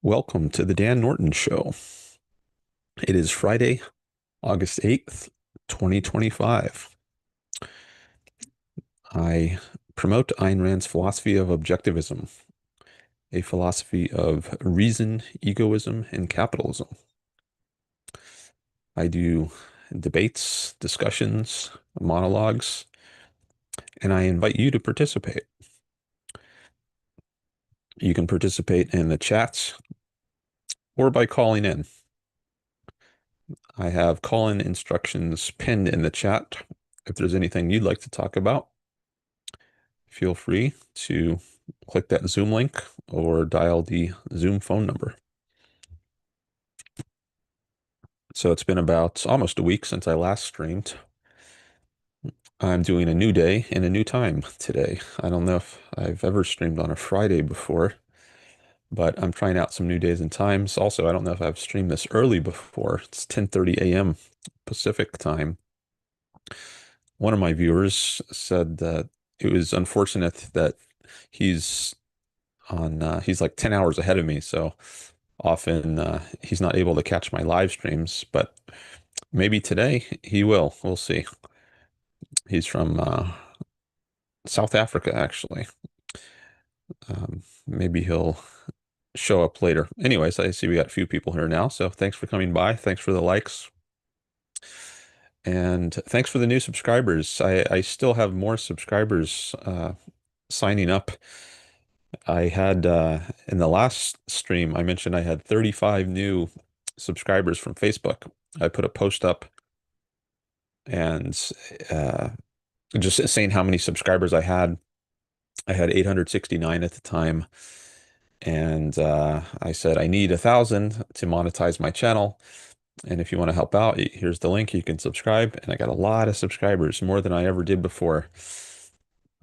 Welcome to the Dan Norton Show. It is Friday, August 8th, 2025. I promote Ayn Rand's philosophy of objectivism, a philosophy of reason, egoism, and capitalism. I do debates, discussions, monologues, and I invite you to participate. You can participate in the chats or by calling in. I have call-in instructions pinned in the chat. If there's anything you'd like to talk about, feel free to click that Zoom link or dial the Zoom phone number. So it's been about almost a week since I last streamed. I'm doing a new day and a new time today. I don't know if I've ever streamed on a Friday before, but I'm trying out some new days and times. Also, I don't know if I've streamed this early before. It's 10:30 a.m. Pacific time. One of my viewers said that it was unfortunate that he's he's like 10 hours ahead of me, so often he's not able to catch my live streams, but maybe today he will. We'll see. He's from South Africa, actually. Maybe he'll show up later. Anyways, I see we got a few people here now, so thanks for coming by. Thanks for the likes. And thanks for the new subscribers. I still have more subscribers signing up. I had in the last stream, I mentioned I had 35 new subscribers from Facebook. I put a post up and uh, just saying how many subscribers I had. I had 869 at the time. And I said, I need 1,000 to monetize my channel. And if you want to help out, here's the link. You can subscribe. And I got a lot of subscribers, more than I ever did before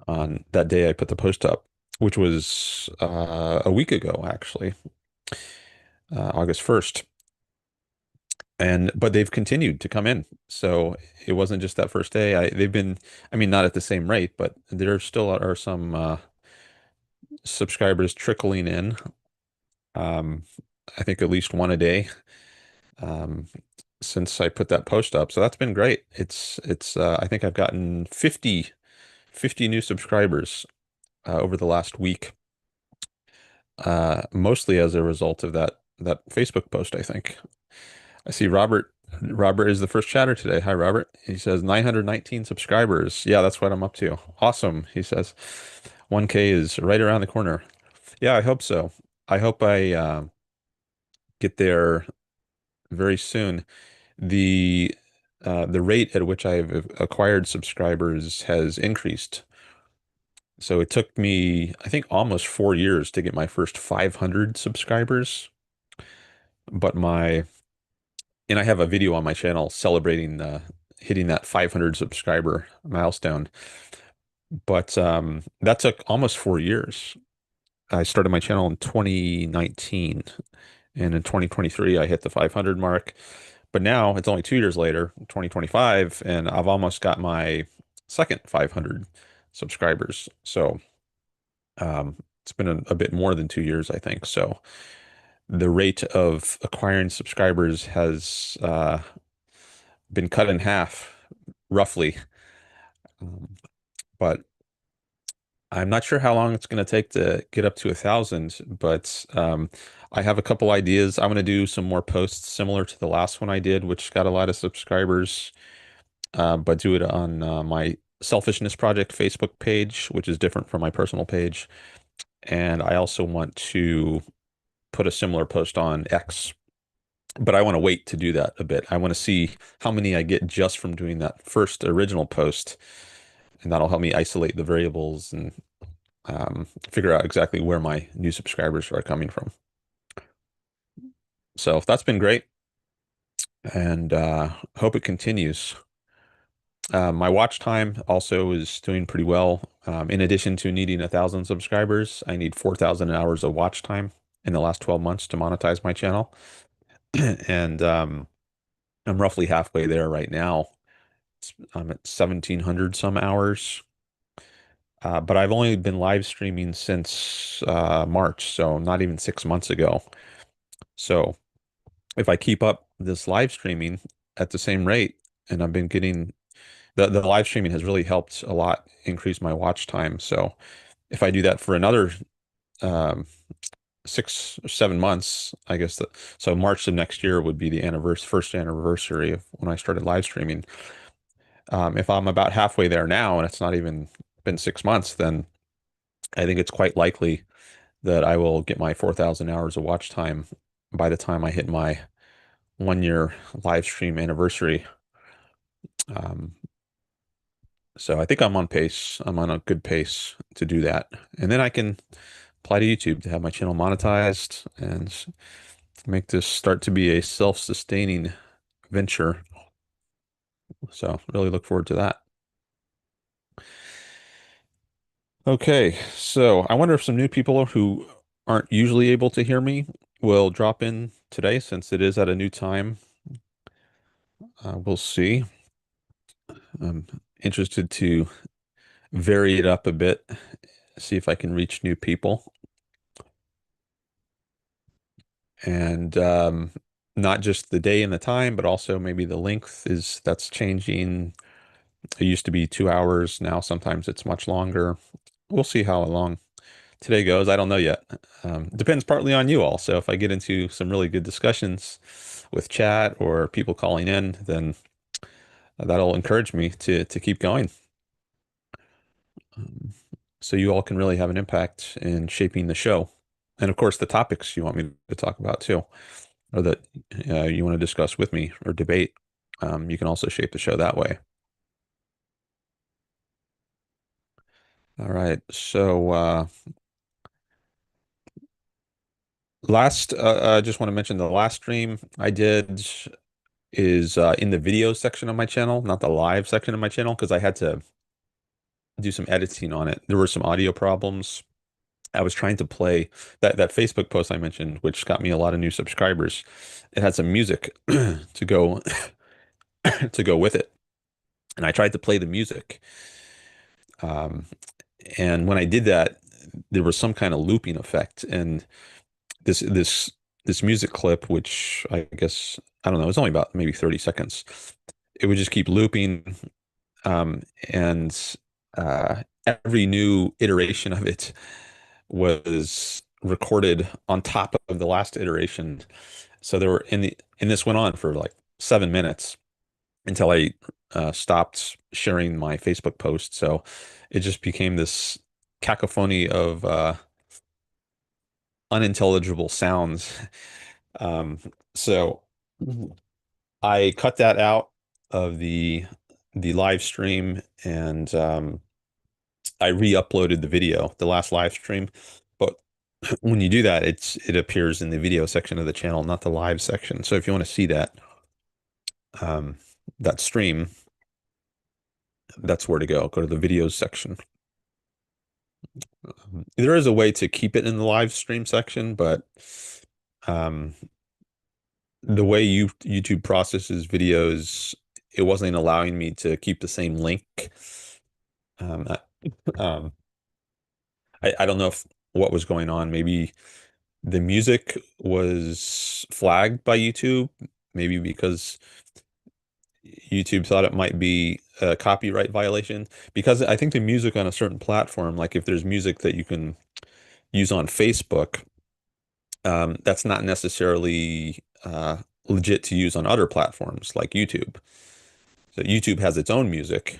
on that day I put the post up, which was a week ago, actually, August 1st. But they've continued to come in. So it wasn't just that first day. They've been, I mean, not at the same rate, but there still are some subscribers trickling in. Um, I think at least one a day um, since I put that post up. So that's been great. I think I've gotten 50 new subscribers over the last week, mostly as a result of that Facebook post, I think. I see Robert. Robert is the first chatter today. Hi, Robert. He says 919 subscribers. Yeah, that's what I'm up to. Awesome. He says 1K is right around the corner. Yeah, I hope so. I hope I get there very soon. The the rate at which I've acquired subscribers has increased. So it took me, I think, almost 4 years to get my first 500 subscribers. But and I have a video on my channel celebrating hitting that 500 subscriber milestone. But that took almost 4 years. I started my channel in 2019, and in 2023 I hit the 500 mark. But now it's only 2 years later, 2025, and I've almost got my second 500 subscribers. So it's been a bit more than 2 years, I think. So the rate of acquiring subscribers has been cut in half, roughly. Um, but I'm not sure how long it's going to take to get up to 1,000, but I have a couple ideas. I'm going to do some more posts similar to the last one I did, which got a lot of subscribers, but do it on my Selfishness Project Facebook page, which is different from my personal page. And I also want to put a similar post on X, but I want to wait to do that a bit. I want to see how many I get just from doing that first original post, and that'll help me isolate the variables and figure out exactly where my new subscribers are coming from. So that's been great, and hope it continues. My watch time also is doing pretty well. In addition to needing 1,000 subscribers, I need 4,000 hours of watch time in the last 12 months to monetize my channel. And I'm roughly halfway there right now. I'm at 1,700 some hours. But I've only been live streaming since March, so not even 6 months ago. So if I keep up this live streaming at the same rate, and I've been getting the live streaming has really helped a lot increase my watch time. So if I do that for another um, 6 or 7 months, I guess that so March of next year would be the first anniversary of when I started live streaming. If I'm about halfway there now and it's not even been 6 months, then I think it's quite likely that I will get my 4,000 hours of watch time by the time I hit my 1 year live stream anniversary. Um, so I think I'm on pace. I'm on a good pace to do that. And then I can apply to YouTube to have my channel monetized and make this start to be a self-sustaining venture. So really look forward to that. Okay, so I wonder if some new people who aren't usually able to hear me will drop in today since it is at a new time. We'll see. I'm interested to vary it up a bit, see if I can reach new people. And not just the day and the time, but also maybe the length that's changing. It used to be 2 hours. Now sometimes it's much longer. We'll see how long today goes. I don't know yet. Depends partly on you all. So if I get into some really good discussions with chat or people calling in, then that'll encourage me to keep going. Um, so you all can really have an impact in shaping the show. And of course, the topics you want me to talk about too, or that you want to discuss with me or debate, you can also shape the show that way. All right. So I just want to mention the last stream I did is in the video section of my channel, not the live section of my channel, because I had to do some editing on it. There were some audio problems. I was trying to play that Facebook post I mentioned, which got me a lot of new subscribers. It had some music to go to go with it, and I tried to play the music. Um, and when I did that, there was some kind of looping effect, and this this this music clip, which I guess I don't know, it was only about maybe 30 seconds. It would just keep looping, and every new iteration of it was recorded on top of the last iteration. So there were and this went on for like 7 minutes until I stopped sharing my Facebook post. So it just became this cacophony of unintelligible sounds. Um, so I cut that out of the live stream and I re-uploaded the video, the last live stream. But when you do that, it appears in the video section of the channel, not the live section. So if you want to see um, that stream, that's where to go. Go to the videos section. There is a way to keep it in the live stream section, but um, the way YouTube processes videos, it wasn't allowing me to keep the same link. Um, um, I don't know if what was going on. Maybe the music was flagged by YouTube, maybe because YouTube thought it might be a copyright violation. Because I think the music on a certain platform, like if there's music that you can use on Facebook, that's not necessarily legit to use on other platforms like YouTube. So YouTube has its own music.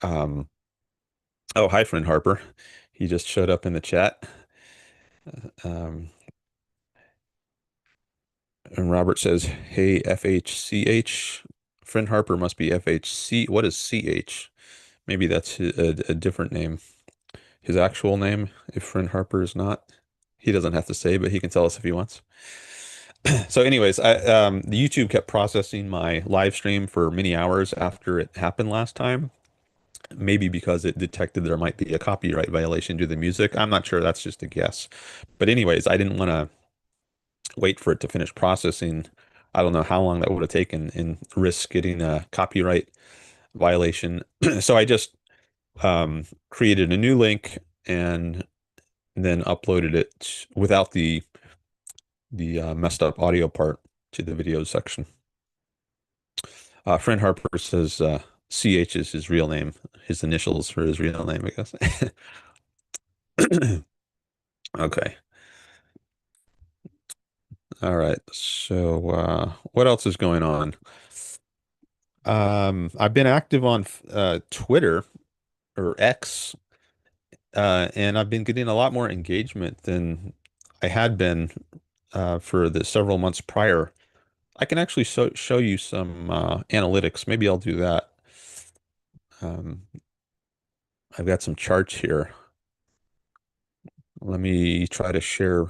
Um, oh, hi, friend Harper. He just showed up in the chat. Um, and Robert says, "Hey, FHCH." Friend Harper must be FHC. What is CH? Maybe that's a different name. His actual name, if Friend Harper is not. He doesn't have to say, but he can tell us if he wants. So anyways, the YouTube kept processing my live stream for many hours after it happened last time. Maybe because it detected there might be a copyright violation to the music. I'm not sure. That's just a guess. But anyways, I didn't want to wait for it to finish processing. I don't know how long that would have taken and risk getting a copyright violation. So I just created a new link and then uploaded it without the the messed up audio part to the video section. Friend Harper says CH is his real name, his initials for his real name, I guess. Okay. All right. So what else is going on? I've been active on Twitter or X, and I've been getting a lot more engagement than I had been for the several months prior. I can actually show you some analytics. Maybe I'll do that. Um, I've got some charts here. Let me try to share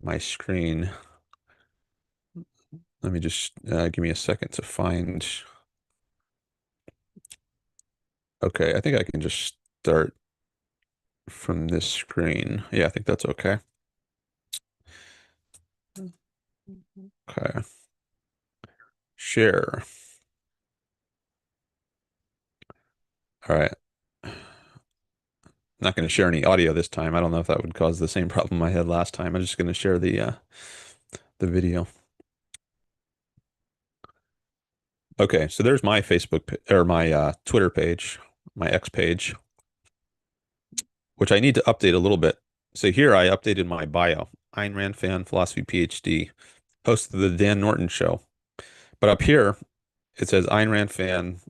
my screen. Let me just give me a second to find. Okay, I think I can just start from this screen. Yeah, I think that's okay. Okay, share. All right. Not going to share any audio this time. I don't know if that would cause the same problem I had last time. I'm just going to share the video. Okay, so there's my or my Twitter page, my X page, which I need to update a little bit. So here I updated my bio. Ayn Rand fan, philosophy PhD, host of the Dan Norton show. But up here it says Ayn Rand fan,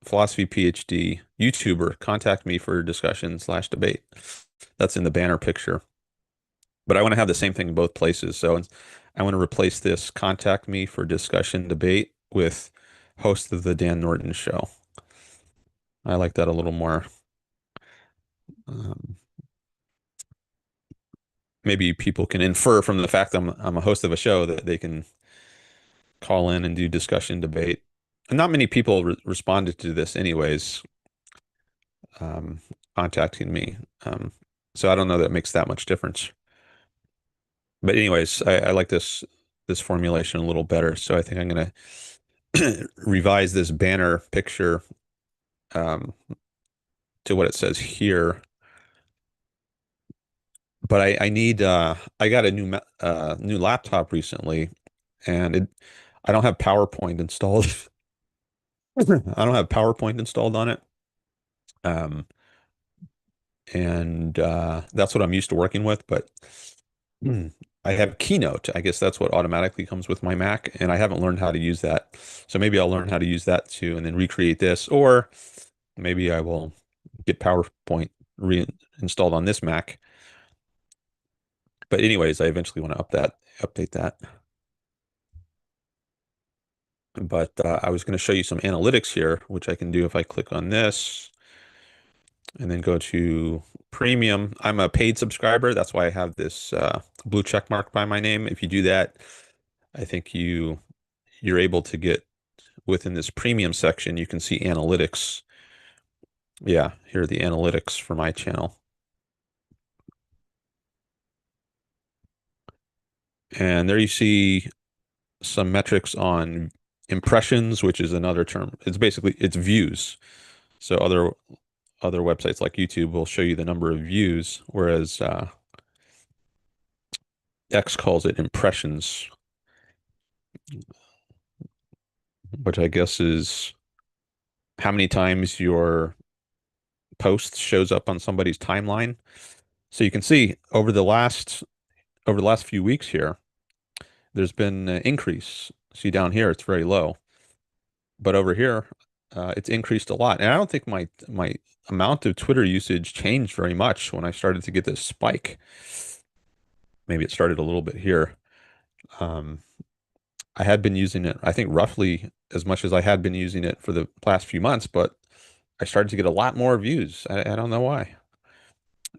philosophy PhD, YouTuber, contact me for discussion/debate. That's in the banner picture. But I want to have the same thing in both places. So I want to replace this contact me for discussion debate with host of the Dan Norton show. I like that a little more. Um, Maybe people can infer from the fact that I'm a host of a show that they can call in and do discussion debate. And not many people responded to this anyways, um, contacting me. So I don't know that it makes that much difference. But anyways, I like this formulation a little better. So I think I'm going to revise this banner picture um, to what it says here. But I need I got a new laptop recently, and I don't have PowerPoint installed. I don't have PowerPoint installed on it. Um, and that's what I'm used to working with. But hmm, I have Keynote. I guess that's what automatically comes with my Mac, and I haven't learned how to use that. So maybe I'll learn how to use that too, and then recreate this, or maybe I will get PowerPoint reinstalled on this Mac. But anyways, I eventually want to update that. But I was going to show you some analytics here, which I can do if I click on this and then go to premium. I'm a paid subscriber. That's why I have this blue check mark by my name. If you do that, I think you're able to get within this premium section, you can see analytics. Yeah, here are the analytics for my channel. And there you see some metrics on impressions, which is another term. It's views. So other websites like YouTube will show you the number of views, whereas X calls it impressions, which I guess is how many times your post shows up on somebody's timeline. So you can see over the last few weeks here, there's been an increase. See down here, it's very low, but over here, it's increased a lot. And I don't think my amount of Twitter usage changed very much when I started to get this spike. Maybe it started a little bit here. Um, I had been using it, I think, roughly as much as I had been using it for the past few months, but I started to get a lot more views. I don't know why.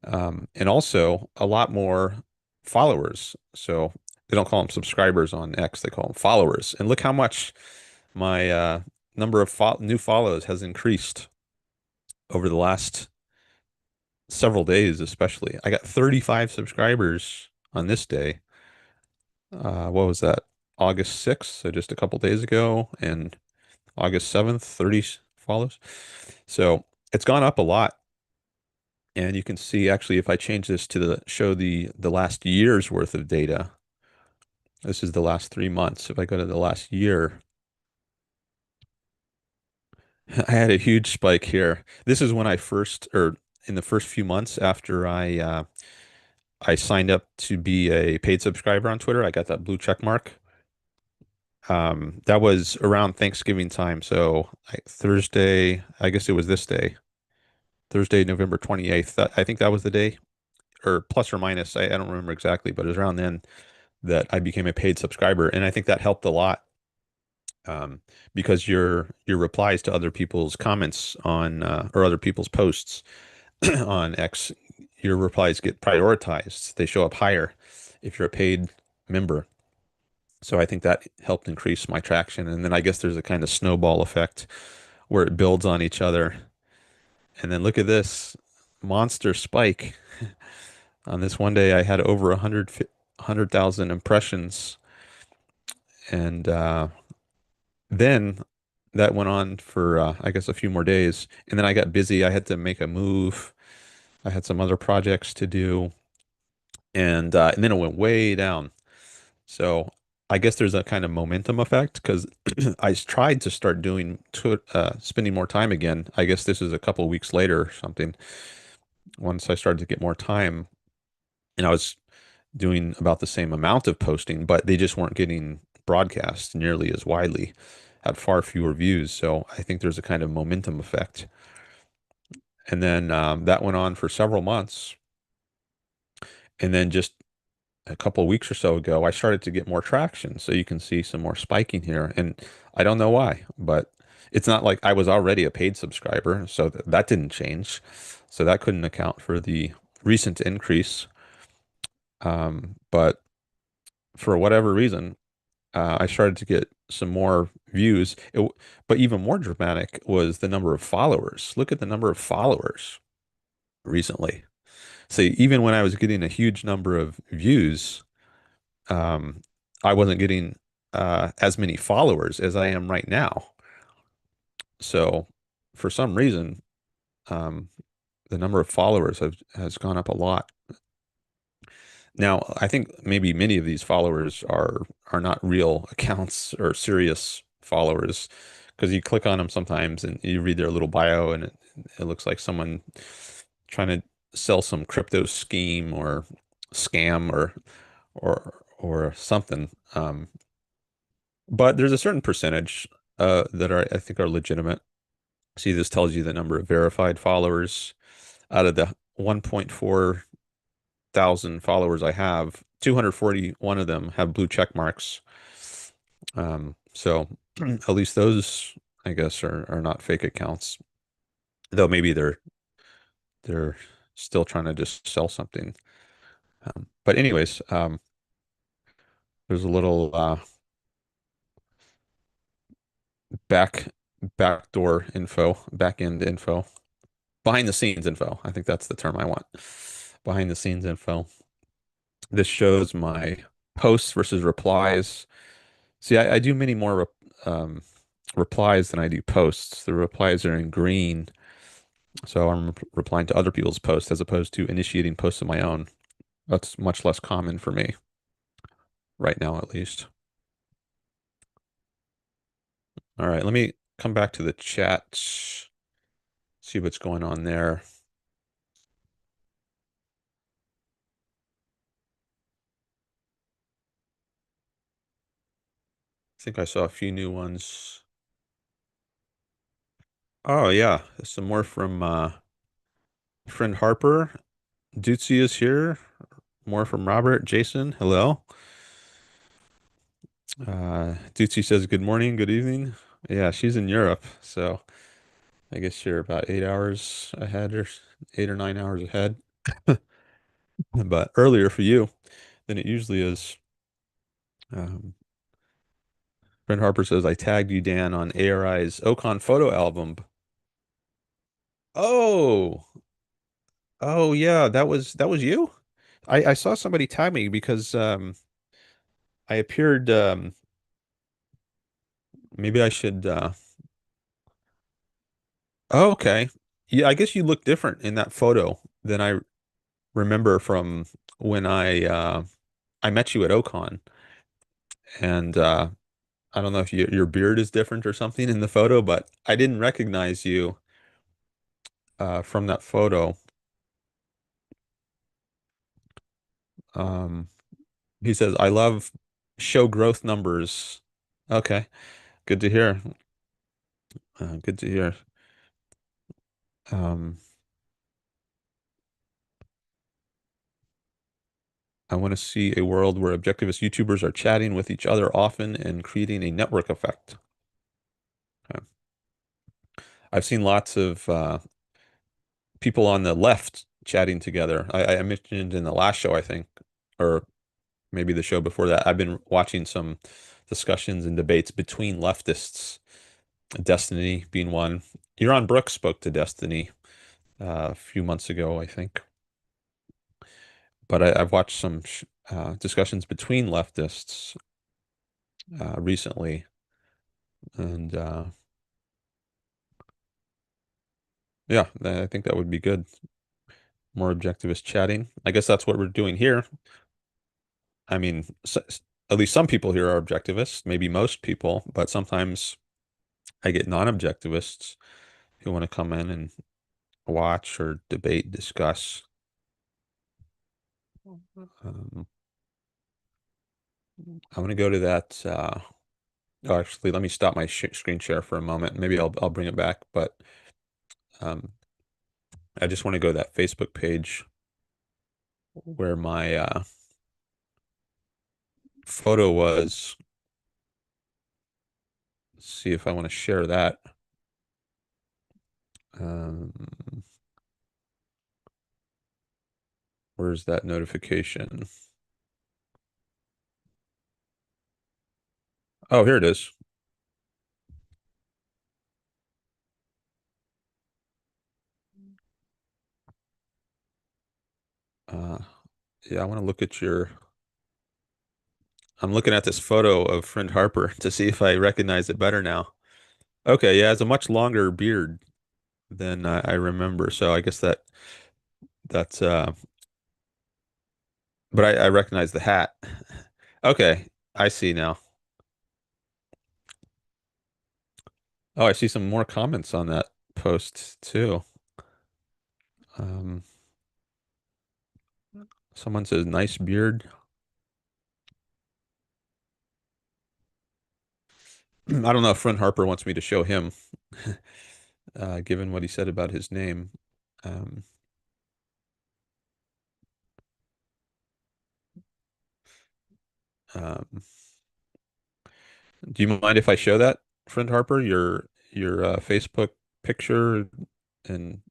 And also a lot more followers. So they don't call them subscribers on X, they call them followers. And look how much my number of new follows has increased over the last several days, especially. I got 35 subscribers on this day. What was that? August 6th, so just a couple days ago, and August 7th, 30 follows. So it's gone up a lot. And you can see actually if I change this to the show the last year's worth of data, this is the last 3 months. If I go to the last year, I had a huge spike here. This is when I first, or in the first few months after I signed up to be a paid subscriber on Twitter. I got that blue check mark. That was around Thanksgiving time. So Thursday, I guess it was this day, Thursday, November 28th. I think that was the day, or plus or minus. I don't remember exactly, but it was around then that I became a paid subscriber. And I think that helped a lot, because your replies to other people's comments on or other people's posts on X, your replies get prioritized. They show up higher if you're a paid member. So I think that helped increase my traction. And then I guess there's a kind of snowball effect where it builds on each other. And then look at this monster spike. On this one day, I had over 100,000 impressions. And then that went on for, I guess, a few more days. And then I got busy. I had to make a move. I had some other projects to do. And then it went way down. So I guess there's a kind of momentum effect because I tried to start spending more time again. I guess this is a couple of weeks later or something. Once I started to get more time, and I was doing about the same amount of posting, but they just weren't getting broadcast nearly as widely, had far fewer views. So I think there's a kind of momentum effect. And then that went on for several months. And then just a couple of weeks or so ago, I started to get more traction. So you can see some more spiking here. And I don't know why, but it's not like I was already a paid subscriber. So that didn't change. So that couldn't account for the recent increase. But for whatever reason, I started to get some more views. But even more dramatic was the number of followers. Look at the number of followers recently. So even when I was getting a huge number of views, um, I wasn't getting as many followers as I am right now. So for some reason, um, the number of followers has gone up a lot. Now, I think maybe many of these followers are not real accounts or serious followers, because you click on them sometimes and you read their little bio and it looks like someone trying to sell some crypto scheme or scam or something. But there's a certain percentage that I think are legitimate. See, this tells you the number of verified followers. Out of the 1.4 thousand followers I have, 241 of them have blue check marks. So at least those, I guess, are not fake accounts, though maybe they're still trying to just sell something. But anyways, there's a little back backdoor info, back end info, behind the scenes info. I think that's the term I want. Behind the scenes info. This shows my posts versus replies. See, I do many more replies than I do posts. The replies are in green, so I'm replying to other people's posts as opposed to initiating posts of my own. That's much less common for me right now, at least. All right, let me come back to the chat, see what's going on there. I think I saw a few new ones. Oh yeah, some more from Friend Harper. Dutzy is here. More from Robert. Jason, hello. Dutzy says good morning, good evening. Yeah, she's in Europe, so I guess you're about 8 hours ahead, or 8 or 9 hours ahead, but earlier for you than it usually is. Um, Friend Harper says I tagged you, Dan, on ARI's OCON photo album. Oh, oh yeah, that was you. I saw somebody tag me because I appeared. Maybe I should. Oh, okay. Yeah, I guess you look different in that photo then I remember from when I met you at OCON, and I don't know if your beard is different or something in the photo, but I didn't recognize you from that photo. Um, he says, "I love show growth numbers." Okay, good to hear. Good to hear. Um, I want to see a world where objectivist YouTubers are chatting with each other often and creating a network effect. Okay. I've seen lots of people on the left chatting together. I mentioned in the last show, I think, or maybe the show before that, I've been watching some discussions and debates between leftists, Destiny being one. Yaron Brooks spoke to Destiny a few months ago, I think. But I've watched some discussions between leftists recently, and yeah, I think that would be good. More objectivist chatting. I guess that's what we're doing here. I mean, at least some people here are objectivists, maybe most people, but sometimes I get non-objectivists who want to come in and watch or debate, discuss. Um, I want to go to that. Oh, actually, let me stop my sh screen share for a moment. Maybe I'll bring it back, but um, I just want to go to that Facebook page where my photo was. See if I want to share that. Um, where's that notification? Oh, here it is. Uh, yeah, I want to look at your. I'm looking at this photo of Friend Harper to see if I recognize it better now. Okay, yeah, it's a much longer beard than I remember. So I guess that's but I recognize the hat. Okay, I see now. Oh, I see some more comments on that post too. Um, someone says nice beard. I don't know if Friend Harper wants me to show him, given what he said about his name. Um, um, do you mind if I show that, Friend Harper, your Facebook picture and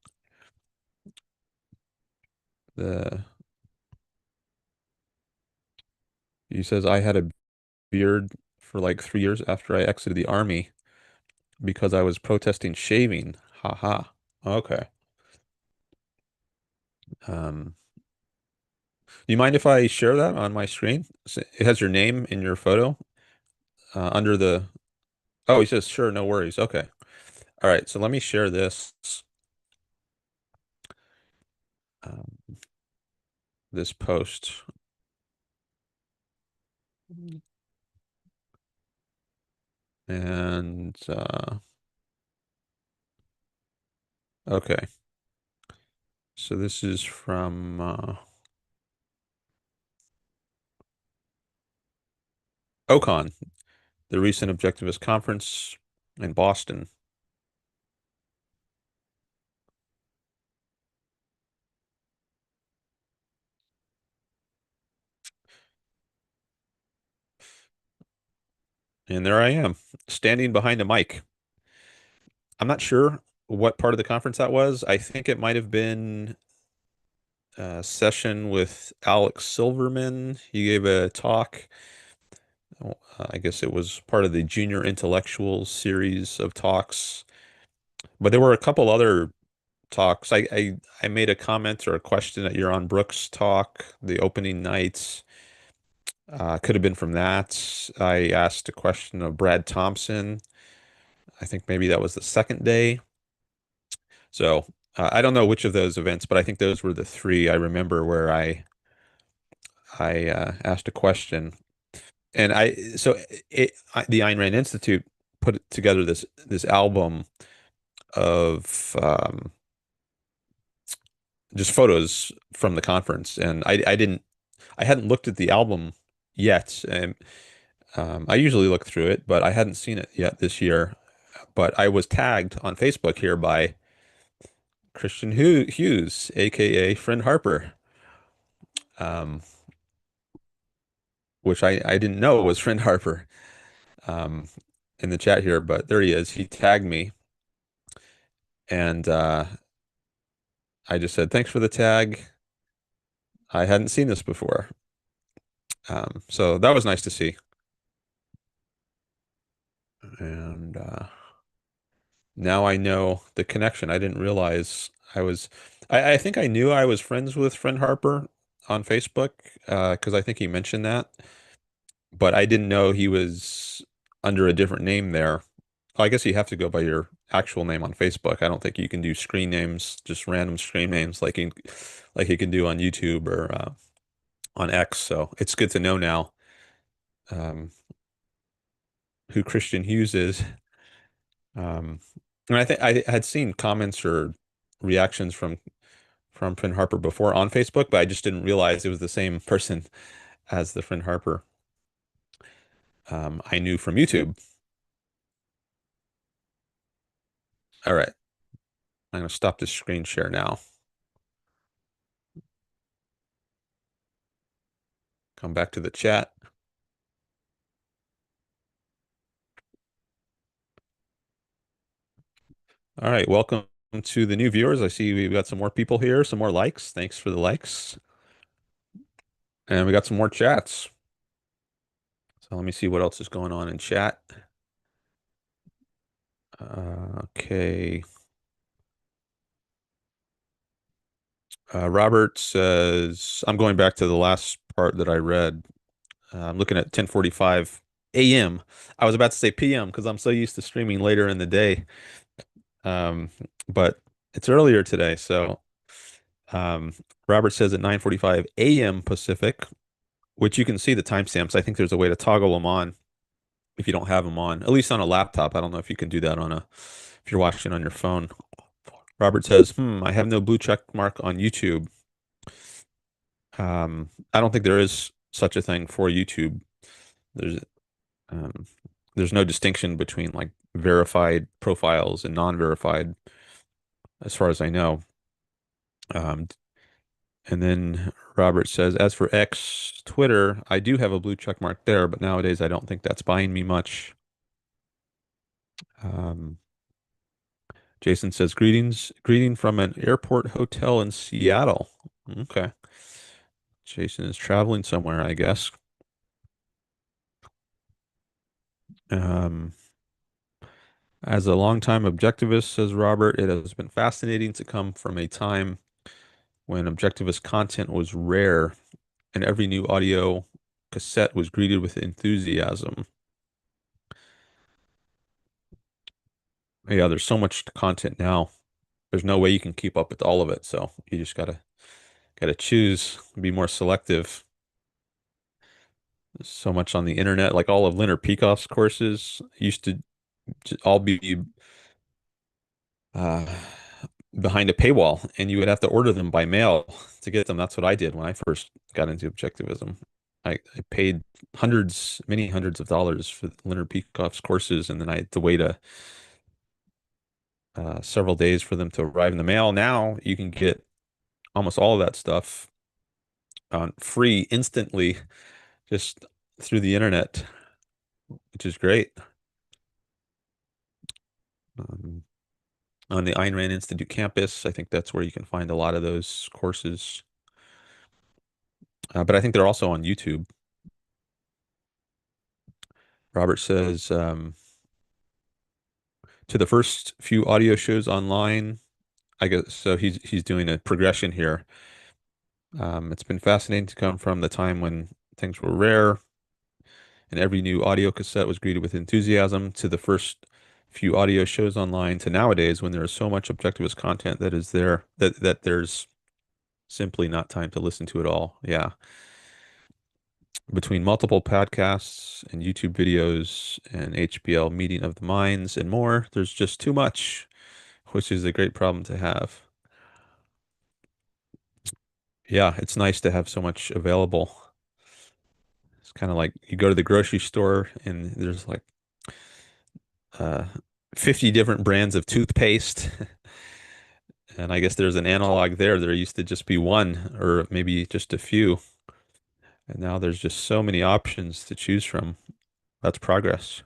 the he says I had a beard for like 3 years after I exited the army because I was protesting shaving. Ha ha. Okay. Um, do you mind if I share that on my screen? It has your name in your photo under the. Oh, he says sure, no worries. Okay. All right. So let me share um, this post. And okay. So this is from OCON, the recent objectivist conference in Boston. And there I am, standing behind a mic. I'm not sure what part of the conference that was. I think it might have been a session with Alex Silverman. He gave a talk. I guess it was part of the Junior Intellectuals series of talks. But there were a couple other talks. I made a comment or a question at Yaron Brooks' talk, the opening nights. Could have been from that. I asked a question of Brad Thompson. I think maybe that was the second day. So I don't know which of those events, but I think those were the three I remember where I asked a question, and the Ayn Rand Institute put together this album of just photos from the conference, and I hadn't looked at the album yet, and I usually look through it, but I hadn't seen it yet this year. But I was tagged on Facebook here by Christian Hughes, aka Friend Harper, um, which I didn't know was Friend Harper um, in the chat here, but there he is. He tagged me, and I just said, "Thanks for the tag. I hadn't seen this before." So that was nice to see. And now I know the connection. I didn't realize I think I knew I was friends with Friend Harper on Facebook because I think he mentioned that, but I didn't know he was under a different name there. I guess you have to go by your actual name on Facebook. I don't think you can do screen names, just random screen names like you can do on YouTube or on X. So it's good to know now um, who Christian Hughes is. Um, and I think I had seen comments or reactions from Friend Harper before on Facebook, but I just didn't realize it was the same person as the Friend Harper I knew from YouTube. All right, I'm going to stop this screen share now. Come back to the chat. All right, welcome to the new viewers. I see we've got some more people here, some more likes. Thanks for the likes. And we got some more chats. So let me see what else is going on in chat. Okay. Robert says, I'm going back to the last part that I read. I'm looking at 10:45 a.m. I was about to say p.m. because I'm so used to streaming later in the day. Um, but it's earlier today. So um, Robert says at 9:45 a.m. Pacific, which you can see the timestamps. I think there's a way to toggle them on if you don't have them on, at least on a laptop. I don't know if you can do that if you're watching on your phone. Robert says, I have no blue check mark on YouTube. I don't think there is such a thing for YouTube. There's um, there's no distinction between like verified profiles and non-verified, as far as I know. Um, and then Robert says, as for X, Twitter, I do have a blue check mark there, but nowadays I don't think that's buying me much. Um, Jason says, greeting from an airport hotel in Seattle. Okay. Jason is traveling somewhere, I guess. Um, as a longtime objectivist, says Robert, it has been fascinating to come from a time when objectivist content was rare and every new audio cassette was greeted with enthusiasm. Yeah, there's so much content now. There's no way you can keep up with all of it, so you just gotta choose, be more selective. There's so much on the internet, like all of Leonard Peikoff's courses used to all be uh, behind a paywall, and you would have to order them by mail to get them. That's what I did when I first got into objectivism. I paid many hundreds of dollars for Leonard Peikoff's courses, and then I had to wait several days for them to arrive in the mail. Now you can get almost all of that stuff on free instantly just through the internet, which is great. Um, on the Ayn Rand Institute campus, I think that's where you can find a lot of those courses. But I think they're also on YouTube. Robert says, to the first few audio shows online, I guess so he's doing a progression here. It's been fascinating to come from the time when things were rare and every new audio cassette was greeted with enthusiasm to the first few audio shows online to nowadays when there is so much objectivist content that is there that there's simply not time to listen to it all. Yeah. Between multiple podcasts and YouTube videos and HBL meeting of the minds and more, there's just too much, which is a great problem to have. Yeah, it's nice to have so much available. It's kind of like you go to the grocery store and there's like uh, 50 different brands of toothpaste. And I guess there's an analog there. There used to just be one or maybe just a few. And now there's just so many options to choose from. That's progress.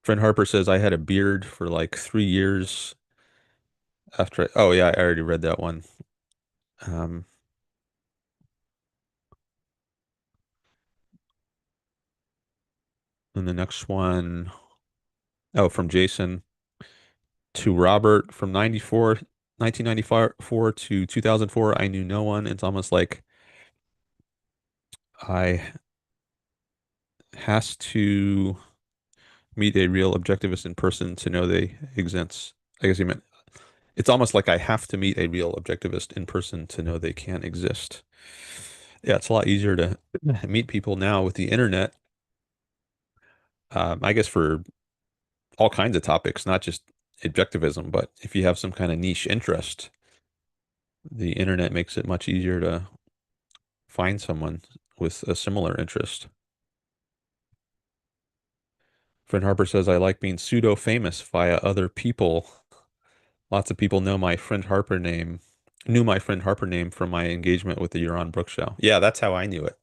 Friend Harper says I had a beard for like 3 years after oh yeah, I already read that one. Um, and the next one, oh, from Jason to Robert from 1994 to 2004, I knew no one. It's almost like I has to meet a real objectivist in person to know they exist. I guess he meant it's almost like I have to meet a real objectivist in person to know they can exist. Yeah, it's a lot easier to meet people now with the internet. I guess for all kinds of topics, not just objectivism, but if you have some kind of niche interest, the internet makes it much easier to find someone with a similar interest. Friend Harper says, I like being pseudo famous via other people. Lots of people knew my friend Harper name from my engagement with the Euron Brook show. Yeah, that's how I knew it.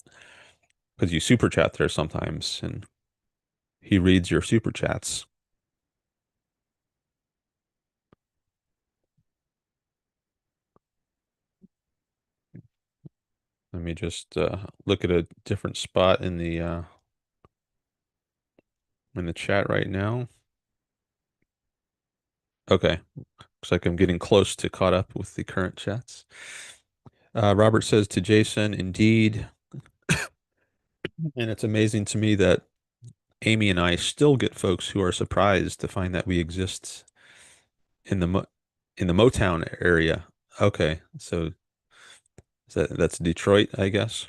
Because you super chat there sometimes and he reads your super chats. Let me just look at a different spot in the chat right now. Okay, looks like I'm getting close to caught up with the current chats. Robert says to Jason, indeed, and it's amazing to me that Amy and I still get folks who are surprised to find that we exist in the Mo in the Motown area. Okay, so that's Detroit, I guess,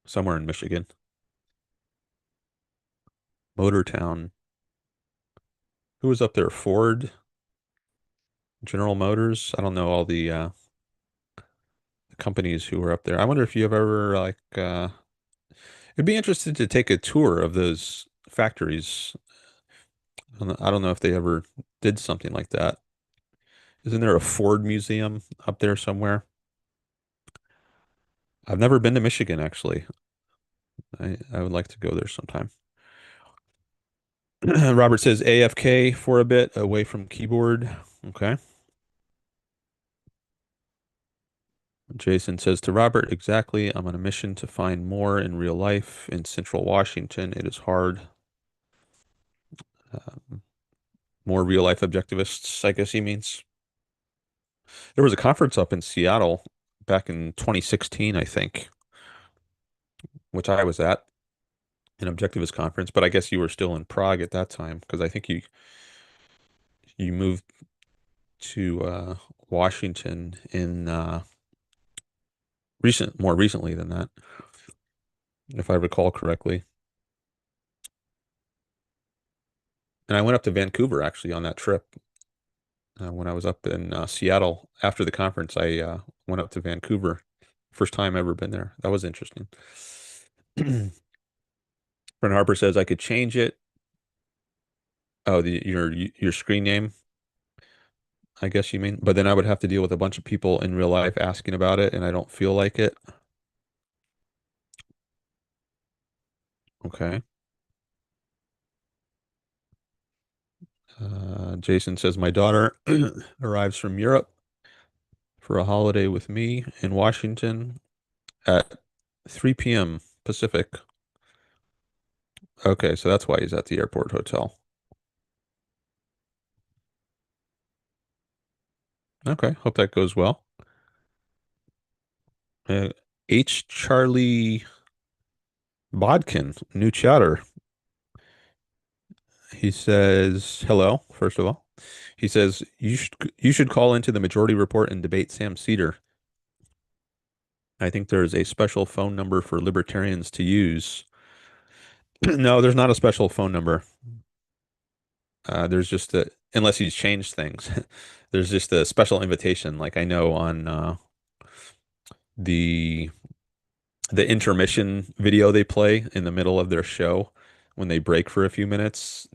somewhere in Michigan. Motortown. Who was up there? Ford, General Motors. I don't know all the companies who were up there. I wonder if you have ever like it'd be interested to take a tour of those factories. I don't know if they ever did something like that. Isn't there a Ford museum up there somewhere? I've never been to Michigan, actually. I would like to go there sometime. Robert says AFK for a bit, away from keyboard. Okay. Jason says to Robert, exactly. I'm on a mission to find more in real life in Central Washington. It is hard. Um, more real life objectivists, I guess he means. There was a conference up in Seattle back in 2016, I think, which I was at, an objectivist conference, but I guess you were still in Prague at that time because I think you moved to Washington in more recently than that, if I recall correctly. And I went up to Vancouver actually on that trip. When I was up in Seattle after the conference, I went up to Vancouver. First time ever been there. That was interesting. Friend Harper says I could change it. Oh, your screen name, I guess you mean. But then I would have to deal with a bunch of people in real life asking about it, and I don't feel like it. Okay. Jason says my daughter arrives from Europe for a holiday with me in Washington at 3 p.m. Pacific. Okay, so that's why he's at the airport hotel. Okay, hope that goes well. Uh, H. Charlie Bodkin, new chatter. He says, hello, first of all. He says, you should call into the Majority Report and debate Sam Cedar. I think there's a special phone number for libertarians to use. No, there's not a special phone number. There's just a, unless he's changed things. There's just a special invitation. Like I know on the the intermission video they play in the middle of their show when they break for a few minutes,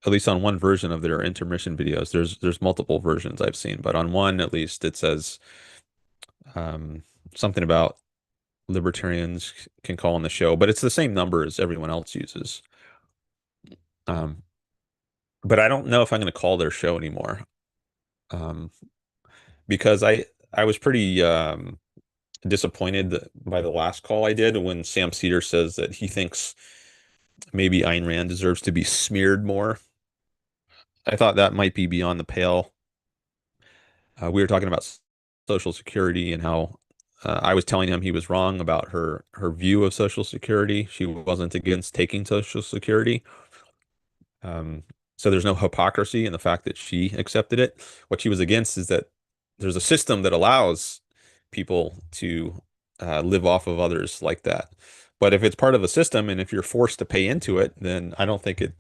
at least on one version of their intermission videos. There's multiple versions I've seen, but on one at least it says um, something about libertarians can call on the show, but it's the same number as everyone else uses. Um, but I don't know if I'm going to call their show anymore um, because I was pretty disappointed by the last call I did when Sam Cedar says that he thinks maybe Ayn Rand deserves to be smeared more. I thought that might be beyond the pale. We were talking about Social Security and how I was telling him he was wrong about her view of Social Security. She wasn't against taking Social Security. Um, so there's no hypocrisy in the fact that she accepted it. What she was against is that there's a system that allows people to live off of others like that. But if it's part of a system and if you're forced to pay into it, then I don't think it.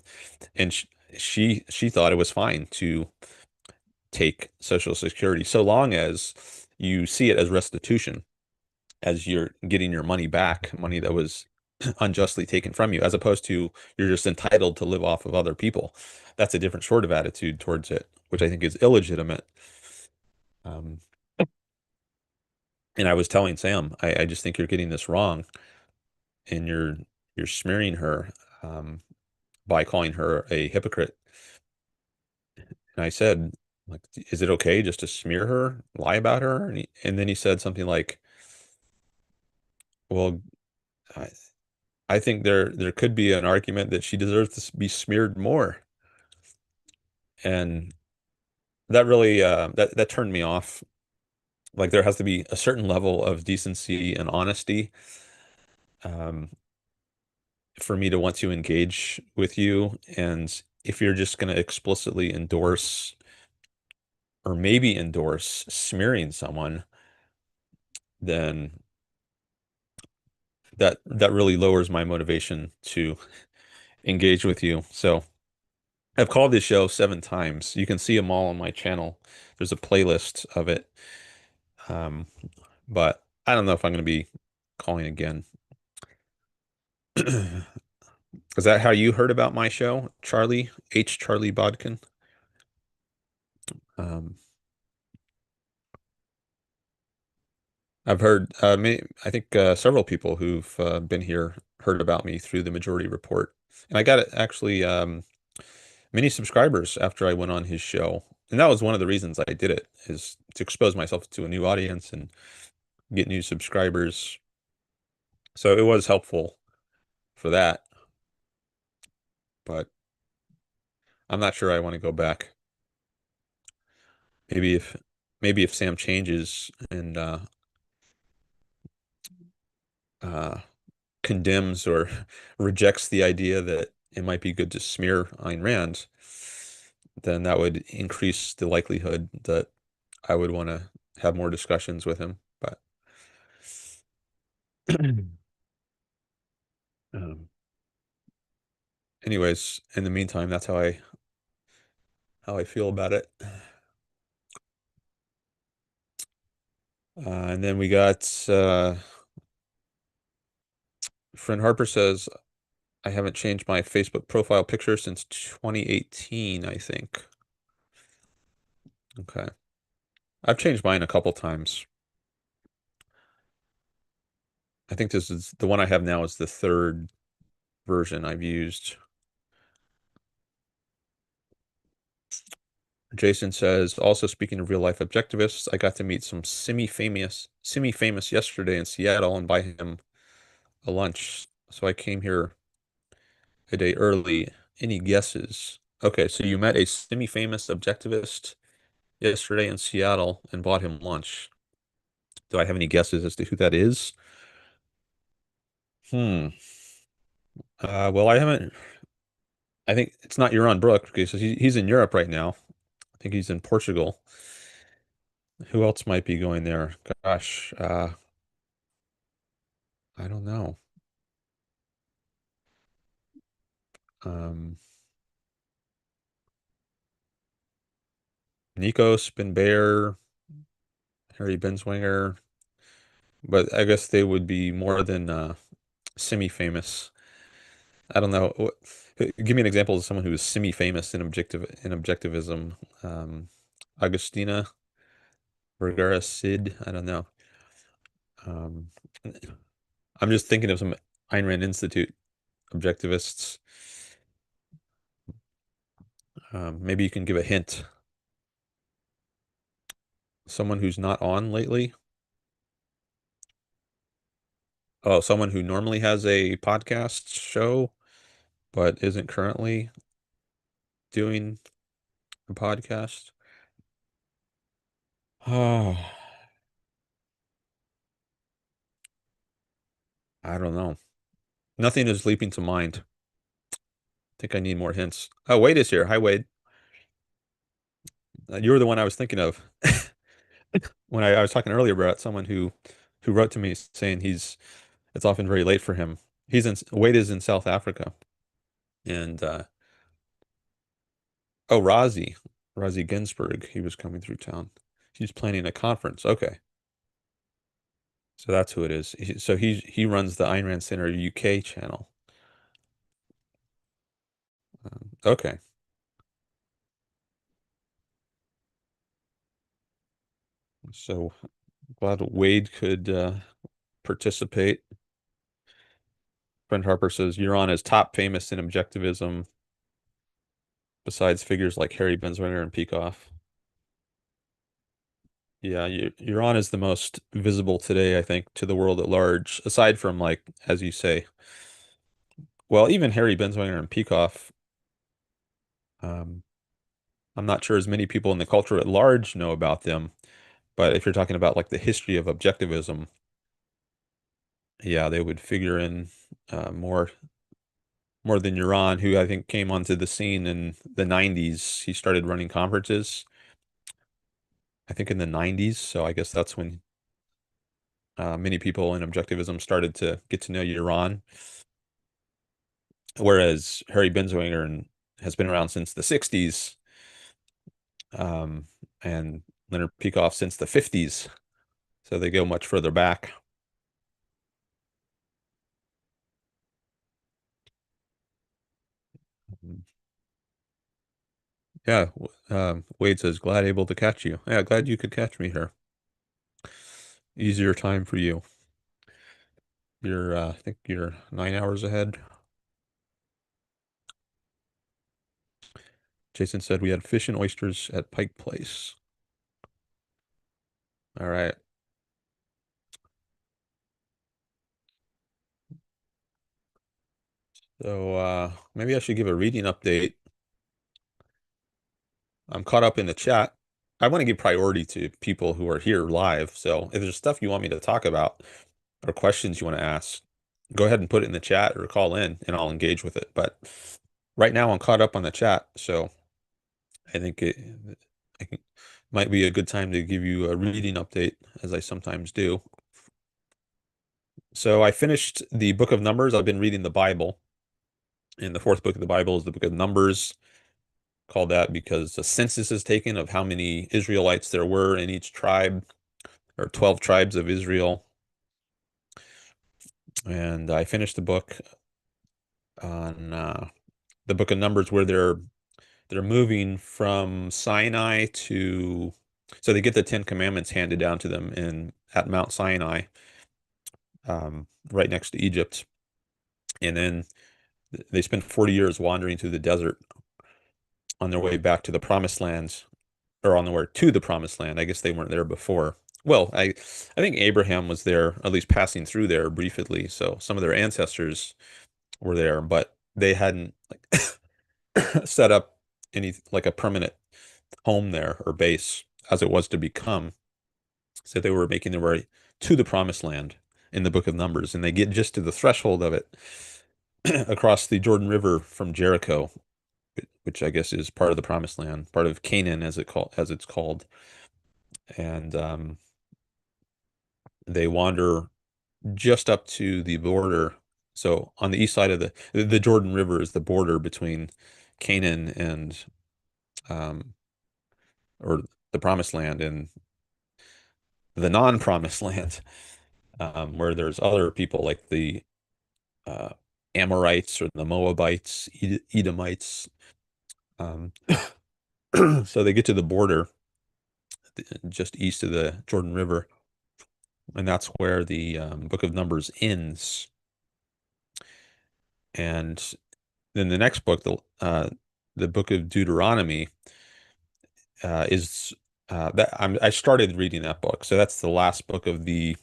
And she thought it was fine to take Social Security so long as you see it as restitution, as you're getting your money back, money that was unjustly taken from you, as opposed to you're just entitled to live off of other people. That's a different sort of attitude towards it, which I think is illegitimate. Um, and I was telling Sam, I just think you're getting this wrong, and you're smearing her by calling her a hypocrite. And I said, like, is it okay just to smear her, lie about her? And then he said something like, well, I, I think there could be an argument that she deserves to be smeared more. And that really that turned me off. Like there has to be a certain level of decency and honesty um, for me to want to engage with you. And if you're just going to explicitly endorse or maybe endorse smearing someone, then that really lowers my motivation to engage with you. So I've called this show 7 times. You can see them all on my channel. There's a playlist of it. Um, but I don't know if I'm going to be calling again. Is that how you heard about my show, Charlie H. Charlie Bodkin? Um, I've heard, I think several people who've been here heard about me through the Majority Report, and I got actually many subscribers after I went on his show, and that was one of the reasons I did it, is to expose myself to a new audience and get new subscribers. So it was helpful for that, but I'm not sure I want to go back. Maybe if maybe if Sam changes and uh, condemns or rejects the idea that it might be good to smear Ayn Rand, then that would increase the likelihood that I would want to have more discussions with him. But um, anyways, in the meantime, that's how I feel about it. And then we got Friend Harper says, I haven't changed my Facebook profile picture since 2018, I think. Okay. I've changed mine a couple times. I think this is the one I have now is the third version I've used. Jason says, also speaking of real life objectivists, I got to meet some semi-famous yesterday in Seattle and buy him a lunch. So I came here a day early. Any guesses? Okay, so you met a semi-famous objectivist yesterday in Seattle and bought him lunch. Do I have any guesses as to who that is? Hmm. Well, I haven't. I think it's not Yaron Brook because he's in Europe right now. I think he's in Portugal. Who else might be going there? Gosh, I don't know. Um, Nico Spinbear, Harry Benswinger, but I guess they would be more than semi-famous. I don't know. Give me an example of someone who is semi-famous in objectivism. Um, Agustina Vergara Sid. I don't know. Um, I'm just thinking of some Ayn Rand Institute objectivists. Maybe you can give a hint. Someone who's not on lately. Oh, someone who normally has a podcast show but isn't currently doing a podcast. Oh, I don't know. Nothing is leaping to mind. I think I need more hints. Oh, Wade is here. Hi, Wade. You were the one I was thinking of when I was talking earlier about someone who wrote to me saying it's often very late for him. Wade is in South Africa, and oh, Razi Ginsburg. He was coming through town. He's planning a conference. Okay, so that's who it is. So he runs the Ayn Rand Center UK channel. Okay, so glad Wade could participate. Friend Harper says you're on as top famous in objectivism, besides figures like Harry Benswinger and Peikoff. Yeah, Iran is the most visible today, I think, to the world at large, aside from like, as you say, well, even Harry Benswinger and Peikoff, um, I'm not sure as many people in the culture at large know about them, but if you're talking about like the history of objectivism, yeah, they would figure in more than Iran, who I think came onto the scene in the 90s. He started running conferences, I think in the 90s, so I guess that's when many people in objectivism started to get to know Iran. Whereas Harry has been around since the 60s, um, and Leonard Peikoff since the 50s. So they go much further back. Yeah, Wade says, glad able to catch you. Yeah, glad you could catch me here. Easier time for you. I think you're 9 hours ahead. Jason said we had fish and oysters at Pike Place. All right. So maybe I should give a reading update. I'm caught up in the chat. I want to give priority to people who are here live. So if there's stuff you want me to talk about or questions you want to ask, go ahead and put it in the chat or call in and I'll engage with it. But right now I'm caught up on the chat. So I think I think might be a good time to give you a reading update as I sometimes do. So I finished the book of Numbers. I've been reading the Bible. And the fourth book of the Bible is the book of Numbers, called that because a census is taken of how many Israelites there were in each tribe, or 12 tribes of Israel. And I finished the book on the book of Numbers where they're moving from Sinai to, so they get the Ten Commandments handed down to them in at Mount Sinai, right next to Egypt. And then they spend 40 years wandering through the desert on their way back to the promised lands, or on the way to the promised land. I guess they weren't there before. Well, I think Abraham was there, at least passing through there briefly. So some of their ancestors were there, but they hadn't like set up any like a permanent home there or base as it was to become. So they were making their way to the promised land in the book of Numbers, and they get just to the threshold of it. across the Jordan River from Jericho, which I guess is part of the Promised Land, part of Canaan as it's called. And they wander just up to the border. So on the east side of the Jordan River is the border between Canaan and um, or the Promised Land and the non-Promised Land, where there's other people like the uh, Amorites or the Moabites, Edomites. Um, so they get to the border just east of the Jordan River, and that's where the Book of Numbers ends. And then the next book, the Book of Deuteronomy, is I started reading that book, so that's the last book of the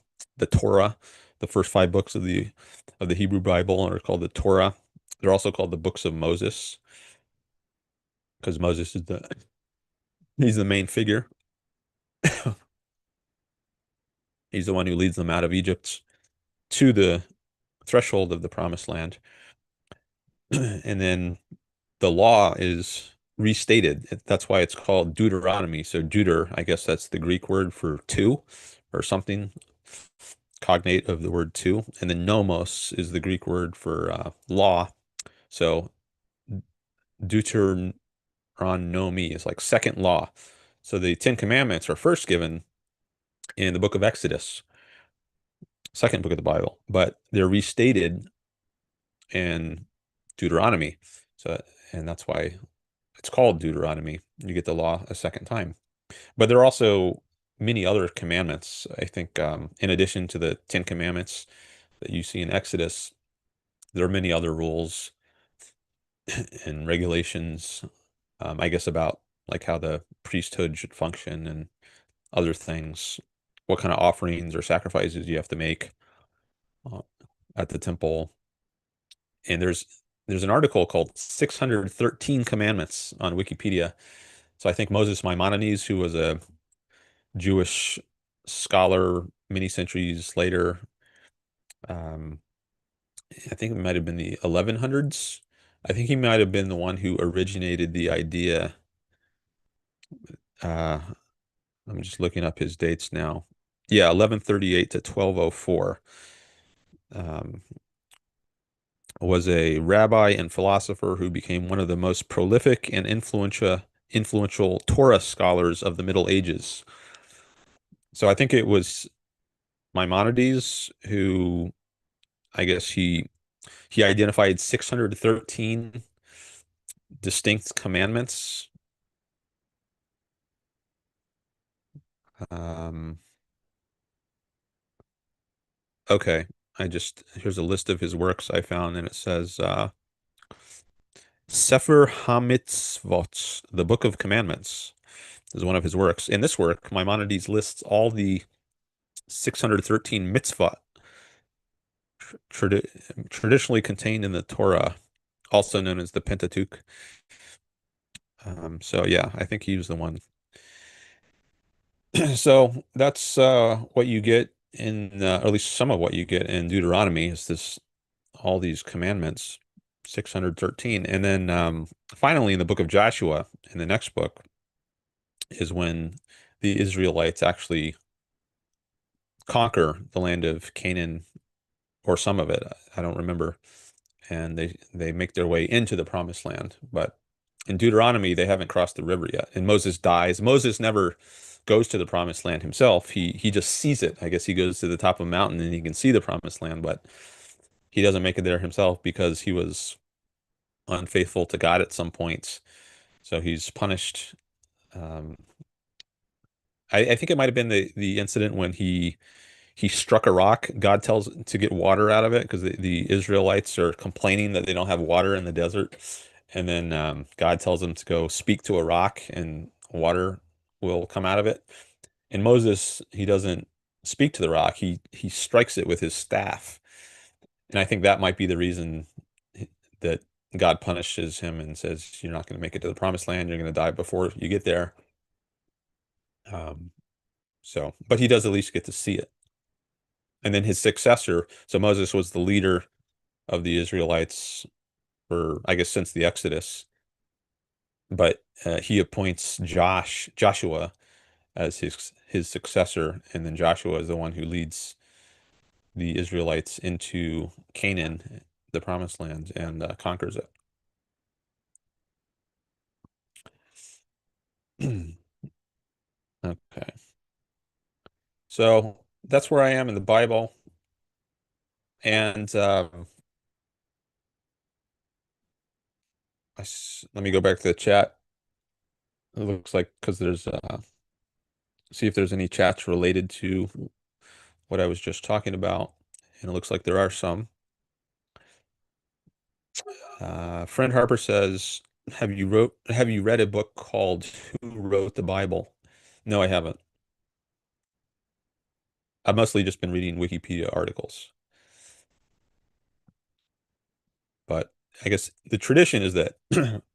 Torah. The first five books of the Hebrew Bible are called the Torah. They're also called the books of Moses because Moses is he's the main figure. He's the one who leads them out of Egypt to the threshold of the Promised Land. And then the law is restated. That's why it's called Deuteronomy. So Deuter, I guess that's the Greek word for two or something cognate of the word two. And then nomos is the Greek word for law. So Deuteronomy is like second law. So the Ten Commandments are first given in the book of Exodus, second book of the Bible, but they're restated in Deuteronomy. So, and that's why it's called Deuteronomy. You get the law a second time. But there are also many other commandments. I think in addition to the Ten Commandments that you see in Exodus, there are many other rules and regulations, I guess, about like how the priesthood should function and other things, what kind of offerings or sacrifices you have to make uh, at the temple. And there's an article called 613 Commandments on Wikipedia. So I think Moses Maimonides, who was a Jewish scholar many centuries later, um, I think it might have been the 1100s. I think he might have been the one who originated the idea. Uh, I'm just looking up his dates now. Yeah, 1138 to 1204. Um, was a rabbi and philosopher who became one of the most prolific and influential Torah scholars of the Middle Ages. So I think it was Maimonides who, I guess he identified 613 distinct commandments. Um, okay, here's a list of his works I found, and it says Sefer HaMitzvot, the Book of Commandments, is one of his works. In this work, Maimonides lists all the 613 mitzvot tradi traditionally contained in the Torah, also known as the Pentateuch. So yeah, I think he was the one. So that's what you get in, or at least some of what you get in Deuteronomy is this all these commandments, 613. And then finally in the book of Joshua, in the next book, is when the Israelites actually conquer the land of Canaan or some of it. I don't remember. And they make their way into the promised land. But in Deuteronomy, they haven't crossed the river yet. And Moses dies. Moses never goes to the promised land himself. He just sees it. I guess he goes to the top of a mountain and he can see the promised land, but he doesn't make it there himself because he was unfaithful to God at some points. So he's punished. Um, I think it might have been the incident when he struck a rock. God tells to get water out of it because the Israelites are complaining that they don't have water in the desert. And then God tells them to go speak to a rock and water will come out of it. And Moses, he doesn't speak to the rock. He strikes it with his staff. And I think that might be the reason that God punishes him and says, you're not going to make it to the promised land. You're going to die before you get there. Um, but he does at least get to see it. And then his successor, so Moses was the leader of the Israelites for, I guess, since the Exodus. But he appoints Joshua as his successor, and then Joshua is the one who leads the Israelites into Canaan, the Promised Land, and conquers it. Okay, so that's where I am in the Bible, and let me go back to the chat. It looks like because there's see if there's any chats related to what I was just talking about, and it looks like there are some. Friend Harper says, have you read a book called Who Wrote the Bible? No, I haven't. I've mostly just been reading Wikipedia articles, but I guess the tradition is that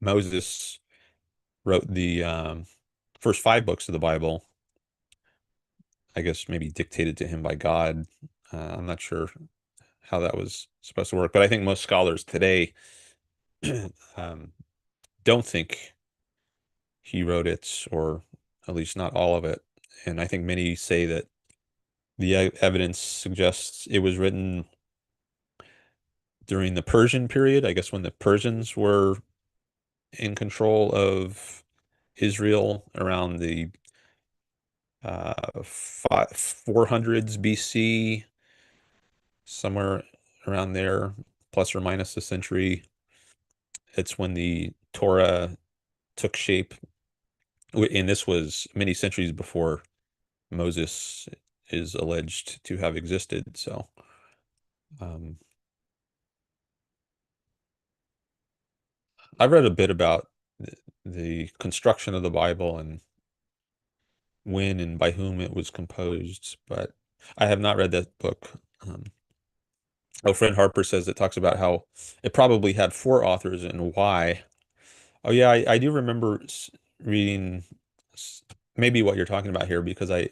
Moses wrote the first five books of the Bible. I guess maybe dictated to him by God. I'm not sure how that was supposed to work, but I think most scholars today um, don't think he wrote it, or at least not all of it. And I think many say that the evidence suggests it was written during the Persian period, I guess when the Persians were in control of Israel around the 400s BC, somewhere around there, plus or minus a century. It's when the Torah took shape, and this was many centuries before Moses is alleged to have existed. So, um, I've read a bit about the construction of the Bible and when and by whom it was composed, but I have not read that book. Um, Friend Harper says it talks about how it probably had four authors and why. Oh yeah, I do remember reading maybe what you're talking about here because I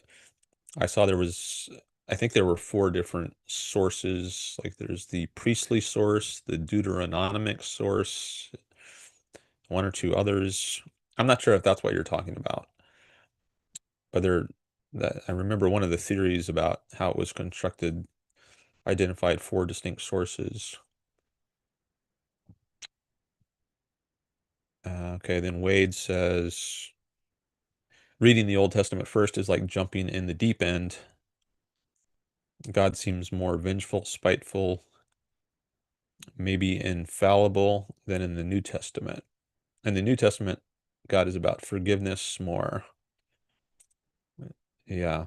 saw there was I think there were four different sources. Like there's the priestly source, the Deuteronomic source, one or two others. I'm not sure if that's what you're talking about, but that I remember one of the theories about how it was constructed identified four distinct sources. Okay, then Wade says reading the Old Testament first is like jumping in the deep end. God seems more vengeful, spiteful, maybe infallible than in the New Testament. In the New Testament, God is about forgiveness more. Yeah.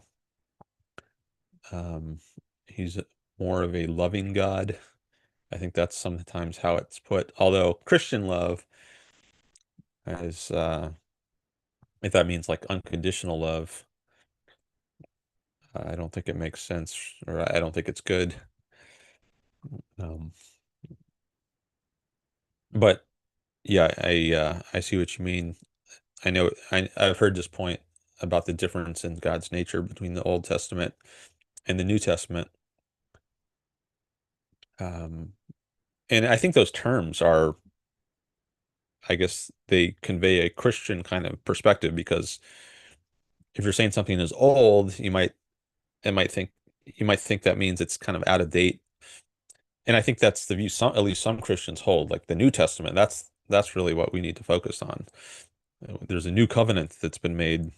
Um, he's more of a loving God. I think that's sometimes how it's put. Although Christian love is, if that means like unconditional love, I don't think it makes sense, or I don't think it's good. Um, but yeah, I see what you mean. I know I've heard this point about the difference in God's nature between the Old Testament and the New Testament. Um, and I think those terms are, I guess they convey a Christian kind of perspective because if you're saying something is old, it might think you might think that means it's kind of out of date. And I think that's the view at least some Christians hold, like the New Testament. That's really what we need to focus on. There's a new covenant that's been made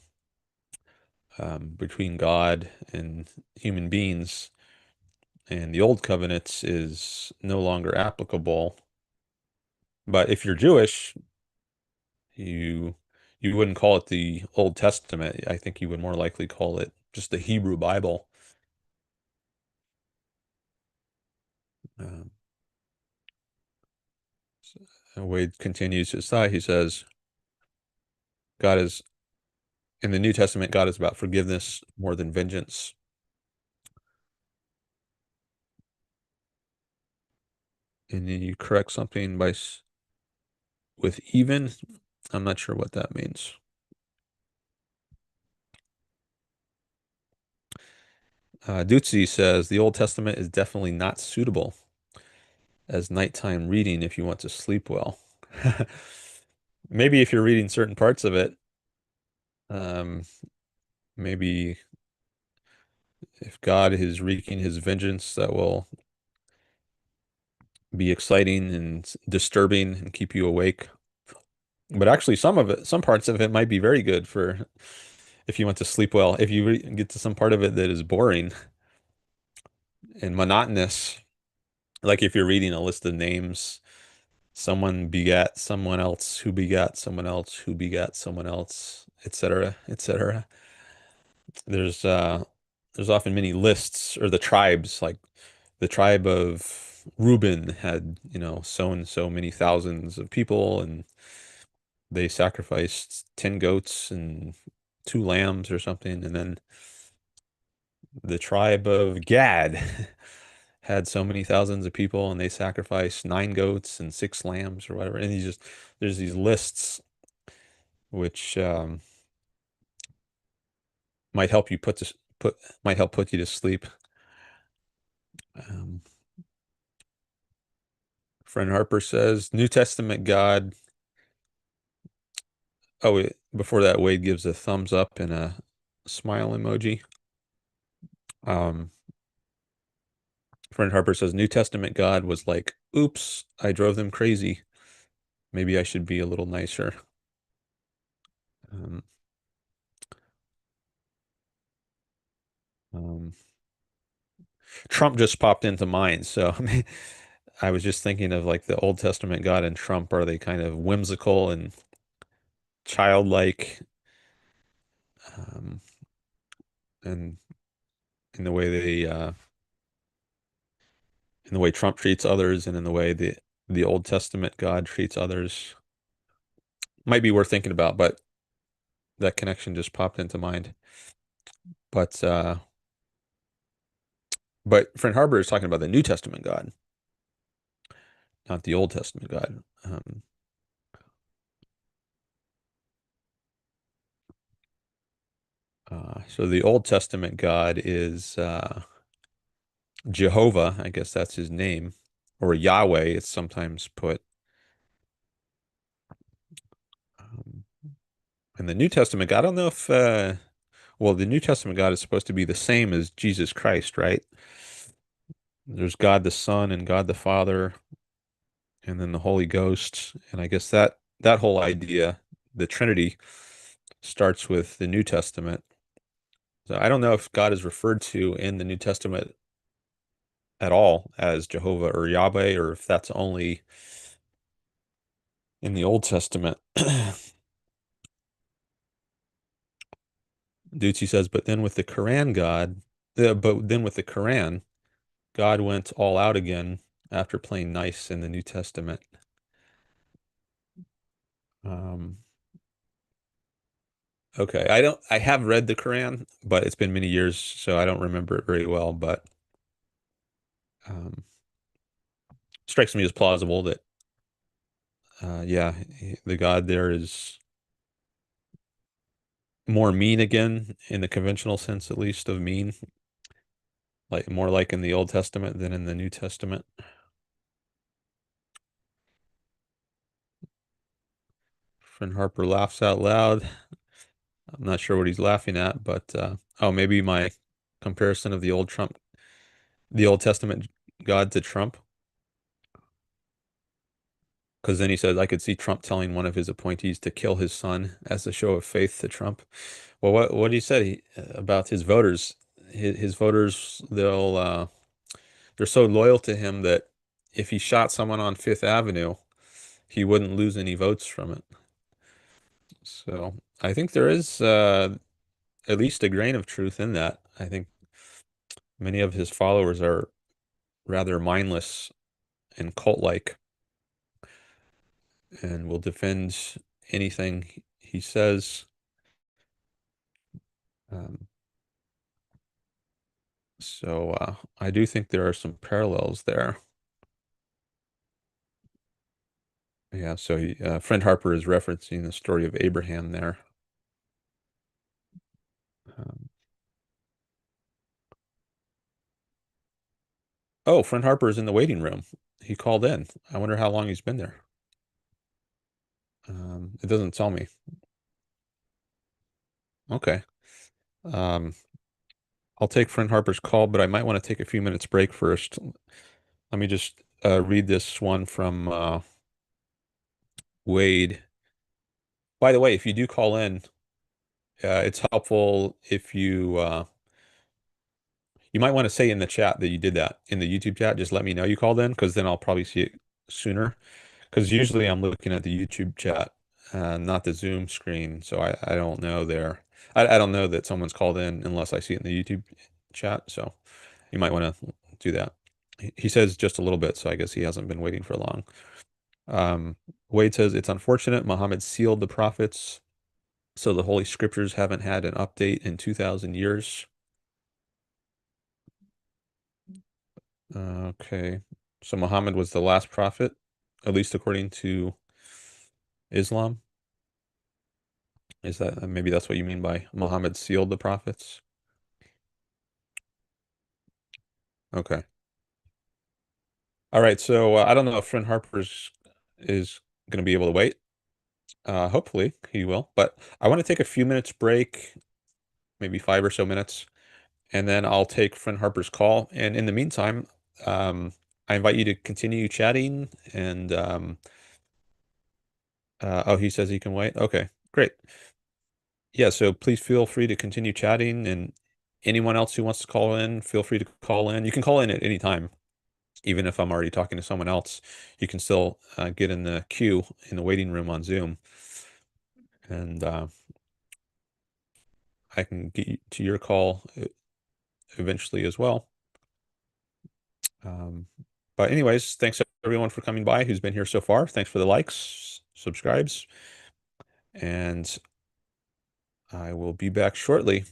between God and human beings, and the old covenant is no longer applicable. But if you're Jewish, you you wouldn't call it the Old Testament. I think you would more likely call it just the Hebrew Bible. Um, Wade continues his thought. He says, God is, in the New Testament, God is about forgiveness more than vengeance. And then you correct something with even. I'm not sure what that means. Dutzy says the Old Testament is definitely not suitable. as nighttime reading if you want to sleep well. Maybe if you're reading certain parts of it, um, maybe if God is wreaking his vengeance, that will be exciting and disturbing and keep you awake. But actually, some of it, some parts of it might be very good for if you want to sleep well. If you get to some part of it that is boring and monotonous, like if you're reading a list of names, someone begat someone else who begat someone else who begat someone else, etc., etc. There's there's often many lists or the tribes, like the tribe of Reuben had, so and so many thousands of people, and they sacrificed 10 goats and two lambs or something. And then the tribe of Gad had so many thousands of people, and they sacrificed nine goats and six lambs or whatever. And there's these lists which might help you might help put you to sleep. Um, Friend Harper says New Testament God. Oh, before that, Wade gives a thumbs up and a smile emoji. Um, Friend Harper says New Testament God was like, oops, I drove them crazy. Maybe I should be a little nicer. Um, um, Trump just popped into mind. So I was just thinking of like the Old Testament God and Trump. Are they kind of whimsical and childlike, um, and in the way in the way Trump treats others, and in the way the Old Testament God treats others? Might be worth thinking about, but that connection just popped into mind. But Friend Harper is talking about the New Testament God, not the Old Testament God. So the Old Testament God is Jehovah, I guess that's his name, or Yahweh, it's sometimes put. Um, and the New Testament God, I don't know if, well, the New Testament God is supposed to be the same as Jesus Christ, right? There's God the Son and God the Father, and then the Holy Ghost. And I guess that whole idea, the Trinity, starts with the New Testament. So I don't know if God is referred to in the New Testament at all as Jehovah or Yahweh, or if that's only in the Old Testament. Ducey says, but then with the Quran, but then with the Quran, God went all out again after playing nice in the New Testament. Um, okay, I have read the Quran, but it's been many years, so I don't remember it very well. But um, strikes me as plausible that, yeah, the God there is more mean again, in the conventional sense, at least, of mean, like more like in the Old Testament than in the New Testament. Friend Harper laughs out loud. I'm not sure what he's laughing at, but oh, maybe my comparison of the Old Testament God to Trump. Because then he says, I could see Trump telling one of his appointees to kill his son as a show of faith to Trump. Well, what he said about his voters, his voters, they're so loyal to him that if he shot someone on Fifth Avenue, he wouldn't lose any votes from it. So I think there is at least a grain of truth in that. I think many of his followers are rather mindless and cult-like, and will defend anything he says. Um, so I do think there are some parallels there. Yeah, so Friend Harper is referencing the story of Abraham there. Um, oh, Friend Harper is in the waiting room. he called in. I wonder how long he's been there. It doesn't tell me. Okay. Um, I'll take Friend Harper's call, but I might want to take a few minutes break first. Let me just read this one from Wade. By the way, if you do call in, it's helpful if you might want to say in the chat that you did that in the YouTube chat. Just let me know you called in, because then I'll probably see it sooner. Because usually I'm looking at the YouTube chat, not the Zoom screen. So I don't know there. I don't know that someone's called in unless I see it in the YouTube chat. So you might want to do that. He says just a little bit, so I guess he hasn't been waiting for long. Wade says it's unfortunate Muhammad sealed the prophets, so the Holy Scriptures haven't had an update in 2,000 years. Okay. So Muhammad was the last prophet, at least according to Islam. Is that maybe that's what you mean by Muhammad sealed the prophets? Okay. All right. So I don't know if Friend Harper's is going to be able to wait. Hopefully he will. But I want to take a few minutes break, maybe 5 or so minutes, and then I'll take Friend Harper's call. And in the meantime, I invite you to continue chatting. And oh, he says he can wait. Okay, great. Yeah, so please feel free to continue chatting, and anyone else who wants to call in, feel free to call in. You can call in at any time, even if I'm already talking to someone else. You can still get in the queue in the waiting room on Zoom, and I can get you to your call eventually as well. Um, but anyways, thanks everyone for coming by who's been here so far. Thanks for the likes, subscribes, and I will be back shortly.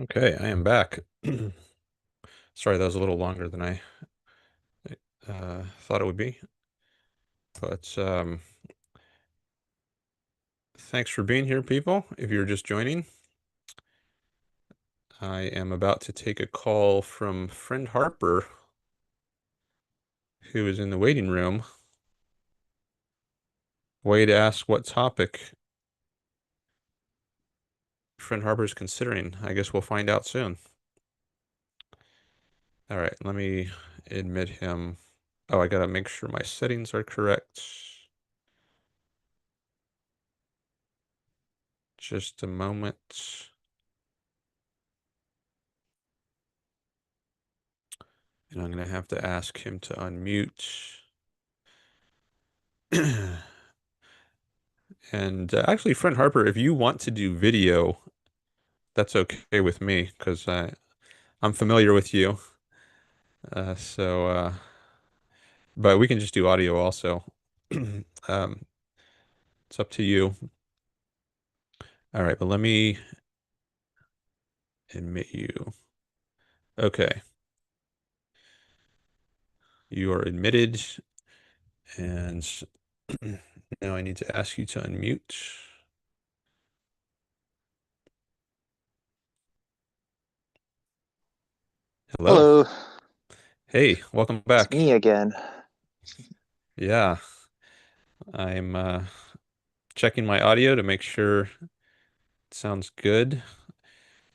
Okay, I am back. Sorry, that was a little longer than I thought it would be. But thanks for being here, people. If you're just joining, I am about to take a call from Friend Harper, who is in the waiting room. Way to ask what topic Friend Harper is considering. I guess we'll find out soon. All right, let me admit him. Oh, I gotta make sure my settings are correct. Just a moment. And I'm gonna have to ask him to unmute. And actually, Friend Harper, if you want to do video, that's okay with me because I'm familiar with you. But we can just do audio also. Um, it's up to you. All right, but let me admit you. Okay, you are admitted, and now I need to ask you to unmute. Hello. Hello, Hey, welcome it's back. me again. Yeah, I'm checking my audio to make sure it sounds good.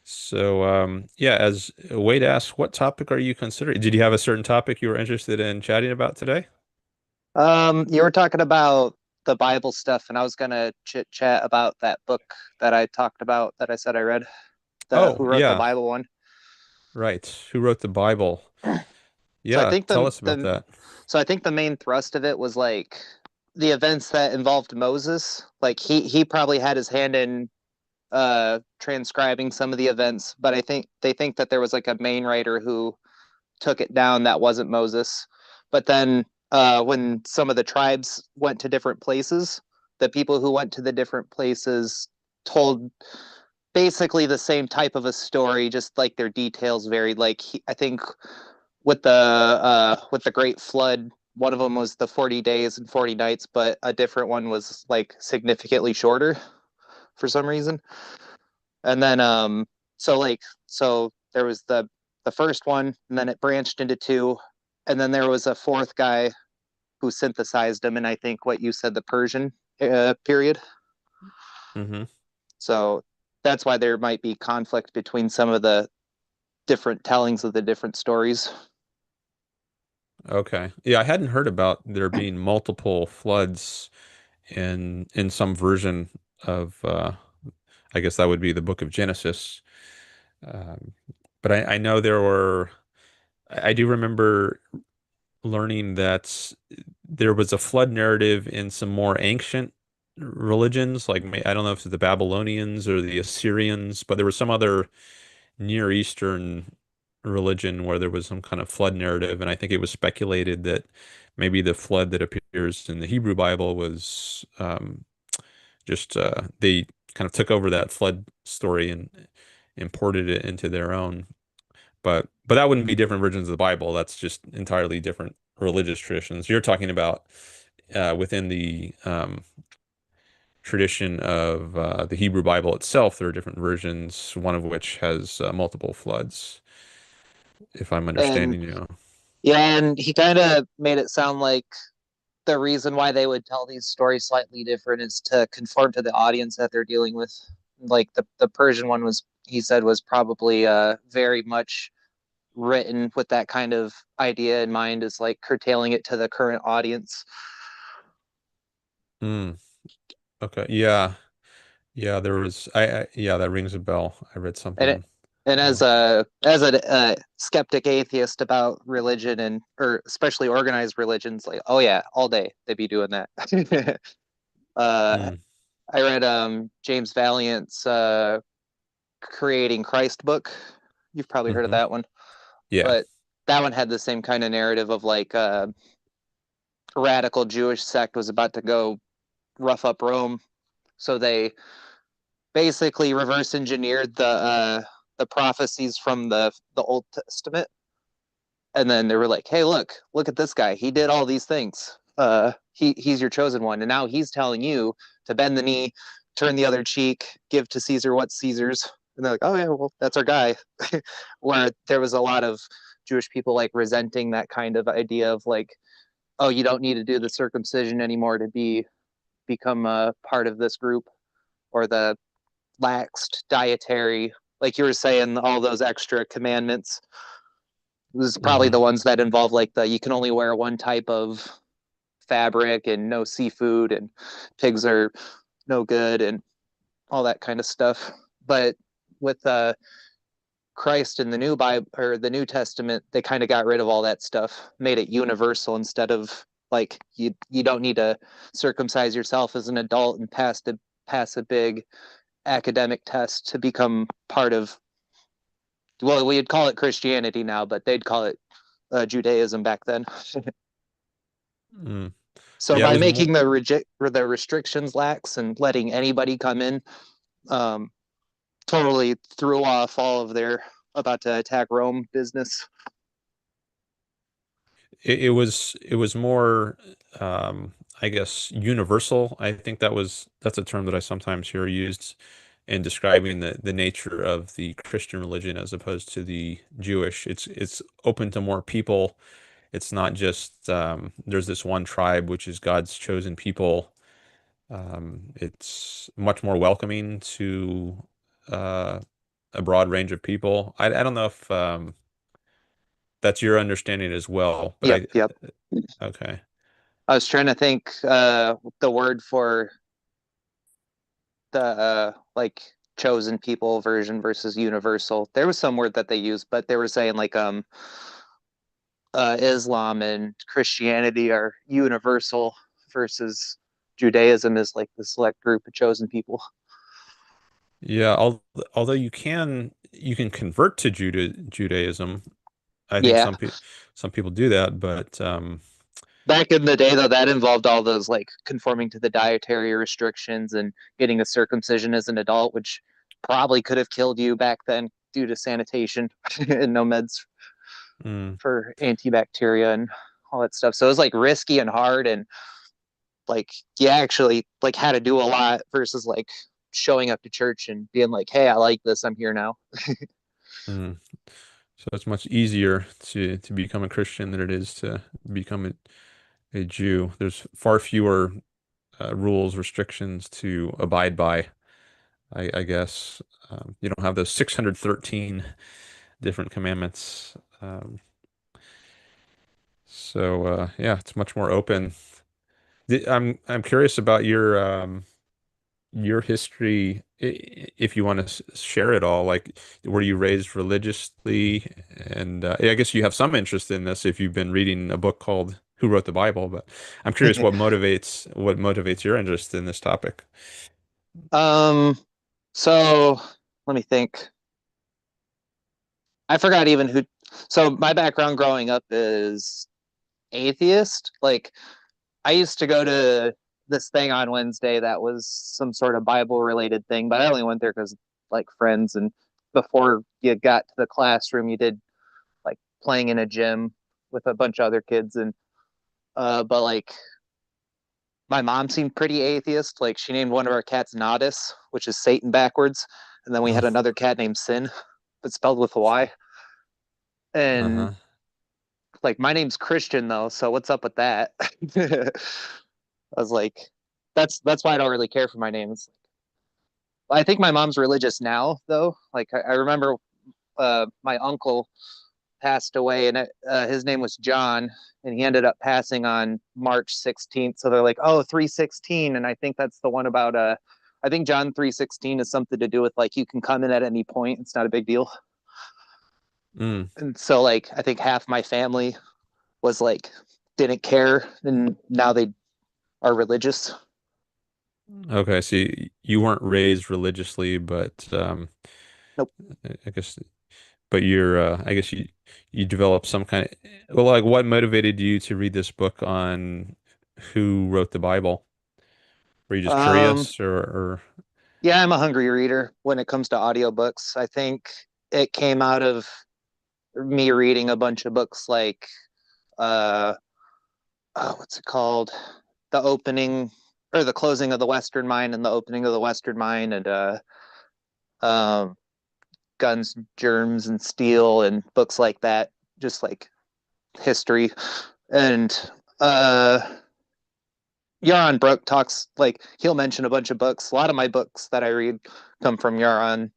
So, yeah, as a way to ask, what topic are you considering? Did you have a certain topic you were interested in chatting about today? You were talking about the Bible stuff, and I was gonna chit chat about that book that I talked about that I said I read, the Oh, Who Wrote the yeah, Bible one. right. Who wrote the Bible? So I Yeah, think tell the us about the that. so I think the main thrust of it was like the events that involved Moses. Like he probably had his hand in transcribing some of the events, but I think they think that there was like a main writer who took it down that wasn't Moses. But then when some of the tribes went to different places, the people who went to the different places told basically the same type of a story, just like their details varied. Like I think with the Great Flood, one of them was the 40 days and 40 nights, but a different one was like significantly shorter for some reason. And then so there was the first one, and then it branched into two, and then there was a fourth guy who synthesized them, and I think what you said, the Persian period. Hmm. So that's why there might be conflict between some of the different tellings of the different stories. Okay. Yeah, I hadn't heard about there being multiple floods in some version of I guess that would be the book of Genesis. Um, but I know there were I do remember learning that there was a flood narrative in some more ancient religions, like I don't know if it's the Babylonians or the Assyrians, but there was some other Near Eastern religion where there was some kind of flood narrative, and I think it was speculated that maybe the flood that appears in the Hebrew Bible was just they kind of took over that flood story and imported it into their own. But that wouldn't be different versions of the Bible. That's just entirely different religious traditions. You're talking about within the tradition of the Hebrew Bible itself, there are different versions, one of which has multiple floods, if I'm And understanding you. yeah, and he kind of made it sound like the reason why they would tell these stories slightly different is to conform to the audience that they're dealing with. Like the Persian one was, he said, was probably very much written with that kind of idea in mind, is like curtailing it to the current audience. Mm, okay. Yeah. Yeah, there was yeah, that rings a bell. I read And it, something. and Yeah. as a skeptic atheist about religion, and or especially organized religions, like, oh yeah, all day they'd be doing that. uh, Mm, I read James Valiant's Creating Christ book. You've probably heard of hmm. that one, Yeah. but that one had the same kind of narrative of like a radical Jewish sect was about to go rough up Rome, so they basically reverse engineered the the prophecies from the Old Testament, and then they were like, "Hey, look at this guy. He did all these things. He's your chosen one, and now he's telling you to bend the knee, turn the other cheek, give to Caesar what's Caesar's." And they're like, "Oh yeah, well that's our guy." Where there was a lot of Jewish people like resenting that kind of idea of like, "Oh, you don't need to do the circumcision anymore to become a part of this group," or the laxed dietary, like you were saying, all those extra commandments. It was probably Hmm. the ones that involve like the you can only wear one type of fabric and no seafood and pigs are no good and all that kind of stuff. But with Christ in the new Bible or the New Testament, they kind of got rid of all that stuff, made it universal instead of like you don't need to circumcise yourself as an adult and pass a big academic test to become part of, well, we'd call it Christianity now, but they'd call it Judaism back then. Mm. So Yeah, it by was more. making the restrictions lax and letting anybody come in, um, totally threw off all of their about to attack Rome business. It was more, I guess, universal. I think that's a term that I sometimes hear used in describing the nature of the Christian religion as opposed to the Jewish. It's open to more people. It's not just there's this one tribe which is God's chosen people. It's much more welcoming to uh, a broad range of people. I don't know if that's your understanding as well, but Yep, yep. okay. I was trying to think the word for the like chosen people version versus universal. There was some word that they used, but they were saying like Islam and Christianity are universal versus Judaism is like the select group of chosen people. Yeah, although you can convert to Judaism. I think Yeah. some people do that, but Back in the day though, that involved all those like conforming to the dietary restrictions and getting a circumcision as an adult, which probably could have killed you back then due to sanitation and no meds mm, for antibacteria and all that stuff. So it was like risky and hard and like you actually like had to do a lot versus like showing up to church and being like, "Hey, I like this. I'm here now." mm. So it's much easier to become a Christian than it is to become a Jew. There's far fewer rules, restrictions to abide by, I guess. You don't have those 613 different commandments. So yeah, it's much more open. I'm curious about your history, if you want to share it all. Like, were you raised religiously? And I guess you have some interest in this if you've been reading a book called Who Wrote the Bible, but I'm curious what motivates your interest in this topic. um, so let me think. I forgot even who. So my background growing up is atheist. Like I used to go to this thing on Wednesday that was some sort of Bible related thing, but I only went there because like friends and before you got to the classroom, you did like playing in a gym with a bunch of other kids and but like my mom seemed pretty atheist. Like she named one of our cats Nodis, which is Satan backwards, and then we had Oh, another cat named Sin, but spelled with a Y. And uh-huh. like my name's Christian though, so what's up with that? I was like, that's why I don't really care for my name. I think my mom's religious now though. Like I remember my uncle passed away, and his name was John, and he ended up passing on March 16th. So they're like, oh, 316, and I think that's the one about I think John 316 is something to do with like you can come in at any point. It's not a big deal. Mm. And so like I think half my family was like didn't care, and now they are religious. Okay, so you weren't raised religiously, but Nope. I guess, but I guess you developed some kind of, well, like what motivated you to read this book on who wrote the Bible? Were you just Um, curious or yeah, I'm a hungry reader when it comes to audiobooks. I think it came out of me reading a bunch of books like uh what's it called? The opening or the closing of the Western Mind and the opening of the Western Mind and um Guns, Germs, and Steel and books like that, just like history. And Yaron Brook talks like he'll mention a bunch of books. A lot of my books that I read come from Yaron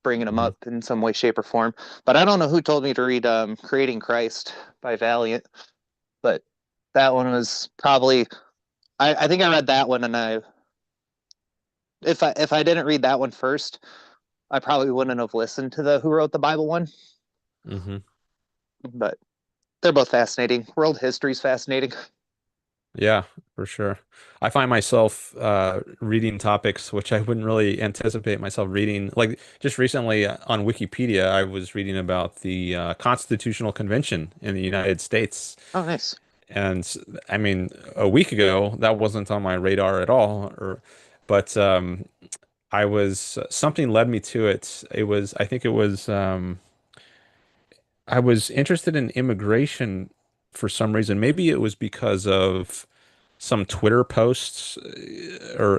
bringing them Mhm. up in some way, shape, or form. But I don't know who told me to read Creating Christ by Valiant, but that one was probably I think I read that one and I if I didn't read that one first, I probably wouldn't have listened to the Who Wrote the Bible one. Mhm. But they're both fascinating. World history is fascinating. Yeah, for sure. I find myself reading topics which I wouldn't really anticipate myself reading. Like just recently on Wikipedia, I was reading about the Constitutional Convention in the United States. Oh, nice. And I mean, a week ago, that wasn't on my radar at all. But I was something led me to it. I think it was I was interested in immigration for some reason. Maybe it was because of some Twitter posts or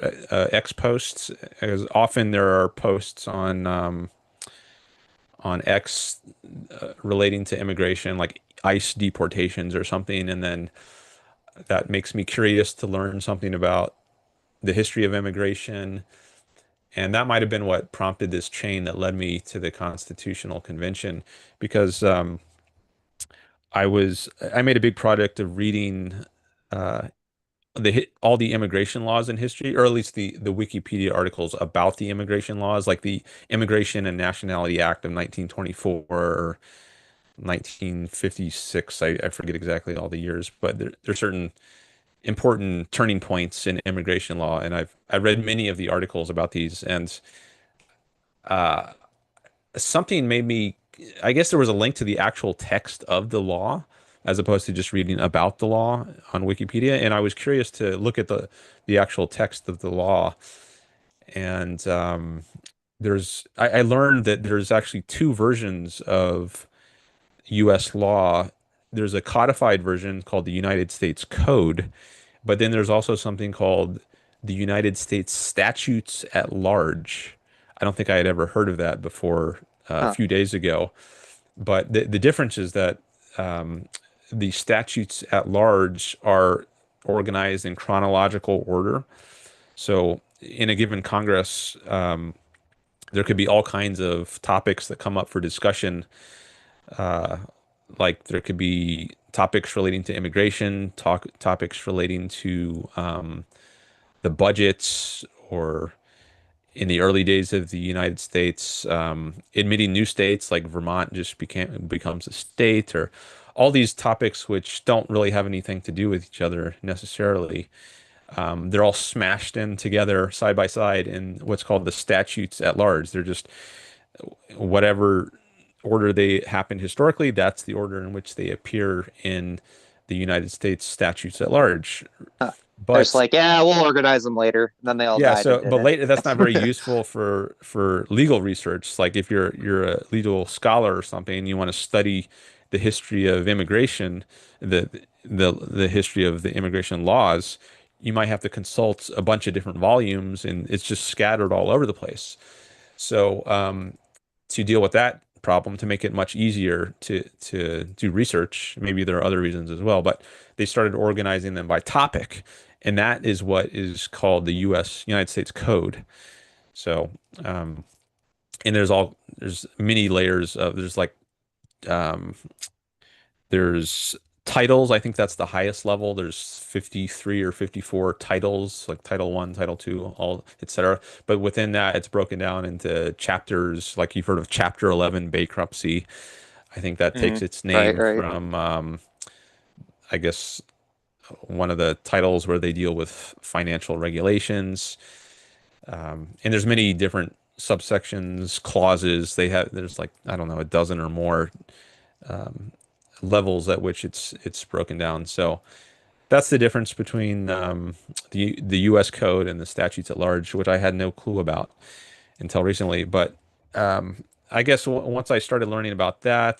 X posts, as often there are posts on X relating to immigration, like ICE deportations or something, and then that makes me curious to learn something about the history of immigration. And that might have been what prompted this chain that led me to the Constitutional Convention, because I made a big project of reading uh, all the immigration laws in history, or at least the Wikipedia articles about the immigration laws, like the Immigration and Nationality Act of 1924 or 1956. I forget exactly all the years, but there's certain important turning points in immigration law, and I read many of the articles about these, and uh, something made me. I guess there was a link to the actual text of the law, as opposed to just reading about the law on Wikipedia, and I was curious to look at the actual text of the law, and I learned that there's actually two versions of U.S. law. There's a codified version called the United States Code, but then there's also something called the United States Statutes at Large. I don't think I had ever heard of that before a Huh. few days ago. But the difference is that um, the statutes at large are organized in chronological order. So in a given Congress, there could be all kinds of topics that come up for discussion. Uh, like there could be topics relating to immigration, topics relating to the budgets, or in the early days of the United States, admitting new states like Vermont just becomes a state, or all these topics which don't really have anything to do with each other necessarily. They're all smashed in together side by side in what's called the statutes at large. They're just whatever order they happened historically, that's the order in which they appear in the United States statutes at large. Huh. They're just But like, yeah, we'll organize them later. And then they all yeah, died and so did but it. later that's not very useful for legal research. Like if you're a legal scholar or something and you want to study the history of immigration, the the history of the immigration laws, you might have to consult a bunch of different volumes and it's just scattered all over the place. So to deal with that problem, to make it much easier to do research, maybe there are other reasons as well, but they started organizing them by topic, and that is what is called the United States Code. So, um, and there's many layers of um, there's titles. I think that's the highest level. There's 53 or 54 titles, like Title One, Title Two, all etc. But within that, it's broken down into chapters. Like you've heard of Chapter 11, bankruptcy. I think that takes Mm, its right, name right. from, I guess, one of the titles where they deal with financial regulations. And there's many different subsections, clauses. There's like, I don't know, a dozen or more levels at which it's broken down. So that's the difference between the U.S. code and the statutes at large, which I had no clue about until recently. But I guess once I started learning about that,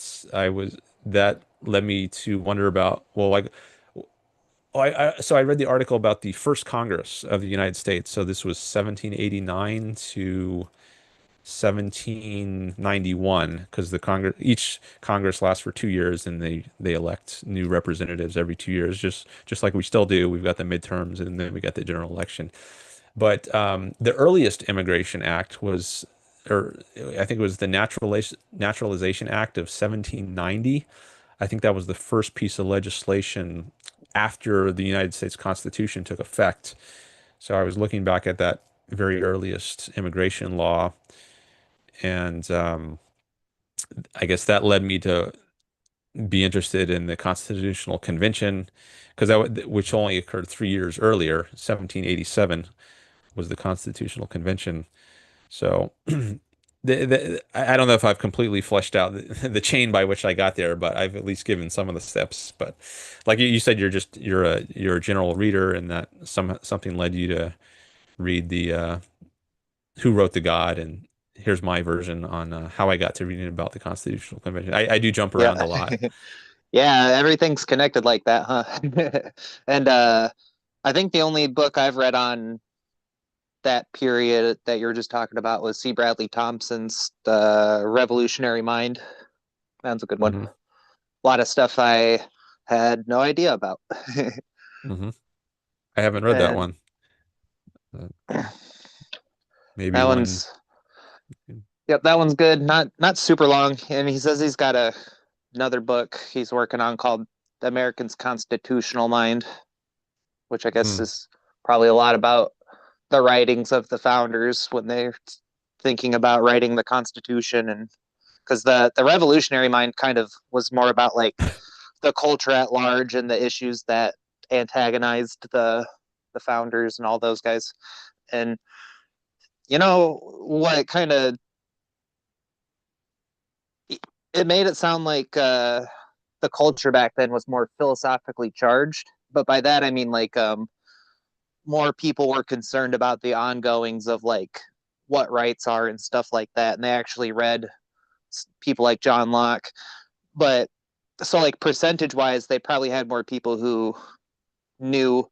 that led me to wonder about, well, like, so I read the article about the first Congress of the United States. So this was 1789 to 1791, because the each Congress lasts for 2 years, and they elect new representatives every 2 years, just like we still do. We've got the midterms, and then we got the general election. But the earliest Immigration Act was, or I think it was the Naturalization Act of 1790. I think that was the first piece of legislation after the United States Constitution took effect. So I was looking back at that very earliest immigration law, and I guess that led me to be interested in the Constitutional Convention, because which only occurred 3 years earlier. 1787 was the Constitutional Convention. So I don't know if I've completely fleshed out the chain by which I got there, but I've at least given some of the steps. But like you said, you're a general reader, and that something led you to read the Who Wrote the God, and here's my version on how I got to reading about the Constitutional Convention. I do jump Yeah. around a lot. Yeah, everything's connected like that, huh? And I think the only book I've read on that period that you were just talking about was C. Bradley Thompson's The Revolutionary Mind. That's a good one. Hmm. A lot of stuff I had no idea about. Hmm. I haven't read that And one. Uh, maybe that one. one's yep, that one's good. Not super long. And he says he's got another book he's working on called The American's Constitutional Mind, which I guess Hmm. is probably a lot about the writings of the founders when they're thinking about writing the Constitution. And because the revolutionary mind kind of was more about like the culture at large and the issues that antagonized the founders and all those guys. And you know what kind of it made it sound like the culture back then was more philosophically charged, but by that I mean like more people were concerned about the ongoings of like what rights are and stuff like that, and they actually read people like John Locke. But so like percentage wise, they probably had more people who knew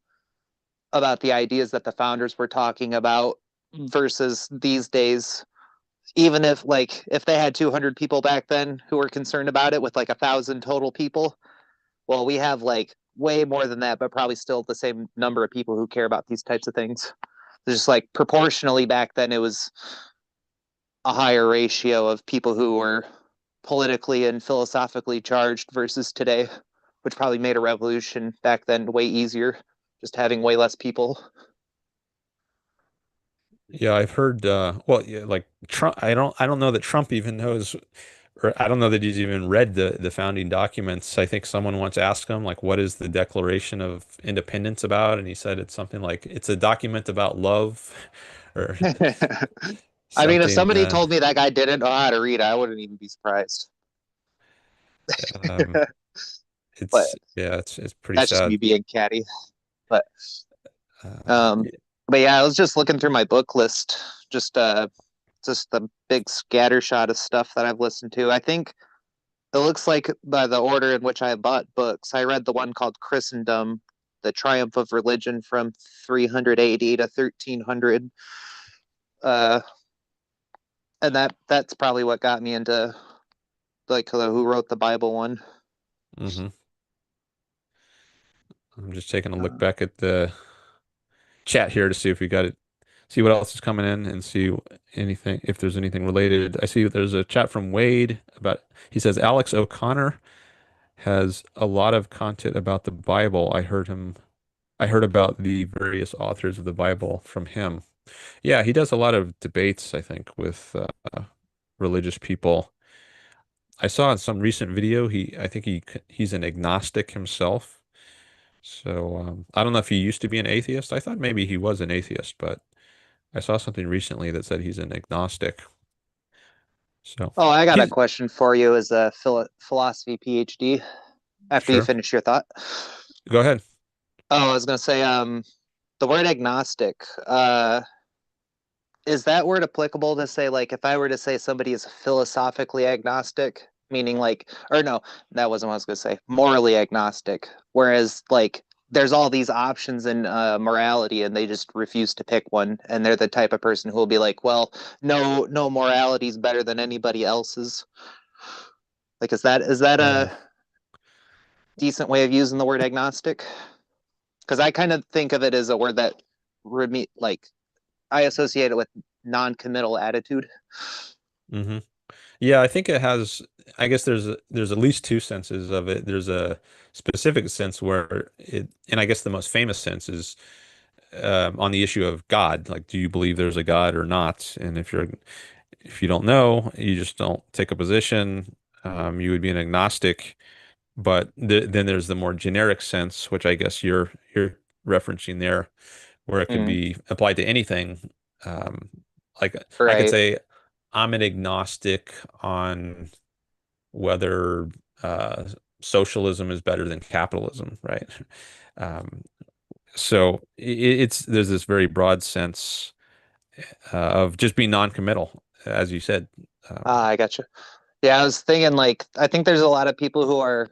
about the ideas that the founders were talking about versus these days. Even if like if they had 200 people back then who were concerned about it with like 1,000 total people, well, we have like way more than that, but probably still the same number of people who care about these types of things. It's just like proportionally back then, it was a higher ratio of people who were politically and philosophically charged versus today, which probably made a revolution back then way easier, just having way less people. Yeah, I've heard. Well, yeah, like Trump. I don't know that Trump even knows, or I don't know that he's even read the founding documents. I think someone once asked him, like, what is the Declaration of Independence about? And he said it's something like it's a document about love, or I mean, if something. somebody told me that guy didn't know how to read, I wouldn't even be surprised. Um, But yeah, it's pretty that's just me sad. being catty. But Yeah. but yeah, I was just looking through my book list, just just the big scatter shot of stuff that I've listened to. I think it looks like by the order in which I bought books, I read the one called Christendom, The Triumph of Religion from 380 to 1300. Uh, and that's probably what got me into like who wrote the Bible one. Hmm. I'm just taking a look Uh, back at the chat here to see if we got it, see what else is coming in, and see anything, if there's anything related. I see there's a chat from Wade about, he says Alex O'Connor has a lot of content about the Bible. I heard about the various authors of the Bible from him. Yeah, he does a lot of debates, I think, with religious people. I saw in some recent video, I think he's an agnostic himself. So I don't know if he used to be an atheist. I thought maybe he was an atheist, but I saw something recently that said he's an agnostic. So oh, I got a he's question for you as a philosophy PhD after you sure. finish your thought. Go ahead. Oh, I was gonna say, the word agnostic, is that word applicable to say, like, if I were to say somebody is philosophically agnostic, meaning like, or no, that wasn't what I was going to say, morally agnostic, whereas like there's all these options in morality and they just refuse to pick one, and they're the type of person who will be like, well, no morality is better than anybody else's. Like, is that Mm, a decent way of using the word agnostic? Because I kind of think of it as a word that like I associate it with non-committal attitude. hmm Yeah, I think it has. I guess there's at least two senses of it. There's a specific sense where it, and I guess the most famous sense is on the issue of God. Like, do you believe there's a God or not? And if you don't know, you just don't take a position. You would be an agnostic. But then there's the more generic sense, which I guess you're referencing there, where it could Mm, be applied to anything. Um, like I could right. say I'm an agnostic on whether uh, socialism is better than capitalism, right? Um, so it's there's this very broad sense of just being non-committal, as you said. Ah, I gotcha. Yeah, I was thinking like I think there's a lot of people who are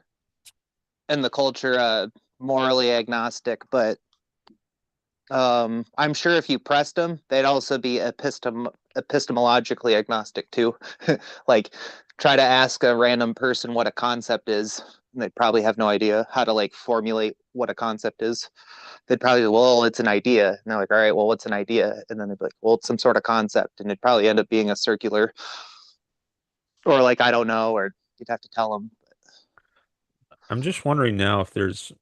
in the culture morally agnostic, but I'm sure if you pressed them, they'd also be epistemologically agnostic too. Like try to ask a random person what a concept is, and they'd probably have no idea how to like formulate what a concept is. They'd probably be, well, it's an idea. And they're like, all right, well, what's an idea? And then they'd be like, well, it's some sort of concept. And it'd probably end up being a circular or like, I don't know, or you'd have to tell them. I'm just wondering now if there's.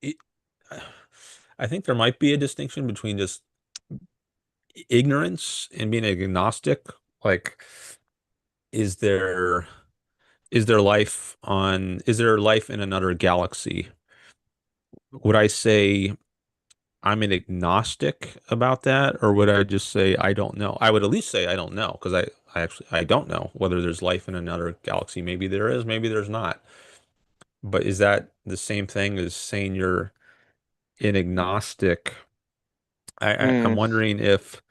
It, I think there might be a distinction between just ignorance and being agnostic. Like, is there is there life in another galaxy? Would I say I'm an agnostic about that, or would I just say I don't know? I would at least say I don't know because I don't know whether there's life in another galaxy. Maybe there is, maybe there's not. But is that the same thing as saying you're an agnostic? I'm Mm, wondering if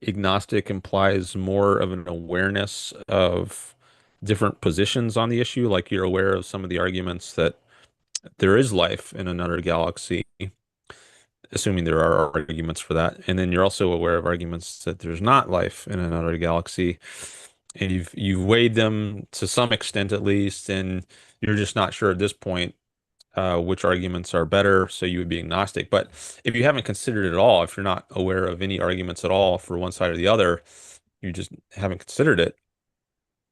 agnostic implies more of an awareness of different positions on the issue, like you're aware of some of the arguments that there is life in another galaxy, assuming there are arguments for that. And then you're also aware of arguments that there's not life in another galaxy. And you've weighed them to some extent at least, and you're just not sure at this point which arguments are better, so you would be agnostic. But if you haven't considered it at all, if you're not aware of any arguments at all for one side or the other, you just haven't considered it.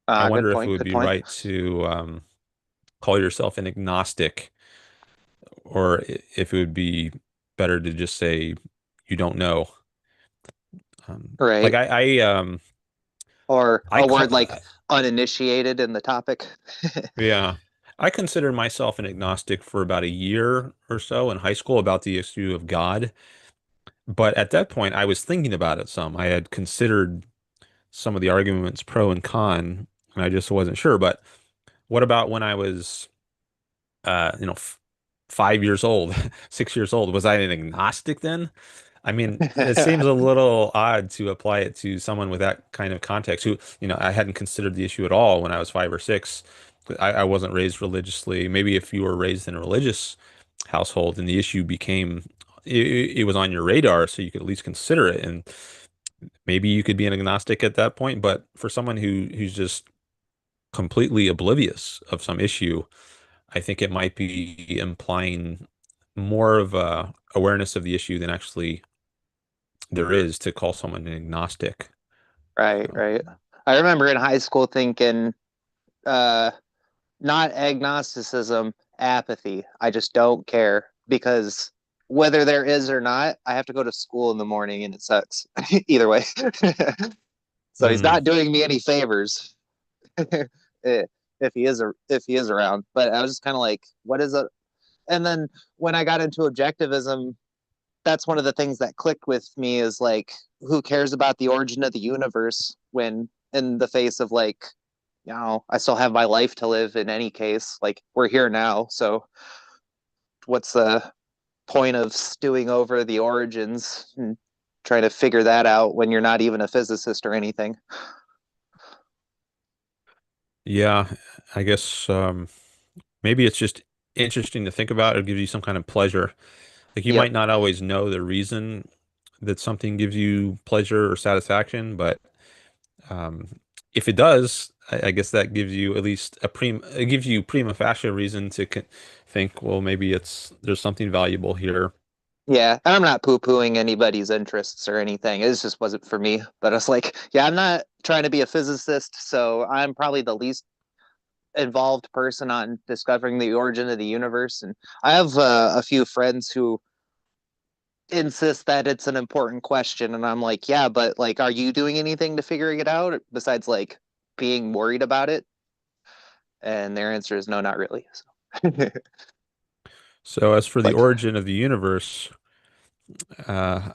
I good wonder if it point. would Good be point. right to call yourself an agnostic, or if it would be better to just say you don't know. Like Right. Or I a call, word like uninitiated in the topic. yeah, I considered myself an agnostic for about a year or so in high school about the issue of God. But at that point, I was thinking about it some. I had considered some of the arguments pro and con, and I just wasn't sure. But what about when I was, f 5 years old, 6 years old? Was I an agnostic then? I mean, it seems a little odd to apply it to someone with that kind of context who, I hadn't considered the issue at all when I was 5 or 6. I wasn't raised religiously. Maybe if you were raised in a religious household and the issue became, it was on your radar, so you could at least consider it. And maybe you could be an agnostic at that point. But for someone who's just completely oblivious of some issue, I think it might be implying more of a awareness of the issue than actually there is to call someone an agnostic. Right, So, right. I remember in high school thinking, uh, not agnosticism, apathy. I just don't care because whether there is or not, I have to go to school in the morning and it sucks either way. So he's mm, not doing me any favors if if he is around. But I was just kind of like, what is it? And then when I got into objectivism, that's one of the things that clicked with me is like, who cares about the origin of the universe when in the face of like, I still have my life to live in any case. Like we're here now, so what's the point of stewing over the origins? trying to figure that out when you're not even a physicist or anything. Yeah, I guess maybe it's just interesting to think about. It gives you some kind of pleasure. Like you Yep. might not always know the reason that something gives you pleasure or satisfaction, but um, if it does, I guess that gives you at least it gives you prima facie reason to think, well, maybe there's something valuable here. Yeah, and I'm not poo-pooing anybody's interests or anything. It just wasn't for me. But I was like, yeah, I'm not trying to be a physicist, so I'm probably the least involved person on discovering the origin of the universe. And I have a few friends who insist that it's an important question, and I'm like, yeah, but like, are you doing anything to figuring it out besides like being worried about it? And their answer is no, not really. So. So as for the Like, origin of the universe, uh,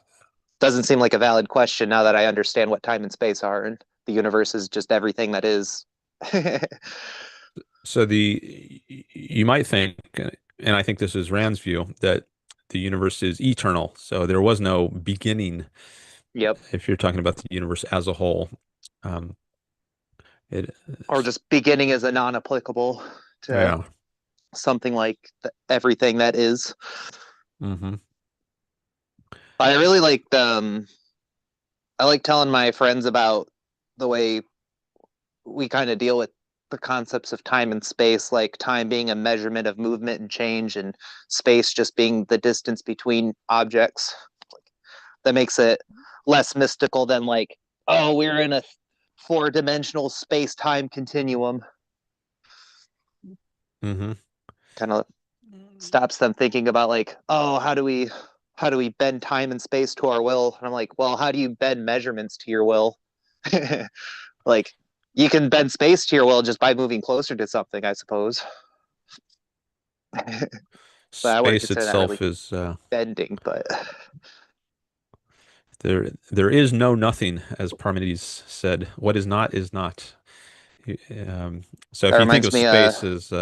doesn't seem like a valid question now that I understand what time and space are, and the universe is just everything that is. so you might think, and I think this is Rand's view, that the universe is eternal. So there was no beginning Yep. if you're talking about the universe as a whole. Um, it, Or just beginning is a non-applicable to yeah. something like everything that is. Hmm. I really like I like telling my friends about the way we kind of deal with the concepts of time and space, like time being a measurement of movement and change, and space just being the distance between objects. That makes it less mystical than like, oh, we're in a four-dimensional space-time continuum. Hmm. Kind of stops them thinking about like, oh, how do we bend time and space to our will? And I'm like, well, how do you bend measurements to your will? Like, you can bend space to your will just by moving closer to something, I suppose. But I wouldn't Space consider that itself really is bending. But there is no nothing, as Parmenides said. What is not is not. Um, so that if you think reminds of me, space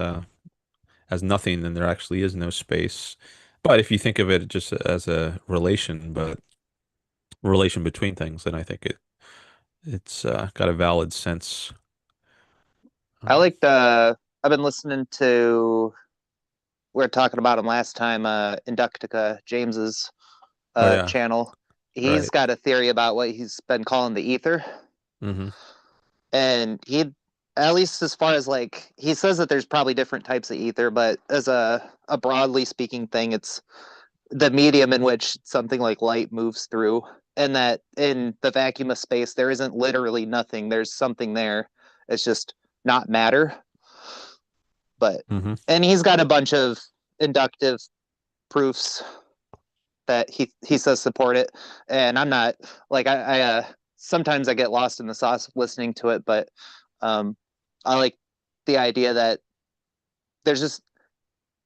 as nothing, then there actually is no space. But if you think of it just as a relation, but relation between things, then I think it's got a valid sense. I Um, like I've been listening to, we were talking about him last time, Inductica James's oh yeah, channel. He's right. got a theory about what he's been calling the ether. Hmm. And he, at least as far as like, he says that there's probably different types of ether, but as a broadly speaking thing, it's the medium in which something like light moves through, and that in the vacuum of space there isn't literally nothing, there's something there, it's just not matter. But Hmm. and he's got a bunch of inductive proofs that he says support it, and I'm not like, I sometimes I get lost in the sauce listening to it, but um I like the idea that there's just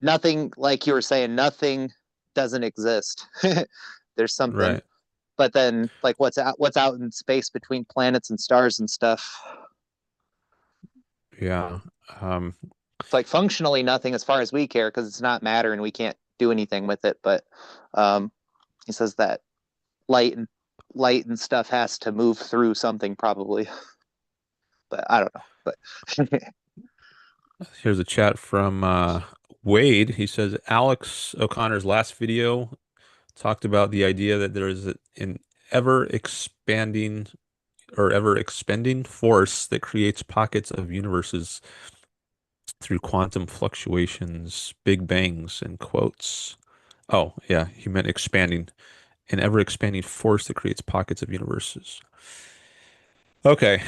nothing, like you were saying, nothing doesn't exist. There's something. Right. But then like what's out in space between planets and stars and stuff, Yeah. Um, it's like functionally nothing as far as we care because it's not matter and we can't do anything with it. But um he says that light and light and stuff has to move through something probably, but I don't know. But Here's a chat from Wade. He says Alex O'Connor's last video talked about the idea that there is an ever expanding or ever expending force that creates pockets of universes through quantum fluctuations, big bangs, and quotes. Oh, yeah, he meant expanding, an ever expanding force that creates pockets of universes. Okay.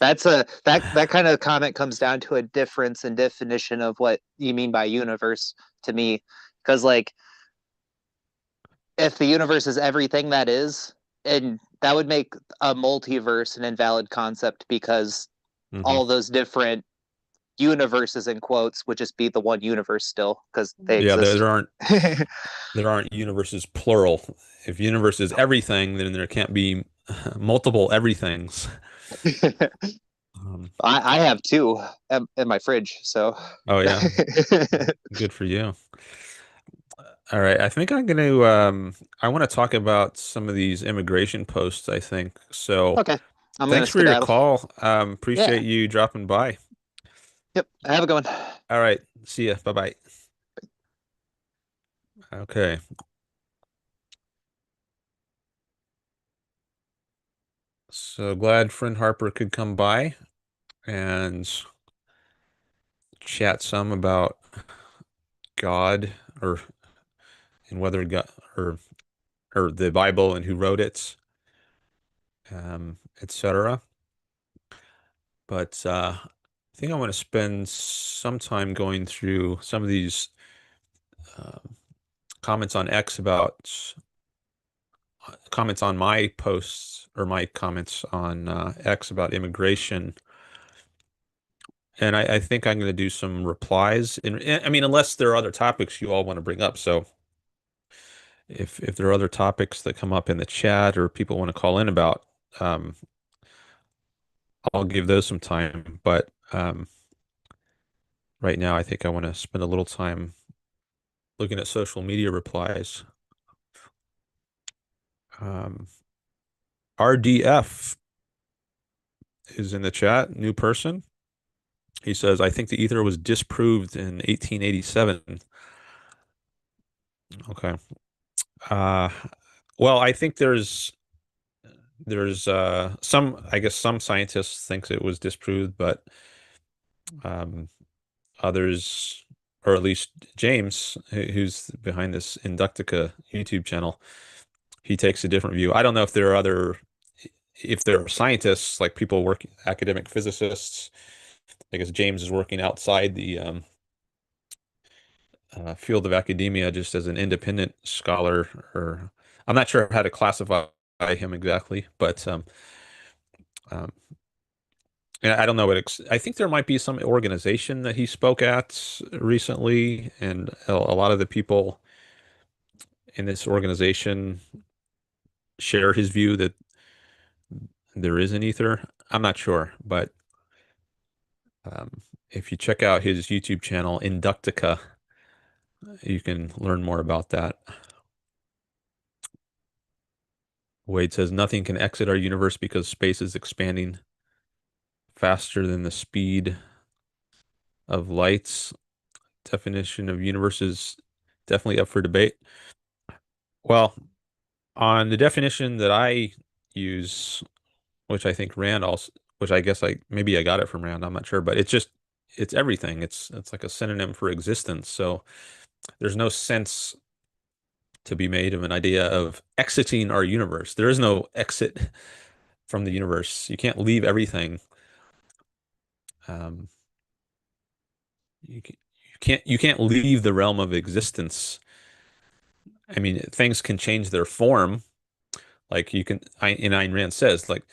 that's a that kind of comment comes down to a difference in definition of what you mean by universe to me, because like if the universe is everything that is, and that would make a multiverse an invalid concept because mhm. all those different universes in quotes would just be the one universe still because they Yeah, exist. there aren't universes plural. If universe is everything, then there can't be multiple everythings. Um, I have two in my fridge, so oh yeah, good for you. All right, I think I'm going to I want to talk about some of these immigration posts, I think. So, Okay, I'm gonna thanks for your skedaddle. call. Yeah. Appreciate you dropping by. Yep. Have a good one. All right, see ya. Bye-bye. Okay. So glad friend Harper could come by and chat some about God or and whether God or the Bible and who wrote it, etc. But I think I want to spend some time going through some of these uh, comments on X about comments on my posts or my comments on X about immigration. And I think I'm going to do some replies. I mean, unless there are other topics you all want to bring up. So if there are other topics that come up in the chat or people want to call in about, um, I'll give those some time. But right now, I think I want to spend a little time looking at social media replies. Um, RDF is in the chat, new person. He says, I think the ether was disproved in 1887. Okay. Uh, well, I think there's some I guess some scientists thinks it was disproved, but um, others, or at least James, who's behind this Inductica YouTube channel, he takes a different view. I don't know if there are other if there are scientists like people working academic physicists. I guess James is working outside the field of academia just as an independent scholar, or I'm not sure how to classify him exactly, but um, and I don't know what I think there might be some organization that he spoke at recently, and a lot of the people in this organization share his view that there is an ether. I'm not sure, but if you check out his YouTube channel, Inductica, you can learn more about that. Wade says nothing can exit our universe because space is expanding faster than the speed of light's definition of universe is definitely up for debate. Well, on the definition that I use, which I think Rand also, which I guess I maybe I got it from Rand, I'm not sure, but it's everything. It's like a synonym for existence. So there's no sense to be made of an idea of exiting our universe. There is no exit from the universe. You can't leave everything. Um, you can't leave the realm of existence. I mean, things can change their form. Like you can, Ayn Rand says, like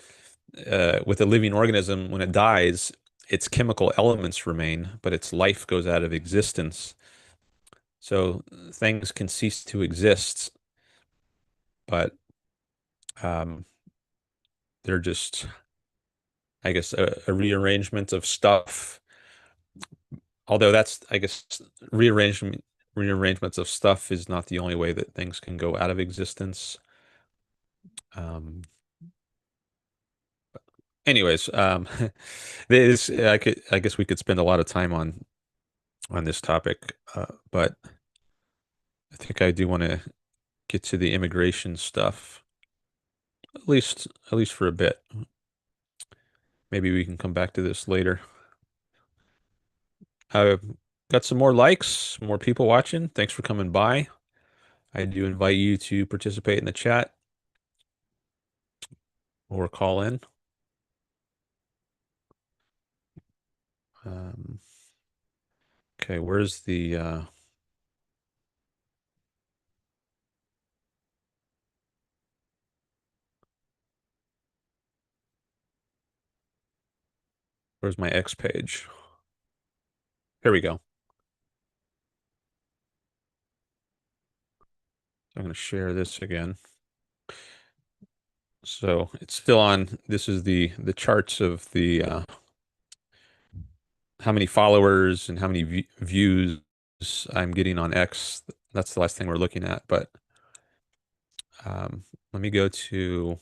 with a living organism, when it dies, its chemical elements remain, but its life goes out of existence. So things can cease to exist, but um, they're just, I guess, a rearrangement of stuff. Although that's, I guess, rearrangements of stuff is not the only way that things can go out of existence. Um, anyways, this I guess we could spend a lot of time on this topic, but I think I do want to get to the immigration stuff, at least for a bit. Maybe we can come back to this later. I've got some more likes, more people watching. Thanks for coming by. I do invite you to participate in the chat or call in. Um, okay, where's my X page? Here we go. I'm going to share this again. So it's still on. This is the charts of the how many followers and how many views I'm getting on X that's the last thing we're looking at. But let me go to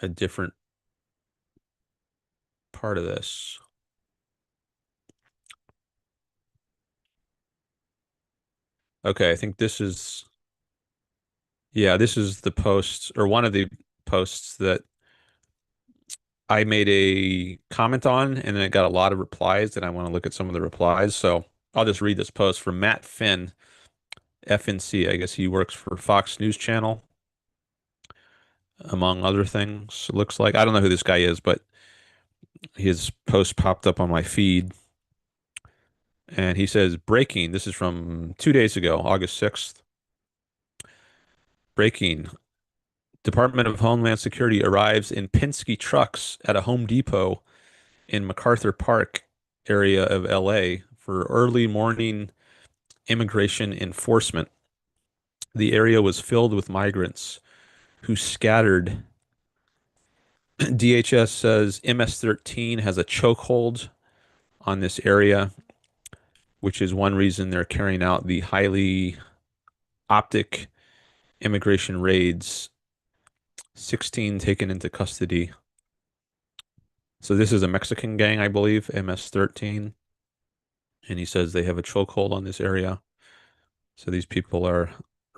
a different part of this. Okay, I think this is, yeah, this is the post or one of the posts that I made a comment on, and then it got a lot of replies, and I want to look at some of the replies. So I'll just read this post from Matt Finn, FNC. I guess he works for Fox News Channel, among other things. It looks like I don't know who this guy is, but his post popped up on my feed, and he says, "Breaking." This is from 2 days ago, August 6th. Breaking. Department of Homeland Security arrives in Penske trucks at a Home Depot in MacArthur Park area of LA for early morning immigration enforcement. The area was filled with migrants who scattered. DHS says MS-13 has a chokehold on this area, which is one reason they're carrying out the highly optic immigration raids. 16 taken into custody. So this is a Mexican gang, I believe, MS-13. And he says they have a chokehold on this area. So these people are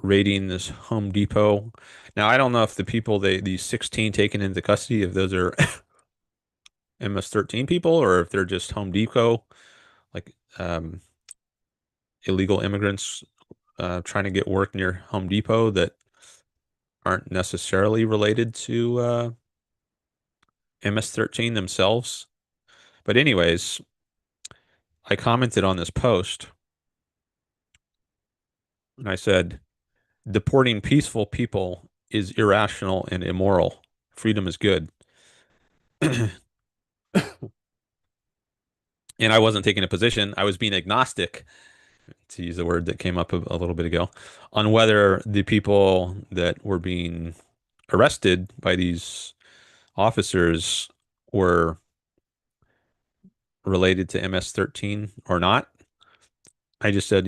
raiding this Home Depot. Now, I don't know if the people these 16 taken into custody, if those are MS-13 people or if they're just Home Depot, like illegal immigrants trying to get work near Home Depot that aren't necessarily related to MS-13 themselves. But anyways, I commented on this post and I said, deporting peaceful people is irrational and immoral. Freedom is good. And I wasn't taking a position. I was being agnostic, to use a word that came up a little bit ago, on whether the people that were being arrested by these officers were related to MS-13 or not. I just said,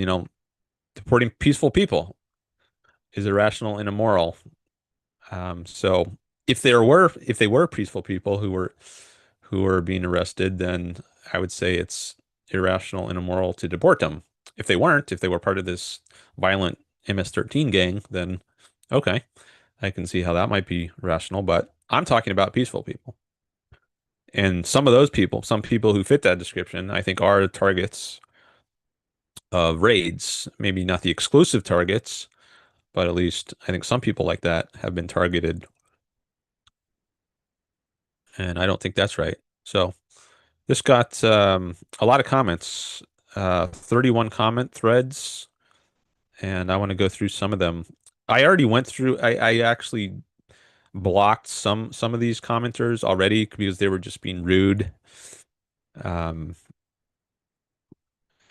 deporting peaceful people is irrational and immoral. So if they were peaceful people who were being arrested, then I would say it's irrational and immoral to deport them. If they weren't, if they were part of this violent MS-13 gang, then okay, I can see how that might be rational. But I'm talking about peaceful people. And some of those people, some people who fit that description, I think are targets of raids. Maybe not the exclusive targets, but at least I think some people like that have been targeted. And I don't think that's right. So this got a lot of comments, 31 comment threads, and I want to go through some of them. I already went through, I actually blocked some of these commenters already because they were just being rude. Um,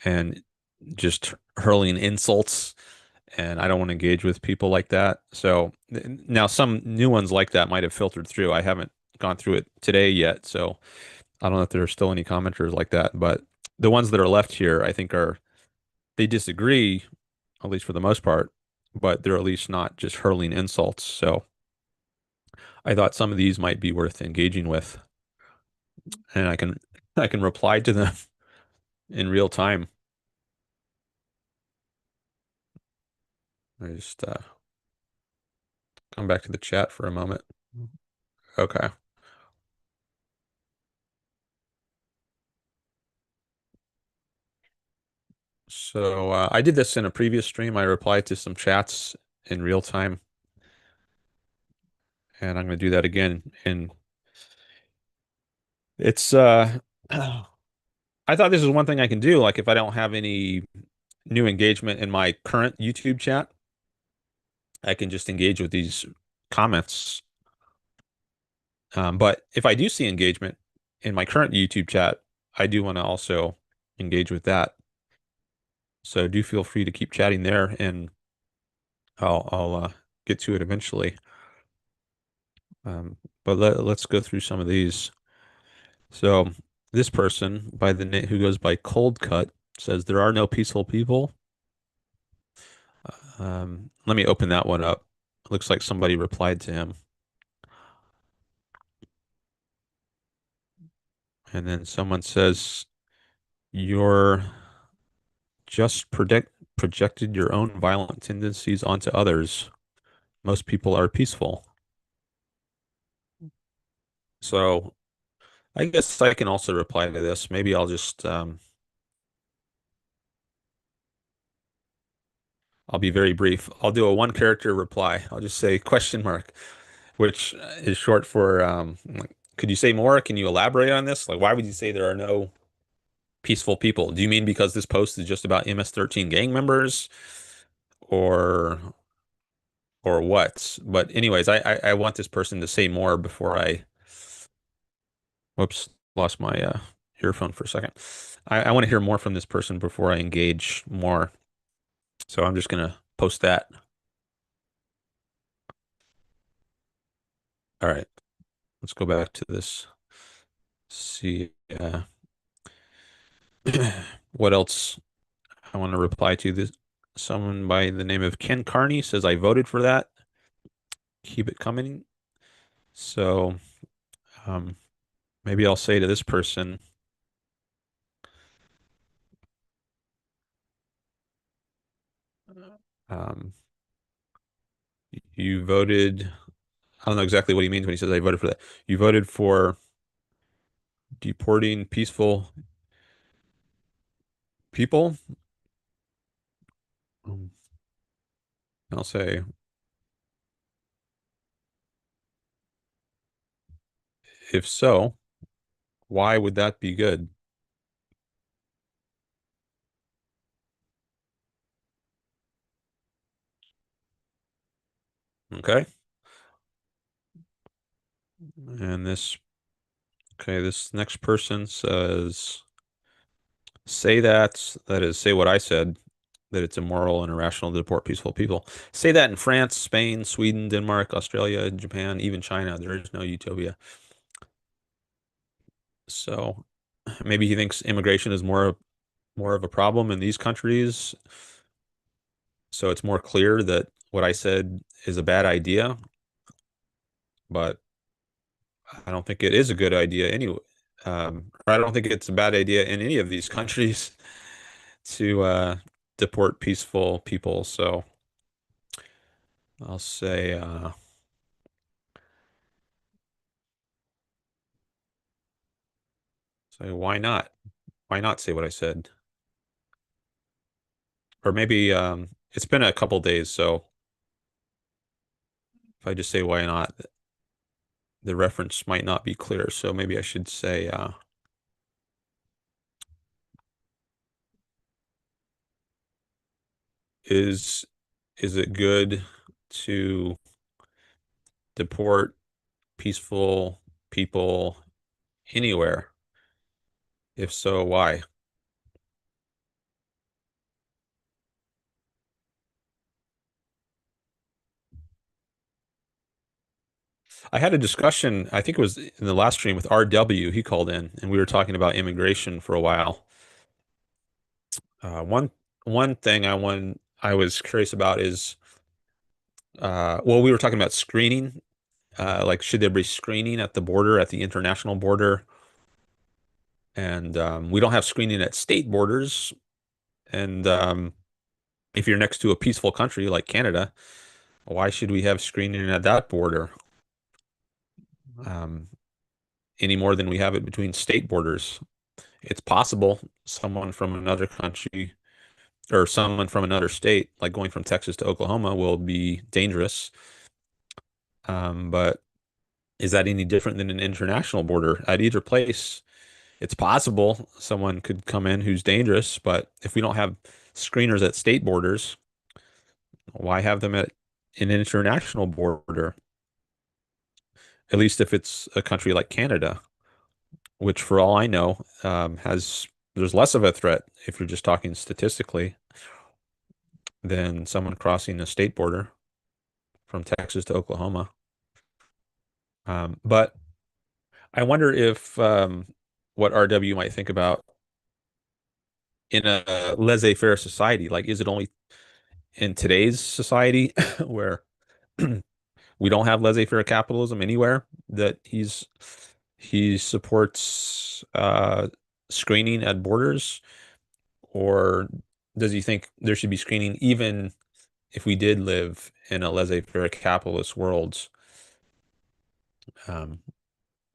and just hurling insults, and I don't want to engage with people like that. So now some new ones like that might have filtered through. I haven't gone through it today yet, so I don't know if there are still any commenters like that, but the ones that are left here, I think they disagree, at least for the most part, but they're at least not just hurling insults. So I thought some of these might be worth engaging with, and I can reply to them in real time. I just come back to the chat for a moment. Okay. So I did this in a previous stream. I replied to some chats in real time, and I'm going to do that again. And it's I thought this is one thing I can do. Like if I don't have any new engagement in my current YouTube chat, I can just engage with these comments. But if I do see engagement in my current YouTube chat, I do want to also engage with that. So do feel free to keep chatting there, and I'll get to it eventually. But let's go through some of these. So this person by the name who goes by Cold Cut says there are no peaceful people. Let me open that one up. Looks like somebody replied to him. And then someone says, You're just projected your own violent tendencies onto others. Most people are peaceful. So I guess I can also reply to this. Maybe I'll be very brief. I'll do a one character reply. I'll just say question mark, which is short for like, could you say more? Can you elaborate on this? Like, why would you say there are no peaceful people? Do you mean because this post is just about MS-13 gang members or or what? But anyways, I want this person to say more before I whoops, lost my earphone for a second. I want to hear more from this person before I engage more. So I'm just gonna post that. All right, let's go back to this. See what else I want to reply to. This someone by the name of Ken Carney says I voted for that. Keep it coming. So um, maybe I'll say to this person, um, you voted. I don't know exactly what he means when he says I voted for that. You voted for deporting peaceful people. Um, I'll say, if so, why would that be good? Okay. And this next person says, say that is, say what I said, that it's immoral and irrational to deport peaceful people. Say that in France, Spain, Sweden, Denmark, Australia, Japan, even China. There is no utopia. So maybe he thinks immigration is more of a problem in these countries. So it's more clear that what I said is a bad idea, but I don't think it is a good idea anyway. I don't think it's a bad idea in any of these countries to deport peaceful people. So I'll say why not? Why not say what I said? Or maybe it's been a couple days, so if I just say why not, the reference might not be clear. So maybe I should say is is it good to deport peaceful people anywhere? If so, why? I had a discussion, I think it was in the last stream with RW. He called in and we were talking about immigration for a while. One thing I was curious about is well, we were talking about screening. Like should there be screening at the border, at the international border? And we don't have screening at state borders. And if you're next to a peaceful country like Canada, why should we have screening at that border? Um, any more than we have it between state borders. It's possible someone from another country or someone from another state, like going from Texas to Oklahoma, will be dangerous. But is that any different than an international border? At either place, it's possible someone could come in who's dangerous, but if we don't have screeners at state borders, why have them at an international border? At least if it's a country like Canada, which for all I know, there's less of a threat if you're just talking statistically than someone crossing a state border from Texas to Oklahoma. But I wonder if what RW might think about in a laissez-faire society, like in today's society where we don't have laissez-faire capitalism anywhere, that he supports screening at borders, or does he think there should be screening even if we did live in a laissez-faire capitalist world? Um,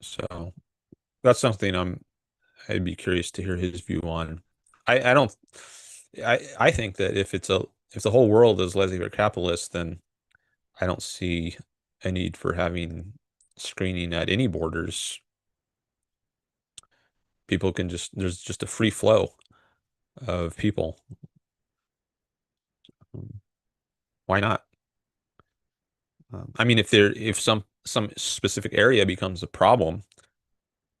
so that's something I'd be curious to hear his view on. I don't I think that if the whole world is laissez-faire capitalist, then I don't see a need for having screening at any borders. People can just there's just a free flow of people. Why not? I mean, if some specific area becomes a problem,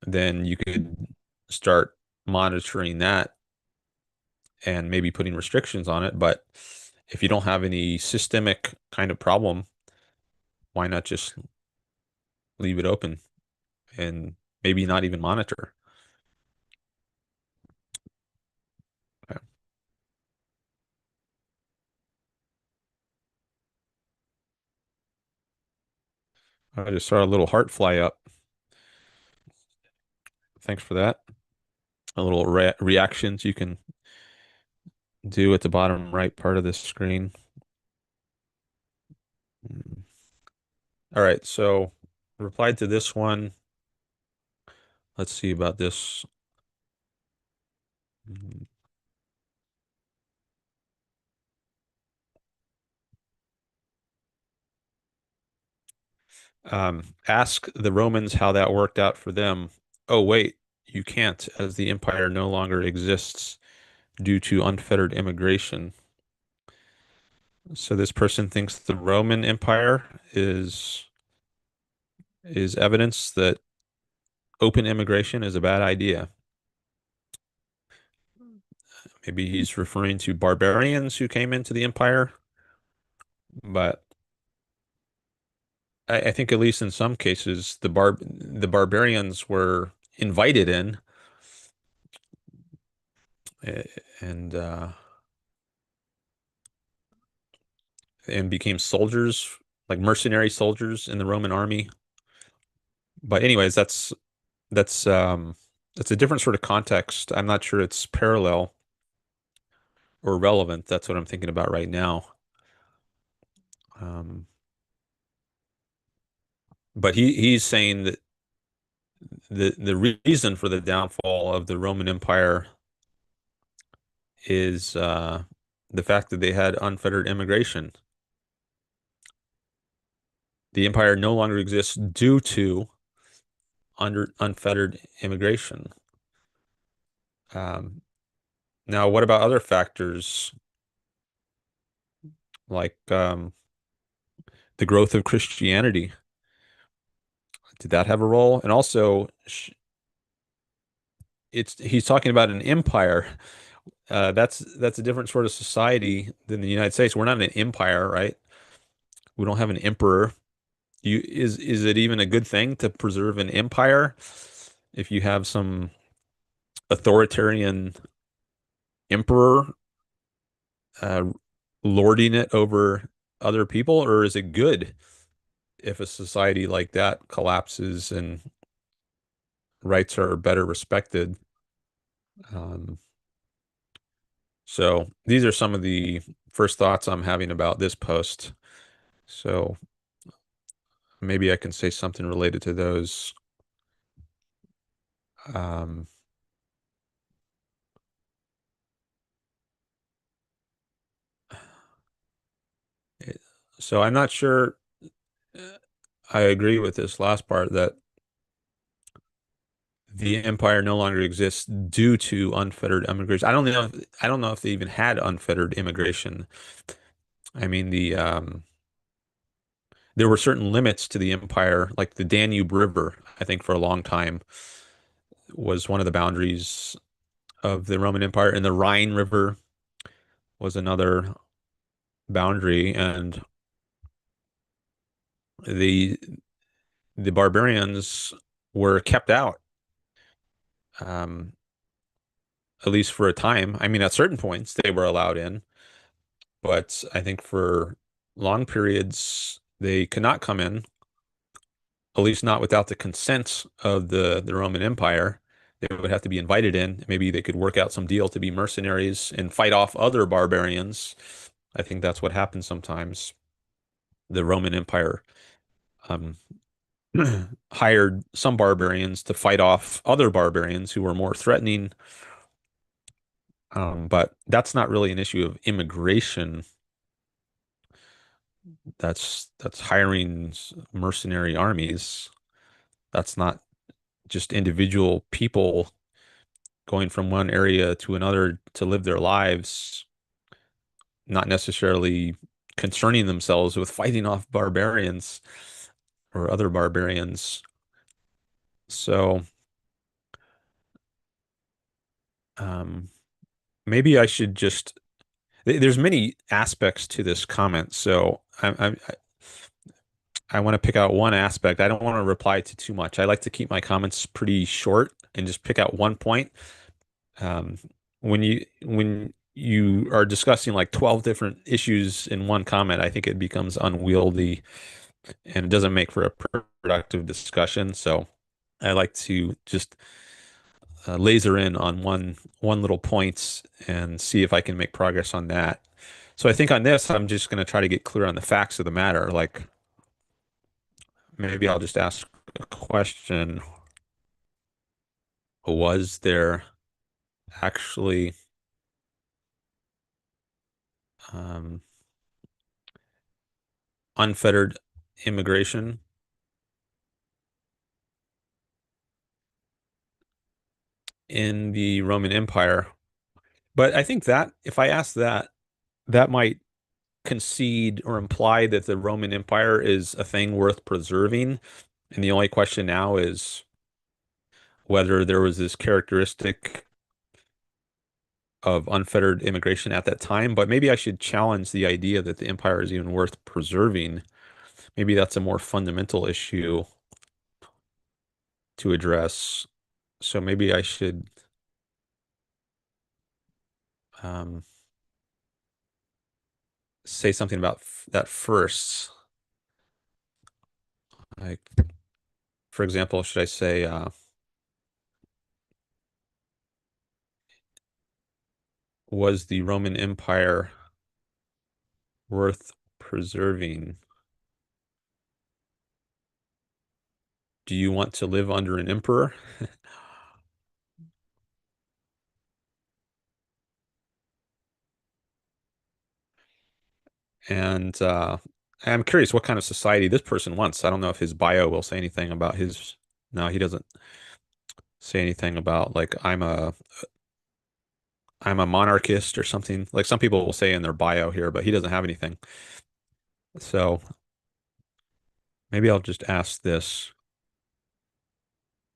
then you could start monitoring that and maybe putting restrictions on it. But if you don't have any systemic kind of problem, why not just leave it open and maybe not even monitor? Okay. I just saw a little heart fly up. Thanks for that. A little reactions you can do at the bottom right part of this screen. All right, so replied to this one. Let's see about this. Ask the Romans how that worked out for them. Oh, wait, you can't, as the empire no longer exists due to unfettered immigration. So this person thinks the Roman Empire is evidence that open immigration is a bad idea. Maybe he's referring to barbarians who came into the empire, but I think at least in some cases the barbarians were invited in eh, and uh, and became soldiers, like mercenary soldiers in the Roman army. But anyways, that's that's a different sort of context. I'm not sure it's parallel or relevant. That's what I'm thinking about right now. Um, but he's saying that the reason for the downfall of the Roman Empire is the fact that they had unfettered immigration. The empire no longer exists due to unfettered immigration. Um, Now, what about other factors like the growth of Christianity? Did that have a role? And also, it's he's talking about an empire. That's a different sort of society than the United States. We're not an empire, right? We don't have an emperor. Is it even a good thing to preserve an empire if you have some authoritarian emperor uh, lording it over other people, or is it good if a society like that collapses and rights are better respected? Um, so these are some of the first thoughts I'm having about this post. So maybe I can say something related to those. Um, so I'm not sure I agree with this last part that the empire no longer exists due to unfettered immigration. I don't know if they even had unfettered immigration. I mean there were certain limits to the empire, like the Danube River, I think for a long time was one of the boundaries of the Roman Empire, and the Rhine River was another boundary, and the the barbarians were kept out, um, at least for a time. I mean, at certain points they were allowed in, But I think for long periods, they could not come in, at least not without the consent of the Roman Empire. They would have to be invited in. Maybe they could work out some deal to be mercenaries and fight off other barbarians. I think that's what happens sometimes. The Roman Empire um, hired some barbarians to fight off other barbarians who were more threatening. But that's not really an issue of immigration. That's hiring mercenary armies. That's not just individual people going from one area to another to live their lives, not necessarily concerning themselves with fighting off barbarians or other barbarians. So um, maybe I should just. There's many aspects to this comment, so I want to pick out one aspect. I don't want to reply to too much. I like to keep my comments pretty short and just pick out one point. Um, when you are discussing like 12 different issues in one comment, I think it becomes unwieldy and it doesn't make for a productive discussion. So I like to just laser in on one little point and see if I can make progress on that. So I think on this, I'm just going to try to get clear on the facts of the matter. Like maybe I'll just ask a question. Was there actually um, unfettered immigration in the Roman Empire? But I think that if I ask that, that might concede or imply that the Roman Empire is a thing worth preserving. And the only question now is whether there was this characteristic of unfettered immigration at that time. But maybe I should challenge the idea that the empire is even worth preserving. Maybe that's a more fundamental issue to address. So maybe I should um, say something about that first. Like, for example, should I say, was the Roman Empire worth preserving? Do you want to live under an emperor? And I'm curious what kind of society this person wants. I don't know if his bio will say anything about his. No, he doesn't say anything about like I'm a monarchist or something. Like some people will say in their bio here, but he doesn't have anything. So maybe I'll just ask this.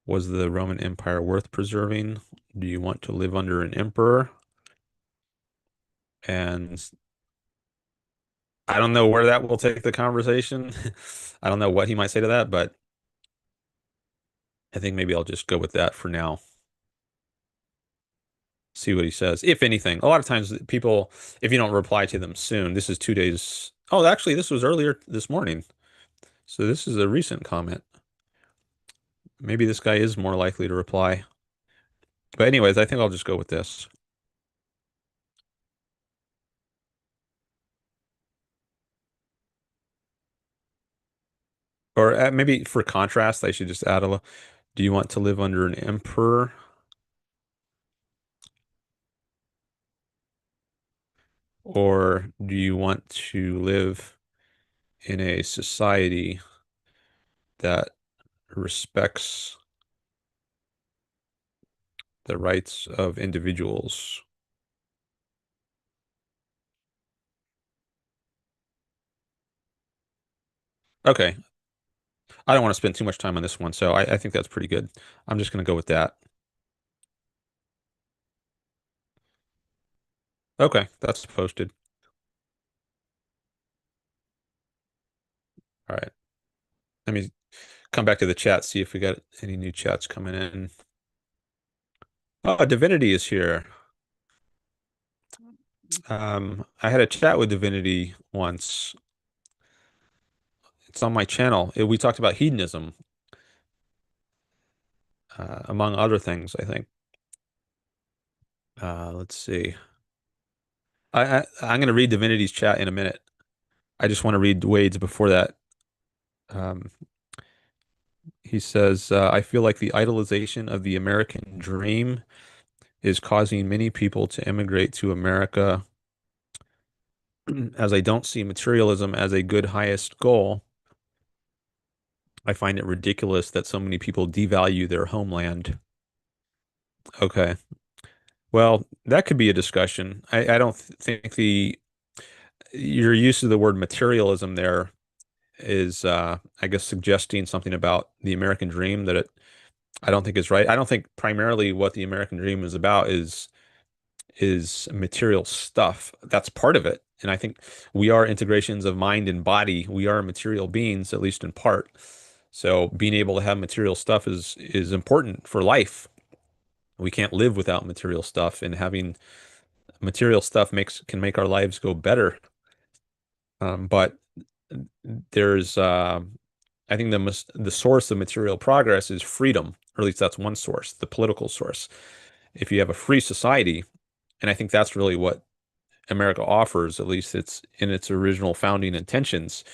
Was the Roman Empire worth preserving? Do you want to live under an emperor? And I don't know where that will take the conversation. I don't know what he might say to that, but I think maybe I'll just go with that for now. See what he says, if anything. A lot of times people, if you don't reply to them soon, this is 2 days. Oh, actually, this was earlier this morning. So this is a recent comment. Maybe this guy is more likely to reply. But anyways, I think I'll just go with this. Or maybe for contrast, I should just add a, do you want to live under an emperor? Or do you want to live in a society that respects the rights of individuals? Okay. I don't want to spend too much time on this one, so I think that's pretty good. I'm just going to go with that. Okay, that's posted. All right. Let me come back to the chat, see if we got any new chats coming in. Oh, Divinity is here. I had a chat with Divinity once. It's on my channel. We talked about hedonism, among other things, I think. Let's see. I'm going to read Divinity's chat in a minute. I just want to read Wade's before that. Um, he says, I feel like the idolization of the American dream is causing many people to immigrate to America as I don't see materialism as a good highest goal. I find it ridiculous that so many people devalue their homeland. Okay. Well, that could be a discussion. I don't think your use of the word materialism there is, I guess, suggesting something about the American dream that I don't think is right. I don't think primarily what the American dream is about is material stuff. That's part of it. And I think we are integrations of mind and body. We are material beings, at least in part. So being able to have material stuff is important for life. We can't live without material stuff, and having material stuff makes can make our lives go better. But there's I think the source of material progress is freedom, or at least that's one source, the political source. If you have a free society, and I think that's really what America offers, at least it's in its original founding intentions.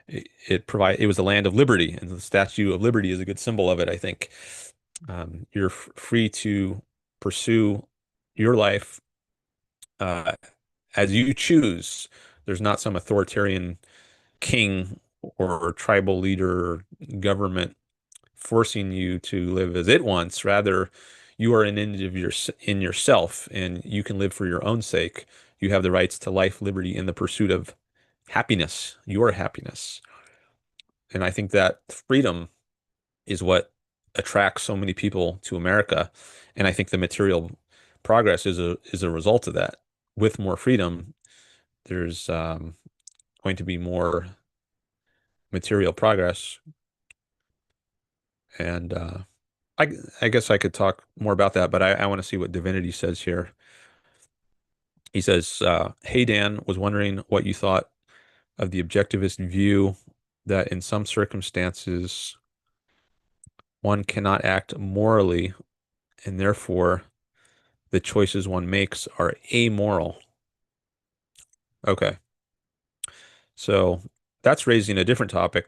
It was a land of liberty, and the Statue of Liberty is a good symbol of it, I think. You're free to pursue your life uh, as you choose. There's not some authoritarian king or tribal leader or government forcing you to live as it wants. Rather, you are an end of in yourself, and you can live for your own sake. You have the rights to life, liberty, and the pursuit of happiness, your happiness. And I think that freedom is what attracts so many people to America. And I think the material progress is a result of that. With more freedom, there's going to be more material progress. And I, I guess I could talk more about that, but I want to see what Divinity says here. He says, Hey, Dan, was wondering what you thought of the objectivist view that in some circumstances one cannot act morally, and therefore the choices one makes are amoral. Okay, so that's raising a different topic,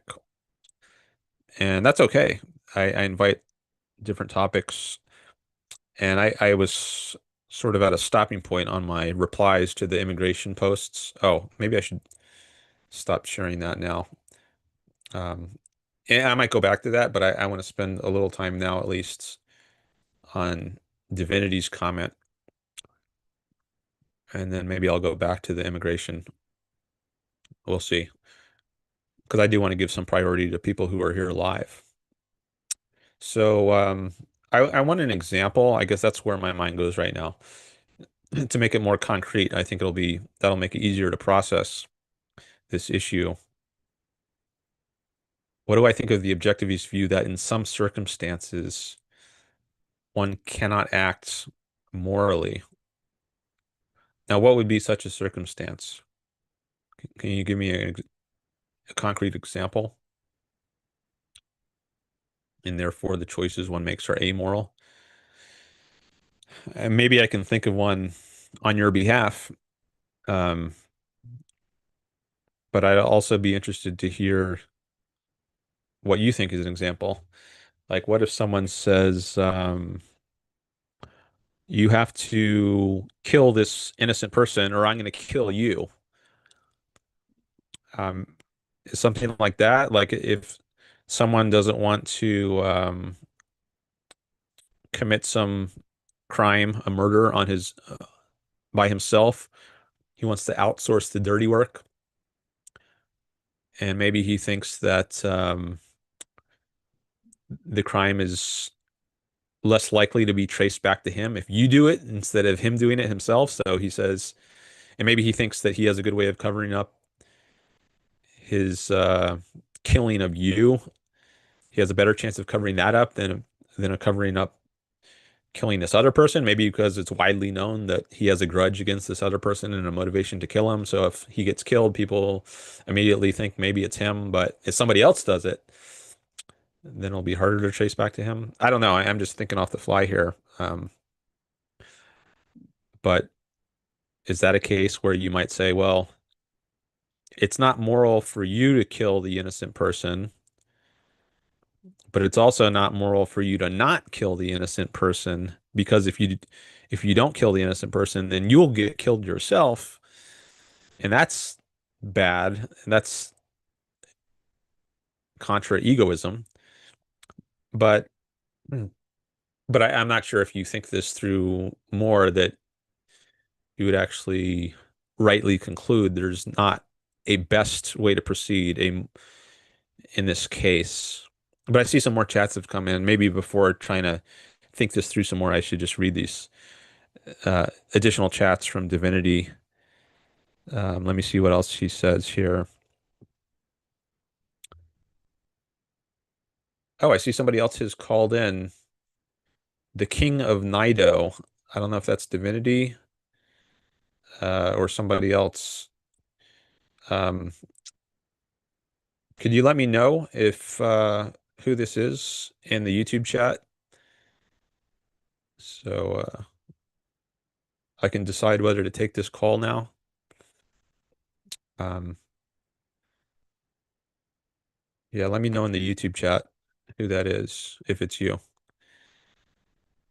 and that's okay. I invite different topics, and I was sort of at a stopping point on my replies to the immigration posts. Oh, maybe I should stop sharing that now. Um, and I might go back to that, but I want to spend a little time now, at least, on Divinity's comment, and then maybe I'll go back to the immigration. We'll see, because I do want to give some priority to people who are here live. So I want an example. I guess that's where my mind goes right now. To make it more concrete, I think that'll make it easier to process this issue. What do I think of the objectivist view that in some circumstances one cannot act morally? Now, what would be such a circumstance? Can you give me a concrete example? And therefore, the choices one makes are amoral. And maybe I can think of one on your behalf. Um, but I'd also be interested to hear what you think is an example. Like, what if someone says, you have to kill this innocent person, or I'm going to kill you? Um, Something like that. Like, if someone doesn't want to commit some crime, a murder on his by himself, he wants to outsource the dirty work, and maybe he thinks that the crime is less likely to be traced back to him if you do it instead of him doing it himself. So he says, and maybe he thinks that he has a good way of covering up his killing of you. He has a better chance of covering that up than a covering up killing this other person, maybe because it's widely known that he has a grudge against this other person and a motivation to kill him. So if he gets killed, people immediately think maybe it's him, but if somebody else does it, then it'll be harder to trace back to him. I don't know. I'm just thinking off the fly here. But is that a case where you might say, well, it's not moral for you to kill the innocent person, but it's also not moral for you to not kill the innocent person because if you don't kill the innocent person, then you'll get killed yourself, and that's bad, and that's contra egoism. But I'm not sure if you think this through more that you would actually rightly conclude there's not a best way to proceed in this case. But I see some more chats have come in. Maybe before trying to think this through some more, I should just read these additional chats from Divinityy. Let me see what else she says here. Oh, I see somebody else has called in. The King of Nido. I don't know if that's Divinityy or somebody else. Um, could you let me know if who this is in the YouTube chat so I can decide whether to take this call now? Um, yeah, let me know in the YouTube chat who that is, if it's you.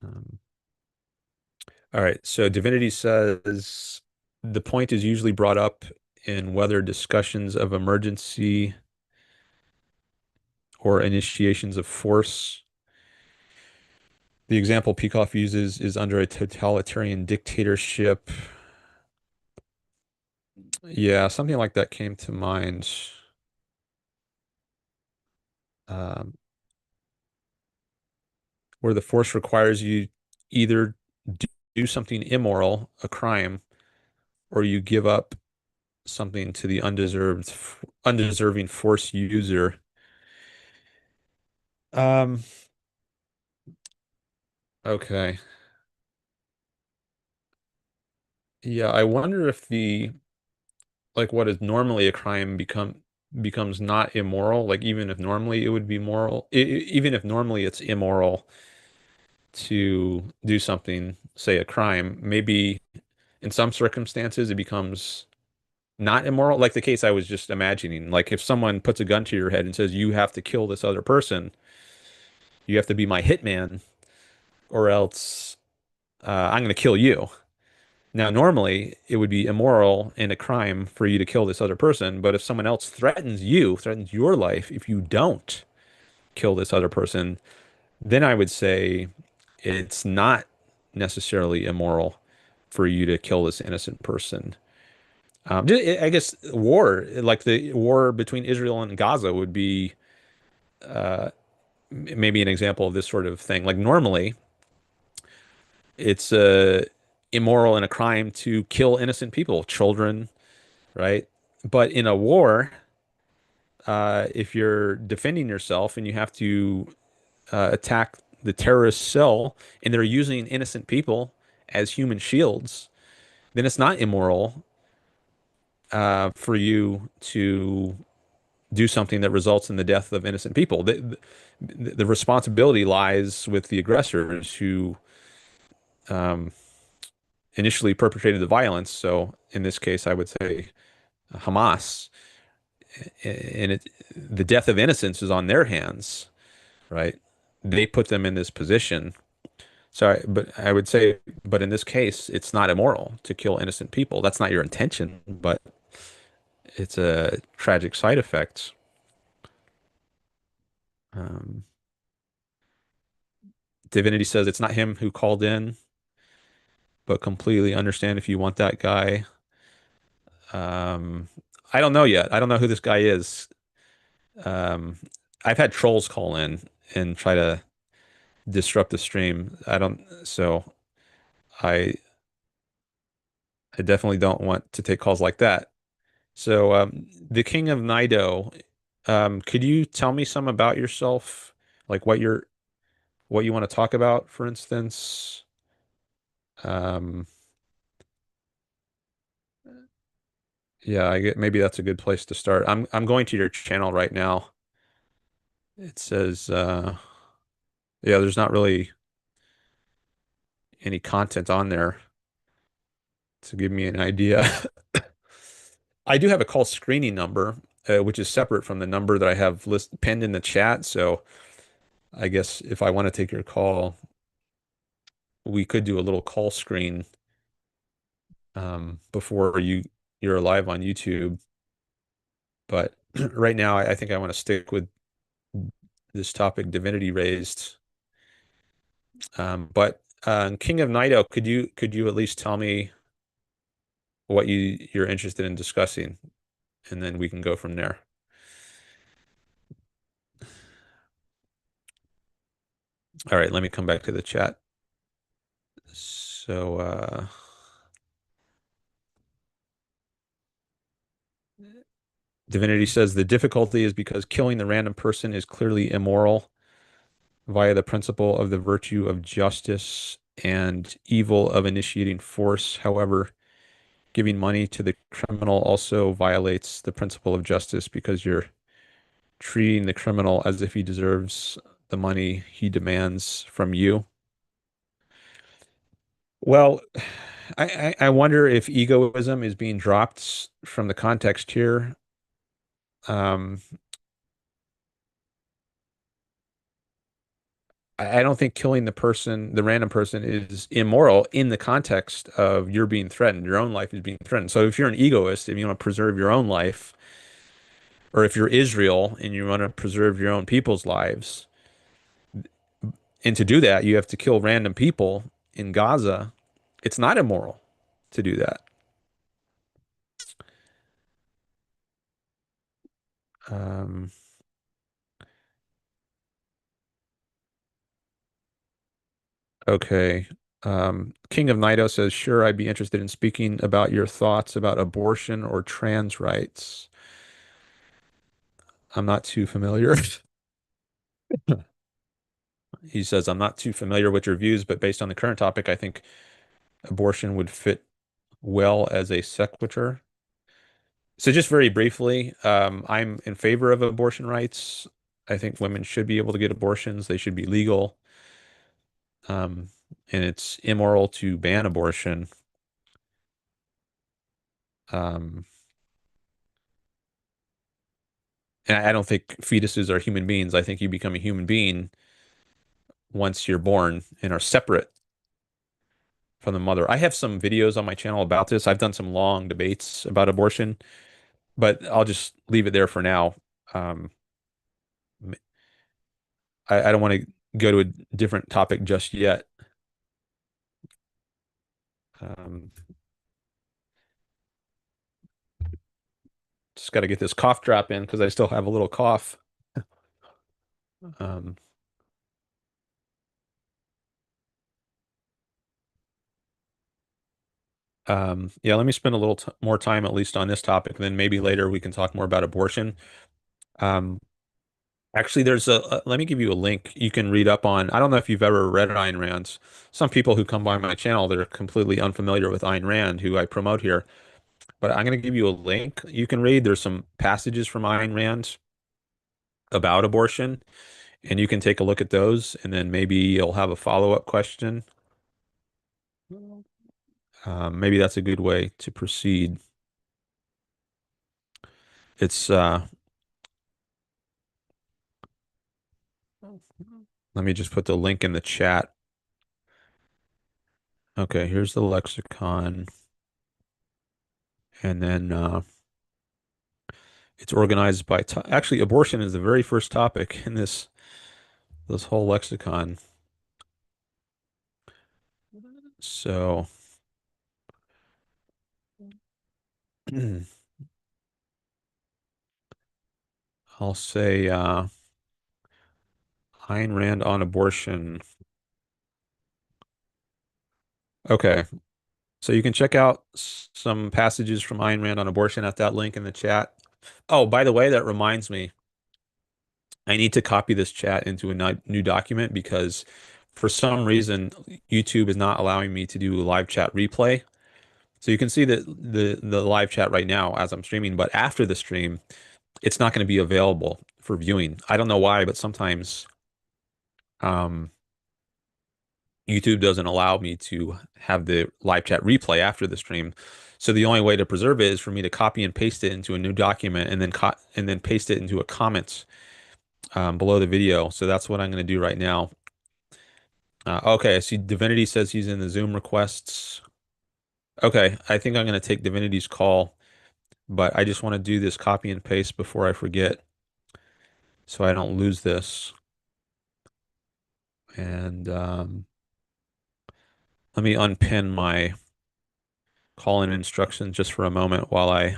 Um, all right, so Divinityy says the point is usually brought up in whether discussions of emergency or initiations of force. The example Peikoff uses is under a totalitarian dictatorship. Yeah, something like that came to mind. Um, where the force requires you either do something immoral, a crime, or you give up something to the undeserving force user. Um, okay. Yeah, I wonder if the like what is normally a crime becomes not immoral. Like even if normally it would be moral, even if normally it's immoral to do something, say a crime, maybe in some circumstances it becomes not immoral. Like the case I was just imagining. Like if someone puts a gun to your head and says you have to kill this other person, you have to be my hitman, or else I'm going to kill you. Now, normally it would be immoral and a crime for you to kill this other person, but if someone else threatens your life, if you don't kill this other person, then I would say it's not necessarily immoral for you to kill this innocent person. I guess war, like the war between Israel and Gaza, would be uh, maybe an example of this sort of thing. Like normally, it's immoral and a crime to kill innocent people, children, right? But in a war, if you're defending yourself and you have to attack the terrorist cell and they're using innocent people as human shields, then it's not immoral for you to do something that results in the death of innocent people. The responsibility lies with the aggressors who um, initially perpetrated the violence. So in this case, I would say Hamas, and the death of innocents is on their hands, right? They put them in this position. But I would say, but in this case, it's not immoral to kill innocent people. That's not your intention, but it's a tragic side effect. Um, Divinityy says it's not him who called in, but completely understand if you want that guy. Um, I don't know yet. I don't know who this guy is. Um, I've had trolls call in and try to disrupt the stream. I I definitely don't want to take calls like that. So, the King of Nido, could you tell me some about yourself? Like what you want to talk about, for instance. Um, yeah, I get maybe that's a good place to start. I'm going to your channel right now. It says yeah, there's not really any content on there to give me an idea. I do have a call screening number, which is separate from the number that I have pinned in the chat. So I guess if I want to take your call, we could do a little call screen before you're live on YouTube. But right now, I think I want to stick with this topic Divinity raised. But King of Nido, could you at least tell me what you're interested in discussing, and then we can go from there. All right, let me come back to the chat. So Divinity says the difficulty is because killing the random person is clearly immoral via the principle of the virtue of justice and evil of initiating force. However, giving money to the criminal also violates the principle of justice because you're treating the criminal as if he deserves the money he demands from you. Well, I wonder if egoism is being dropped from the context here. Um, I don't think killing the random person, is immoral in the context of you're being threatened. Your own life is being threatened. So if you're an egoist, if you want to preserve your own life, or if you're Israel and you want to preserve your own people's lives, and to do that, you have to kill random people in Gaza. It's not immoral to do that. Um, okay. King of Nido says, sure, I'd be interested in speaking about your thoughts about abortion or trans rights. I'm not too familiar. He says, I'm not too familiar with your views, but based on the current topic, I think abortion would fit well as a sequitur. So just very briefly, I'm in favor of abortion rights. I think women should be able to get abortions. They should be legal. Um, and it's immoral to ban abortion. Um, and I don't think fetuses are human beings. I think you become a human being once you're born and are separate from the mother. I have some videos on my channel about this. I've done some long debates about abortion, but I'll just leave it there for now. Um, I don't want to go to a different topic just yet. Um, just got to get this cough drop in because I still have a little cough. Um, yeah, let me spend a little t more time at least on this topic. Then maybe later we can talk more about abortion. Um, actually, let me give you a link you can read up on. I don't know if you've ever read Ayn Rand's. Some people who come by my channel, they're completely unfamiliar with Ayn Rand, who I promote here. But I'm going to give you a link you can read. There's some passages from Ayn Rand about abortion, and you can take a look at those, and then maybe you'll have a follow-up question. Maybe that's a good way to proceed. It's let me just put the link in the chat. Okay, here's the lexicon, and then it's organized by actually abortion is the very first topic in this whole lexicon. So I'll say Ayn Rand on abortion. Okay, so you can check out some passages from Ayn Rand on abortion at that link in the chat. Oh, by the way, that reminds me. I need to copy this chat into a new document because for some reason YouTube is not allowing me to do a live chat replay. So you can see the live chat right now as I'm streaming, but after the stream, it's not going to be available for viewing. I don't know why, but sometimes um, YouTube doesn't allow me to have the live chat replay after the stream. So the only way to preserve it is for me to copy and paste it into a new document and then paste it into a comment below the video. So that's what I'm going to do right now. Okay, I see Divinity says he's in the Zoom requests. Okay, I think I'm going to take Divinity's call, but I just want to do this copy and paste before I forget so I don't lose this. And let me unpin my call-in instructions just for a moment while I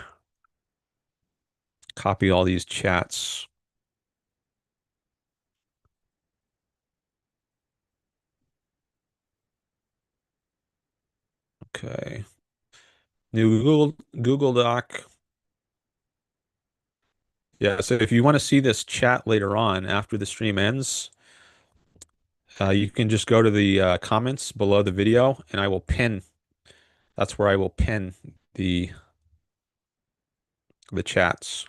copy all these chats. Okay. New Google Doc. Yeah, so if you want to see this chat later on after the stream ends, you can just go to the comments below the video and I will pin. That's where I will pin the chats.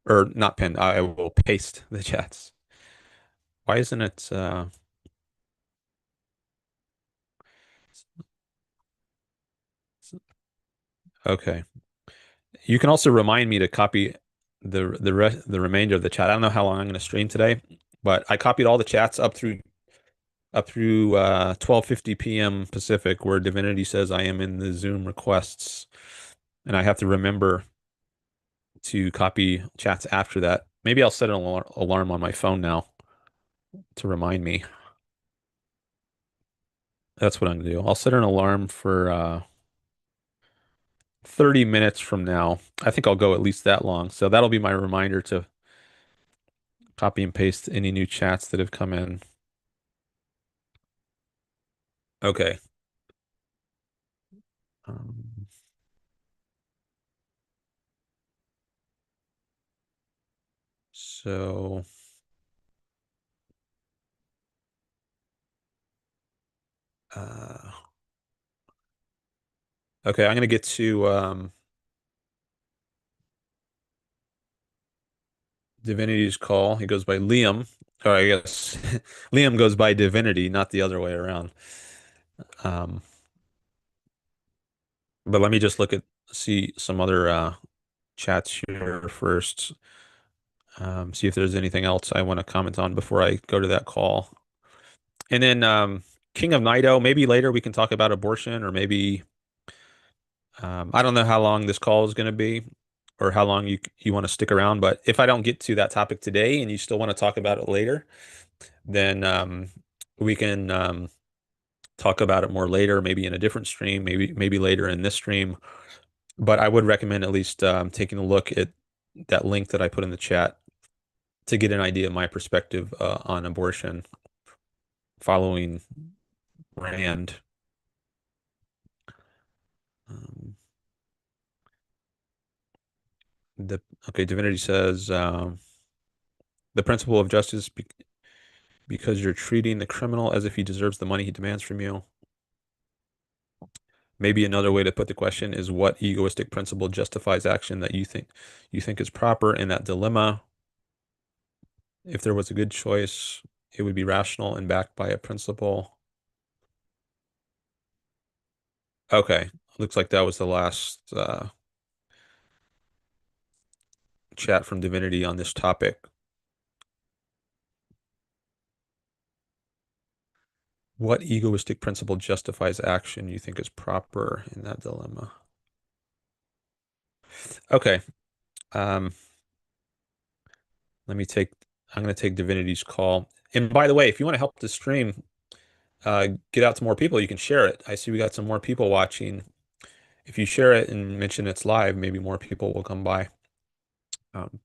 Or not pin, I will paste the chats. Why isn't it okay. You can also remind me to copy the remainder of the chat. I don't know how long I'm going to stream today, but I copied all the chats up through 12:50 p.m. Pacific, where Divinity says I am in the Zoom requests, and I have to remember to copy chats after that. Maybe I'll set an alarm on my phone now to remind me. That's what I'm gonna do. I'll set an alarm for 30 minutes from now. I think I'll go at least that long. So that'll be my reminder to copy and paste any new chats that have come in. Okay. Um, so, uh, okay, I'm gonna get to Divinity's call. He goes by Liam, or I guess Liam goes by Divinity, not the other way around. Um, but let me just see some other chats here first. See if there's anything else I want to comment on before I go to that call. And then King of Nido, maybe later we can talk about abortion, or maybe I don't know how long this call is going to be or how long you want to stick around. But if I don't get to that topic today and you still want to talk about it later, then we can talk about it more later, maybe in a different stream, maybe later in this stream. But I would recommend at least taking a look at that link that I put in the chat to get an idea of my perspective on abortion following Rand. Um, the okay, Divinity says the principle of justice because you're treating the criminal as if he deserves the money he demands from you. Maybe another way to put the question is what egoistic principle justifies action that you think is proper in that dilemma. If there was a good choice, it would be rational and backed by a principle. Okay, looks like that was the last chat from Divinity on this topic. What egoistic principle justifies action you think is proper in that dilemma? Okay. Um, let me take, I'm going to take Divinity's call. And by the way, if you want to help the stream get out to more people, you can share it. I see we got some more people watching. If you share it and mention it's live, maybe more people will come by. Um,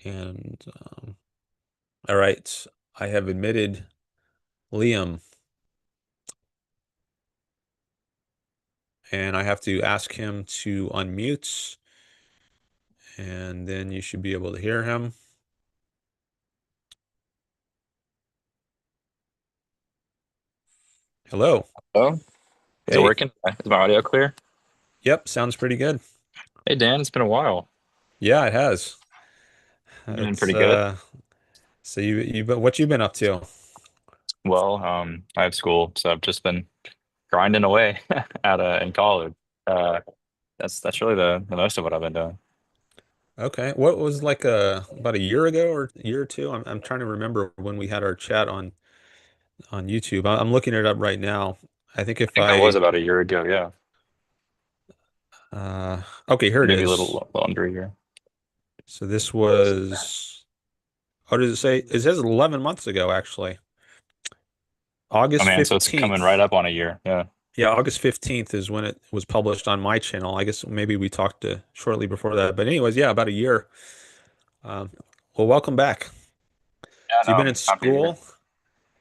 and all right, I have admitted Liam. and I have to ask him to unmute, and then you should be able to hear him. Hello. Oh, is it Hey. working? Is my audio clear? Yep, sounds pretty good. Hey Dan, it's been a while. Yeah, it has. You've been It's pretty good. so you but what you been up to? Well, I have school, so I've just been grinding away at in college. Uh, that's really the most of what I've been doing. Okay. What was like about a year ago or a year or two? I'm trying to remember when we had our chat on YouTube. I'm looking it up right now. I think I if think that was I about a year ago. Yeah, okay, here it maybe a is. little under a year. So this was, what does it say? It says 11 months ago, actually. Oh August man, so it's coming right 15th. up on a year. Yeah, Yeah, August 15th is when it was published on my channel. I guess maybe we talked shortly before that. But anyways, yeah, about a year. Um, well, welcome back. yeah. So No, you've been in I'm happy to be here. school.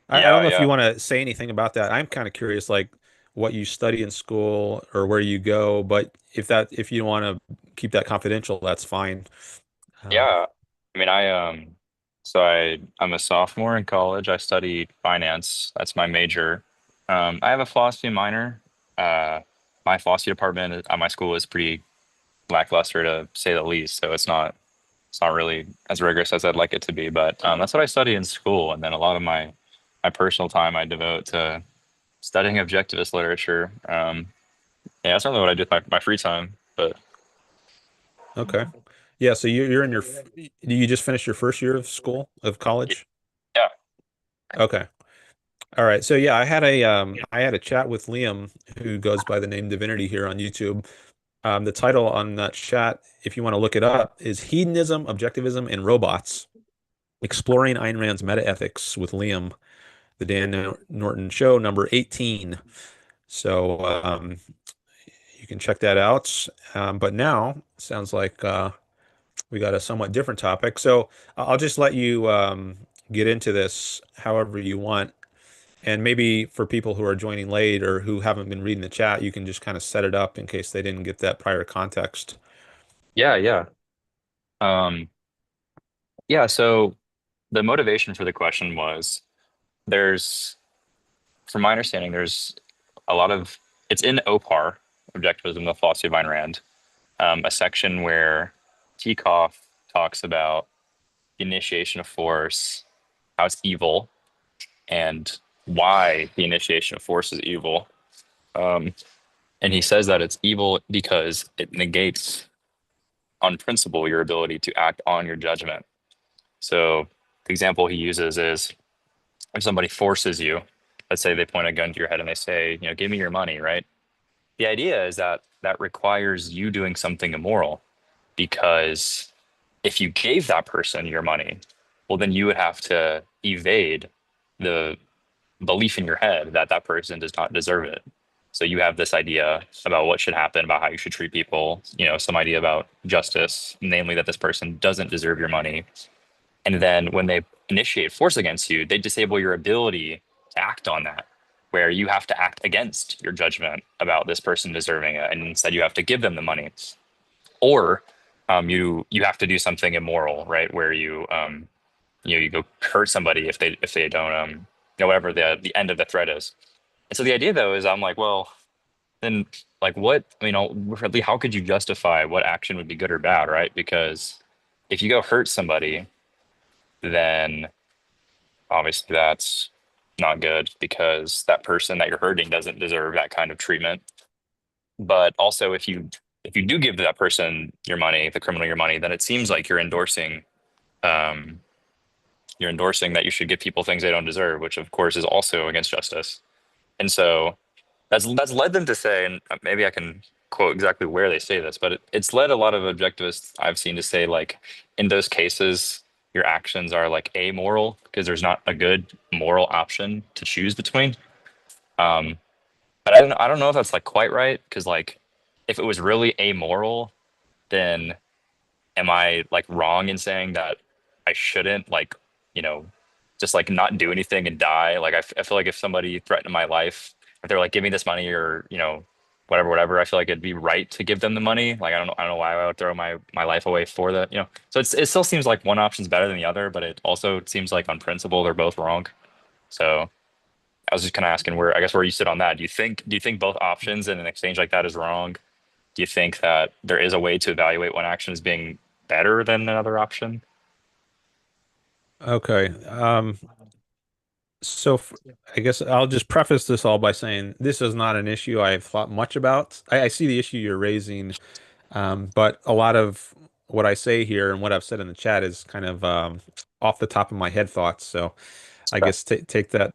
I don't Yeah, know if you yeah, want to say anything about that. I'm kind of curious, like what you study in school or where you go. But if you want to keep that confidential, that's fine. Um, yeah. I mean, I'm a sophomore in college. I study finance. That's my major. I have a philosophy minor. Uh, my philosophy department at my school is pretty lackluster to say the least. So it's not really as rigorous as I'd like it to be. But that's what I study in school, and then a lot of my personal time I devote to studying objectivist literature. Yeah, that's really what I do with my free time. But okay. Yeah. So you're in you just finished your first year of school of college? yeah, Okay. All right. So yeah, I had a chat with Liam, who goes by the name Divinity here on YouTube. The title on that chat, if you want to look it up, is Hedonism, Objectivism, and Robots: Exploring Ayn Rand's Metaethics with Liam, the Norton Show, number 18. So you can check that out. But now sounds like we got a somewhat different topic. So I'll just let you get into this however you want. And maybe for people who are joining late or who haven't been reading the chat, you can just kind of set it up in case they didn't get that prior context. yeah, yeah. Um, yeah. So the motivation for the question was there's, from my understanding, there's a lot of it's in OPAR, Objectivism, the Philosophy of Ayn Rand, a section where Teakov talks about the initiation of force, how it's evil, and why the initiation of force is evil. Um, and he says that it's evil because it negates, on principle, your ability to act on your judgment. So the example he uses is if somebody forces you, let's say they point a gun to your head and they say, give me your money, right? The idea is that that requires you doing something immoral because if you gave that person your money, well, then you would have to evade the belief in your head that that person does not deserve it. So you have this idea about what should happen, about how you should treat people, some idea about justice, namely that this person doesn't deserve your money. And then when they initiate force against you, they disable your ability to act on that, where you have to act against your judgment about this person deserving it. And instead, you have to give them the money. Or you have to do something immoral, right? Where you go hurt somebody if they don't whatever the end of the threat is. And so the idea though is I'm like, well, then like what really how could you justify what action would be good or bad, right? Because if you go hurt somebody, then obviously that's not good because that person that you're hurting doesn't deserve that kind of treatment. But also if you do give that person your money, the criminal your money, then it seems like um, you're endorsing that you should give people things they don't deserve, which of course is also against justice. And so that's led them to say, and maybe I can quote exactly where they say this, but it's led a lot of objectivists I've seen to say like in those cases your actions are like amoral because there's not a good moral option to choose between. Um, but I don't know if that's like quite right because like if it was really amoral, then am I like wrong in saying that I shouldn't like, you know, just like not do anything and die? Like I feel like if somebody threatened my life, if they're like, give me this money or, whatever. I feel like it'd be right to give them the money. Like I don't know why I would throw my life away for that, you know. So it still seems like one option's better than the other, but it also seems like on principle they're both wrong. So I was just kind of asking where, I guess, where you sit on that. Do you think both options in an exchange like that is wrong? Do you think that there is a way to evaluate one action as being better than another option? Okay. So I guess I'll just preface this all by saying this is not an issue I've thought much about. I see the issue you're raising, but a lot of what I say here and what I've said in the chat is kind of off the top of my head thoughts. So I Okay. guess take that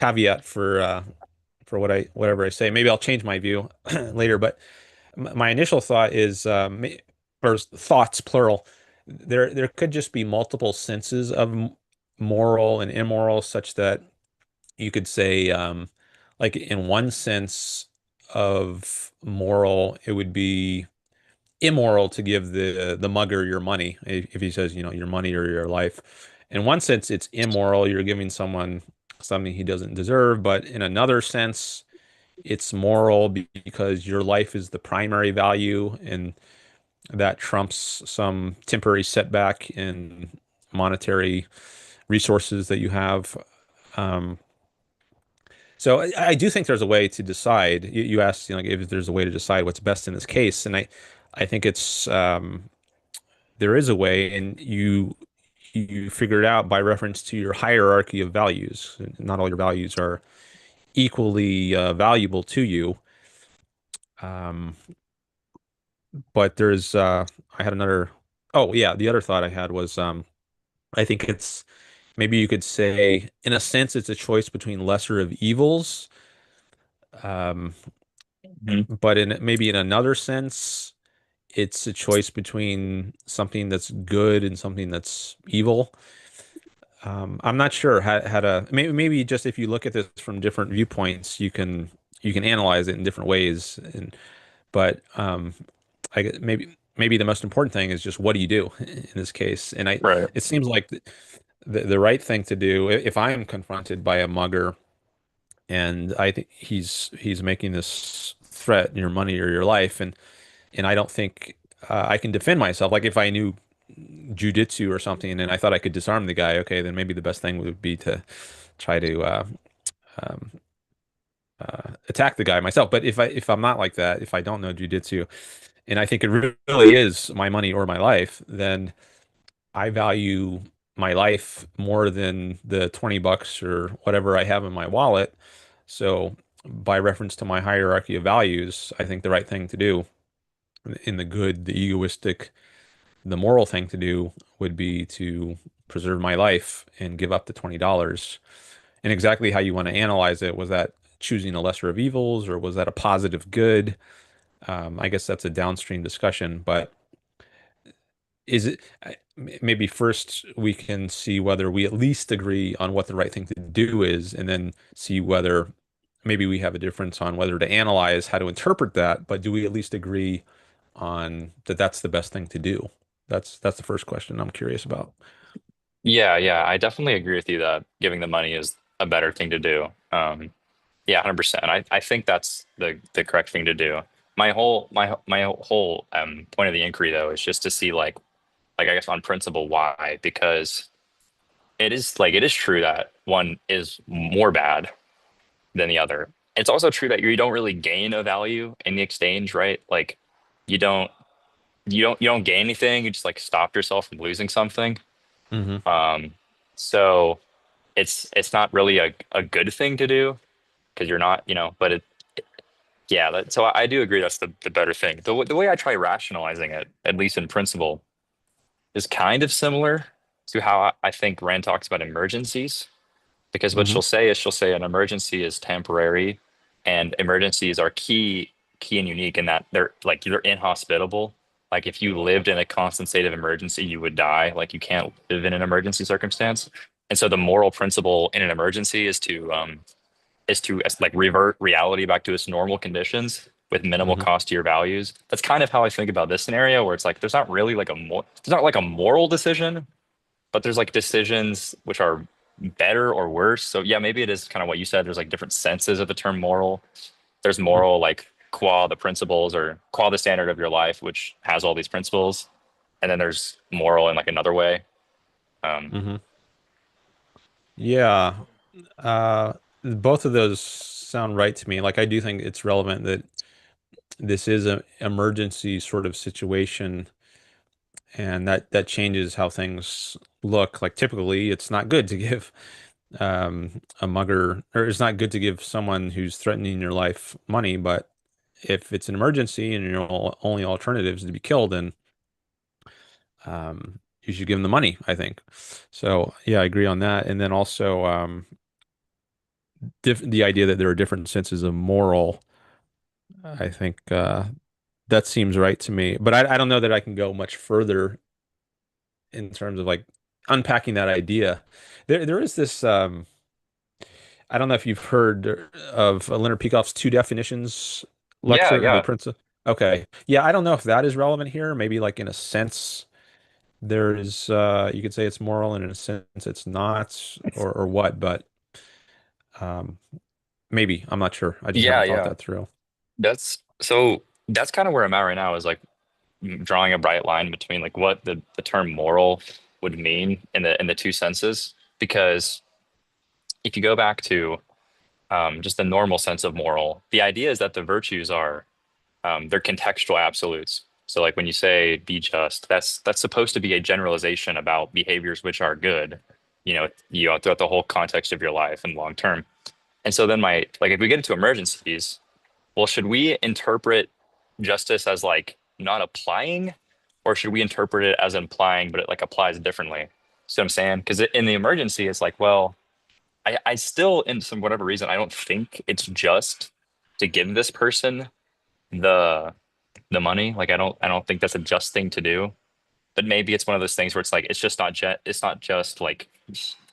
caveat for whatever I say. Maybe I'll change my view later, but my initial thought is, or thoughts plural. There could just be multiple senses of moral and immoral, such that you could say, like in one sense of moral, it would be immoral to give the mugger your money if he says, your money or your life. In one sense, it's immoral. You're giving someone something he doesn't deserve, but in another sense, it's moral because your life is the primary value, and that trumps some temporary setback in monetary resources that you have. Um, so I do think there's a way to decide. You asked, if there's a way to decide what's best in this case, and I think there is a way, and you figure it out by reference to your hierarchy of values. Not all your values are equally valuable to you. Um, but I had another. Oh yeah, the other thought I had was, I think it's maybe you could say, in a sense, it's a choice between lesser of evils. Um, Mhm. but maybe in another sense, it's a choice between something that's good and something that's evil. I'm not sure how to maybe just if you look at this from different viewpoints, you can analyze it in different ways. But maybe the most important thing is just what do you do in this case? And Right. it seems like the right thing to do if I'm confronted by a mugger and I think he's making this threat, your money or your life, and I don't think I can defend myself. Like if I knew jujitsu or something and I thought I could disarm the guy, okay, then maybe the best thing would be to try to um, attack the guy myself. But if I'm not like that, if I don't know jujitsu, and I think it really is my money or my life, then I value my life more than the $20 or whatever I have in my wallet. So by reference to my hierarchy of values, I think the right thing to do in the good, the egoistic, the moral thing to do would be to preserve my life and give up the $20. And exactly how you want to analyze it, was that choosing a lesser of evils or was that a positive good? I guess that's a downstream discussion, but is it maybe first we can see whether we at least agree on what the right thing to do is, and then see whether maybe we have a difference on whether to analyze how to interpret that, but do we at least agree on that that's the best thing to do? That's the first question I'm curious about. Yeah, yeah, I definitely agree with you that giving the money is a better thing to do. Yeah, 100%. I think that's the correct thing to do. My whole point of the inquiry though is just to see like I guess on principle why, because it is true that one is more bad than the other. It's also true that you don't really gain a value in the exchange, right? Like you don't you don't gain anything, you just like stop yourself from losing something. Hmm. Um so it's not really a good thing to do because you're not, you know, but yeah, so I do agree that's the better thing. The way I try rationalizing it, at least in principle, is kind of similar to how I think Rand talks about emergencies. Because what Hmm. she'll say an emergency is temporary, and emergencies are key and unique in that they're inhospitable. Like if you lived in a constant state of emergency, you would die. Like you can't live in an emergency circumstance. And so the moral principle in an emergency is to like revert reality back to its normal conditions with minimal Hmm. cost to your values. That's kind of how I think about this scenario, where it's like there's not really like there's not like a moral decision, but there's like decisions which are better or worse. So yeah, maybe it is kind of what you said. There's like different senses of the term moral. There's moral like qua the principles or qua the standard of your life, which has all these principles, and then there's moral in like another way. Um, Hmm. Yeah. Uh, both of those sound right to me. Like I do think it's relevant that this is an emergency sort of situation, and that changes how things look. Like typically, it's not good to give a mugger, or it's not good to give someone who's threatening your life money. But if it's an emergency and your only alternative is to be killed, then you should give them the money, I think. So yeah, I agree on that. And then also the idea that there are different senses of moral, I think that seems right to me. But I don't know that I can go much further in terms of like unpacking that idea. There is this I don't know if you've heard of Leonard Peikoff's two definitions yeah, lecture, The yeah, Prince of. Okay. Yeah, I don't know if that is relevant here. Maybe like in a sense there's you could say it's moral and in a sense it's not or what, but um maybe. I'm not sure. I just yeah, haven't thought yeah. that through. That's kind of where I'm at right now is like drawing a bright line between like what the term moral would mean in the two senses. Because if you go back to just the normal sense of moral, the idea is that the virtues are they're contextual absolutes. So like when you say be just, that's supposed to be a generalization about behaviors which are good, throughout the whole context of your life and long term. And so then if we get into emergencies, well, should we interpret justice as like not applying, or should we interpret it as implying, but it like applies differently? See what I'm saying? Because in the emergency, it's like, well, I still, in some whatever reason, I don't think it's just to give this person the the money. Like I don't think that's a just thing to do. But maybe it's one of those things where it's like it's not just like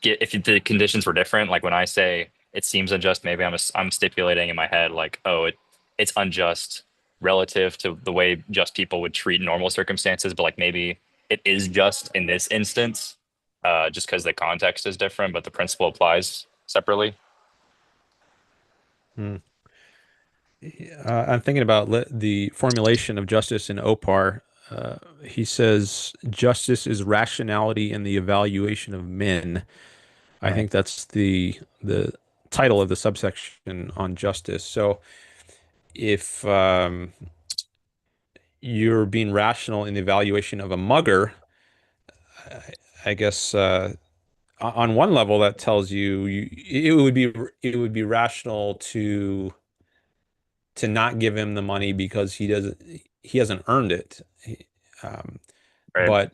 if the conditions were different. Like when I say it seems unjust, maybe I'm stipulating in my head like, oh, it's unjust relative to the way just people would treat normal circumstances, but like maybe it is just in this instance, just because the context is different, but the principle applies separately. Hmm. I'm thinking about the formulation of justice in Opar. He says justice is rationality in the evaluation of men. I Mhm. think that's the title of the subsection on justice. So if you're being rational in the evaluation of a mugger, I guess on one level that tells you it would be rational to not give him the money because he hasn't earned it. Um, Right. but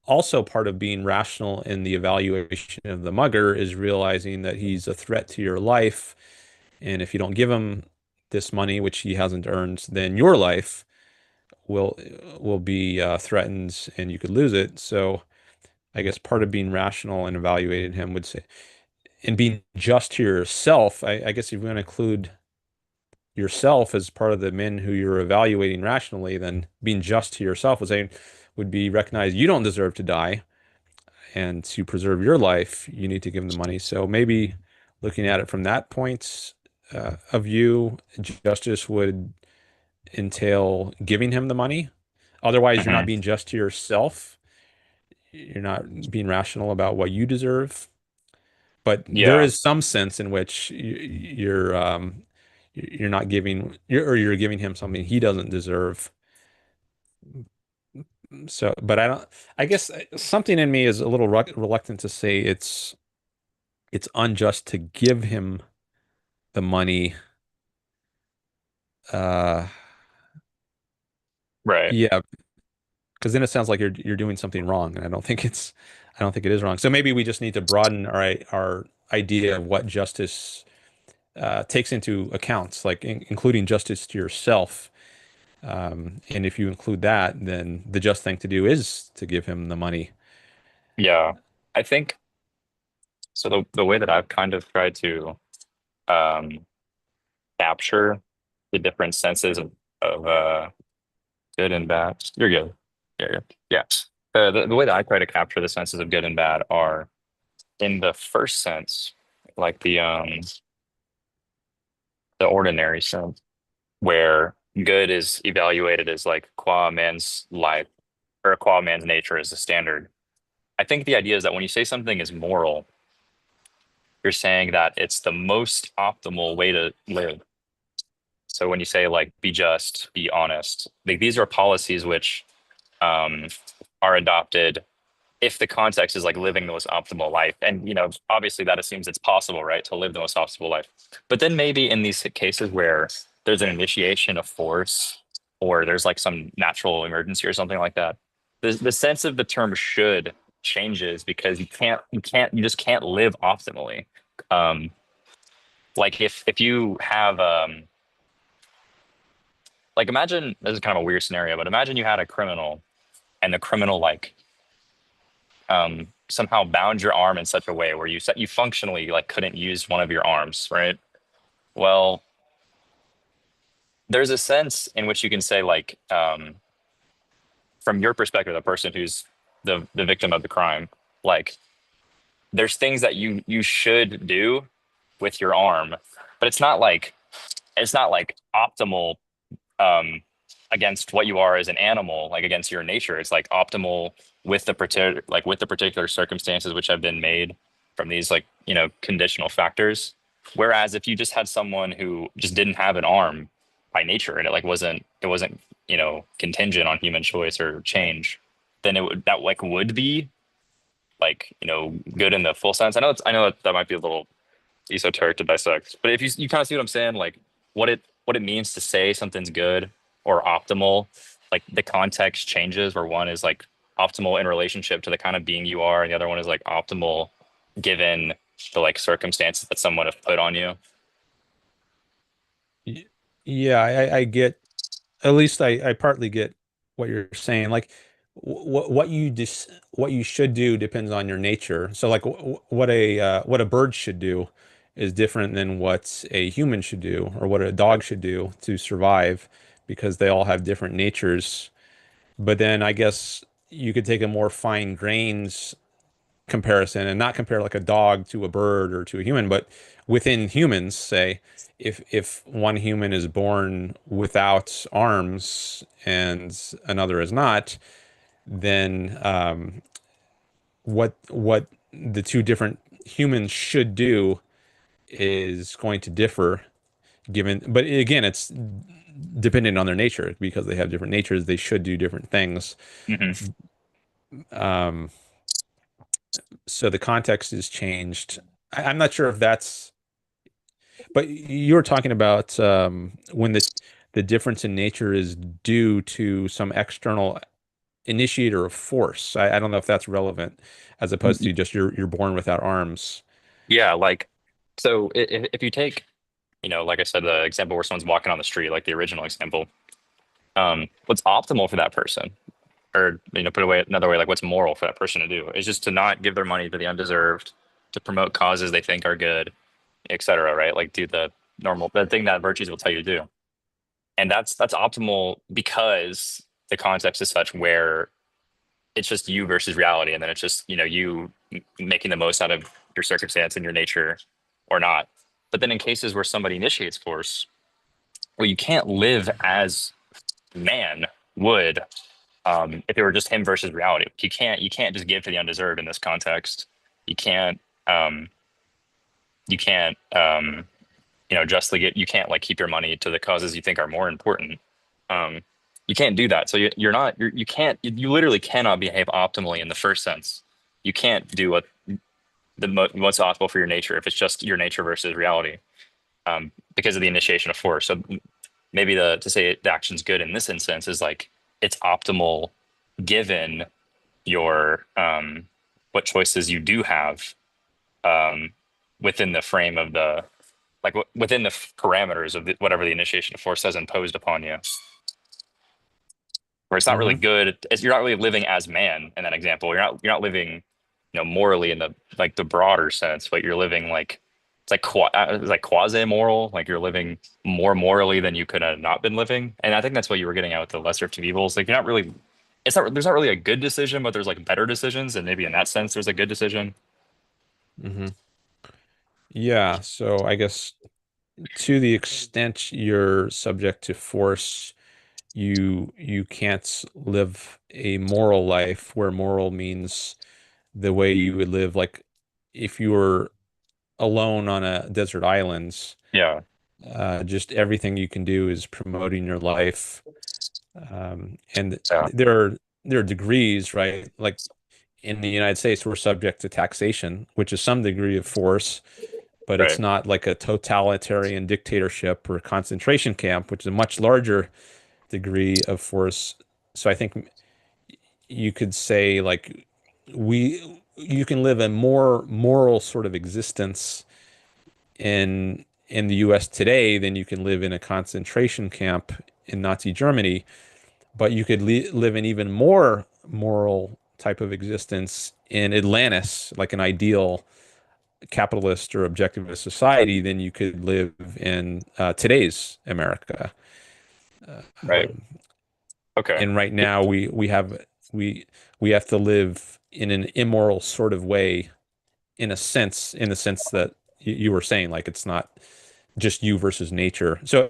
also part of being rational in the evaluation of the mugger is realizing that he's a threat to your life, and if you don't give him this money, which he hasn't earned, then your life will will be threatened, and you could lose it. So I guess part of being rational and evaluating him would say, and being just to yourself. I guess if you want to include yourself as part of the men who you're evaluating rationally, then being just to yourself would be recognize you don't deserve to die, and to preserve your life, you need to give them the money. So maybe looking at it from that point of view, justice would entail giving him the money. Otherwise, you're not Hmm. being just to yourself. You're not being rational about what you deserve. But there Yeah. is some sense in which you're not giving or you're giving him something he doesn't deserve. So, but I don't. I guess something in me is a little reluctant to say it's unjust to give him the money. Uh, Right. yeah, because then it sounds like you're doing something wrong, and I don't think it is wrong. So maybe we just need to broaden our idea of what justice takes into account, like including justice to yourself. And if you include that, then the just thing to do is to give him the money. Yeah. I think so. The way that I've kind of tried to um, capture the different senses of good and bad. You're good. Yeah, yeah. The way that I try to capture the senses of good and bad are in the first sense, like the ordinary sense. where good is evaluated as like qua man's life or qua man's nature as a standard. I think the idea is that when you say something is moral, you're saying that it's the most optimal way to live. So when you say like be just, be honest, like these are policies which um, are adopted if the context is like living the most optimal life. And obviously that assumes it's possible, right, to live the most optimal life. But then maybe in these cases where there's an initiation of force or there's like some natural emergency or something like that, the sense of the term should changes because you just can't live optimally. Um, like if you have like imagine this is kind of a weird scenario, but imagine you had a criminal and the criminal like somehow bound your arm in such a way where you functionally like couldn't use one of your arms, right? Well, there's a sense in which you can say like from your perspective, the person who's the victim of the crime, like there's things that you should do with your arm, but it's not like optimal um, against what you are as an animal, like against your nature. It's like optimal with the particular circumstances which have been made from these like conditional factors. Whereas if you just had someone who just didn't have an arm by nature and it wasn't contingent on human choice or change, then that would be like good in the full sense. I know that might be a little esoteric to dissect, but if you kind of see what I'm saying, like what it means to say something's good or optimal, like the context changes where one is like optimal in relationship to the kind of being you are, and the other one is like optimal given the like circumstances that someone have put on you. Y- Yeah, I get, at least I partly get what you're saying. Like what you should do depends on your nature. So like what a bird should do is different than what a human should do or what a dog should do to survive because they all have different natures. But then I guess you could take a more fine grains comparison and not compare like a dog to a bird or to a human, but within humans, say, if one human is born without arms and another is not, then what the two different humans should do is going to differ given, but again, it's dependent on their nature because they have different natures, they should do different things. Hmm. Um, so the context is changed. I'm not sure if that's, but you were talking about when the difference in nature is due to some external initiator of force. I don't know if that's relevant as opposed to just you're born without arms. Yeah, like so if you take like I said, the example where someone's walking on the street, like the original example, what's optimal for that person, or put away another way, like what's moral for that person to do is just to not give their money to the undeserved, to promote causes they think are good, etc. Right? Like do the thing that virtues will tell you to do, and that's optimal because the context is such where it's just you versus reality, and then it's just you making the most out of your circumstance and your nature, or not. But then in cases where somebody initiates force, well, you can't live as man would if it were just him versus reality. You can't just give to the undeserved in this context. You can't um, you can't justly get. You can't like keep your money to the causes you think are more important. Um, you can't do that. So you can't you literally cannot behave optimally in the first sense. You can't do what's optimal for your nature if it's just your nature versus reality, because of the initiation of force. So maybe to say the action's good in this instance is like it's optimal given your what choices you do have um, within the frame of the like within the parameters of whatever the initiation of force has imposed upon you. Where it's not really Hmm. good. You're not really living as man in that example. You're not living morally in the like the broader sense, but you're living like it's like quasi moral. Like you're living more morally than you could have not been living. And I think that's what you were getting at with the lesser of two evils. Like you're not really. It's not. There's not really a good decision, but there's like better decisions, and maybe in that sense, there's a good decision. Hmm. Yeah, so I guess to the extent you're subject to force, you can't live a moral life where moral means the way you would live. Like if you were alone on a desert island, Yeah. just everything you can do is promoting your life. And Yeah. there are degrees, right? Like in the United States, we're subject to taxation, which is some degree of force, but it's Right. not like a totalitarian dictatorship or concentration camp, which is a much larger degree of force. So I think you could say like you can live a more moral sort of existence in the US today than you can live in a concentration camp in Nazi Germany, but you could live an even more moral type of existence in Atlantis, like an ideal capitalist or objectivist society, than you could live in today's America. Right. Okay. And right now we we have to live in an immoral sort of way in the sense that you were saying, like it's not just you versus nature. So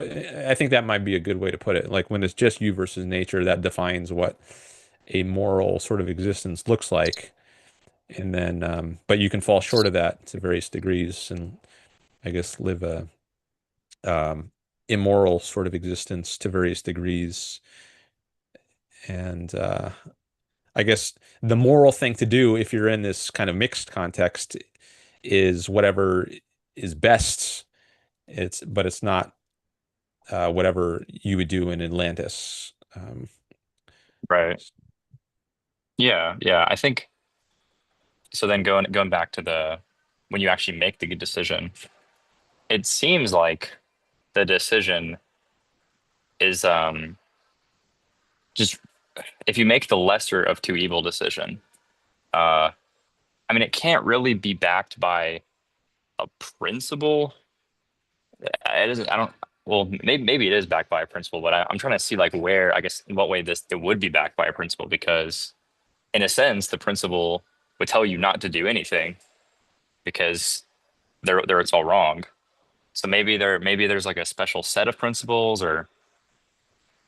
I think that might be a good way to put it. Like when it's just you versus nature, that defines what a moral sort of existence looks like. And then, but you can fall short of that to various degrees and I guess live a immoral sort of existence to various degrees. And I guess the moral thing to do if you're in this kind of mixed context is whatever is best. But it's not whatever you would do in Atlantis. Right. Yeah. Yeah. I think so. Then going back to the when you actually make the good decision, it seems like the decision is just if you make the lesser of two evil decision, uh, I mean, it can't really be backed by a principle. It isn't. I don't. Well, maybe it is backed by a principle, but I'm trying to see like where I guess in what way this it would be backed by a principle because in a sense the principle would tell you not to do anything because there it's all wrong. So maybe there's like a special set of principles or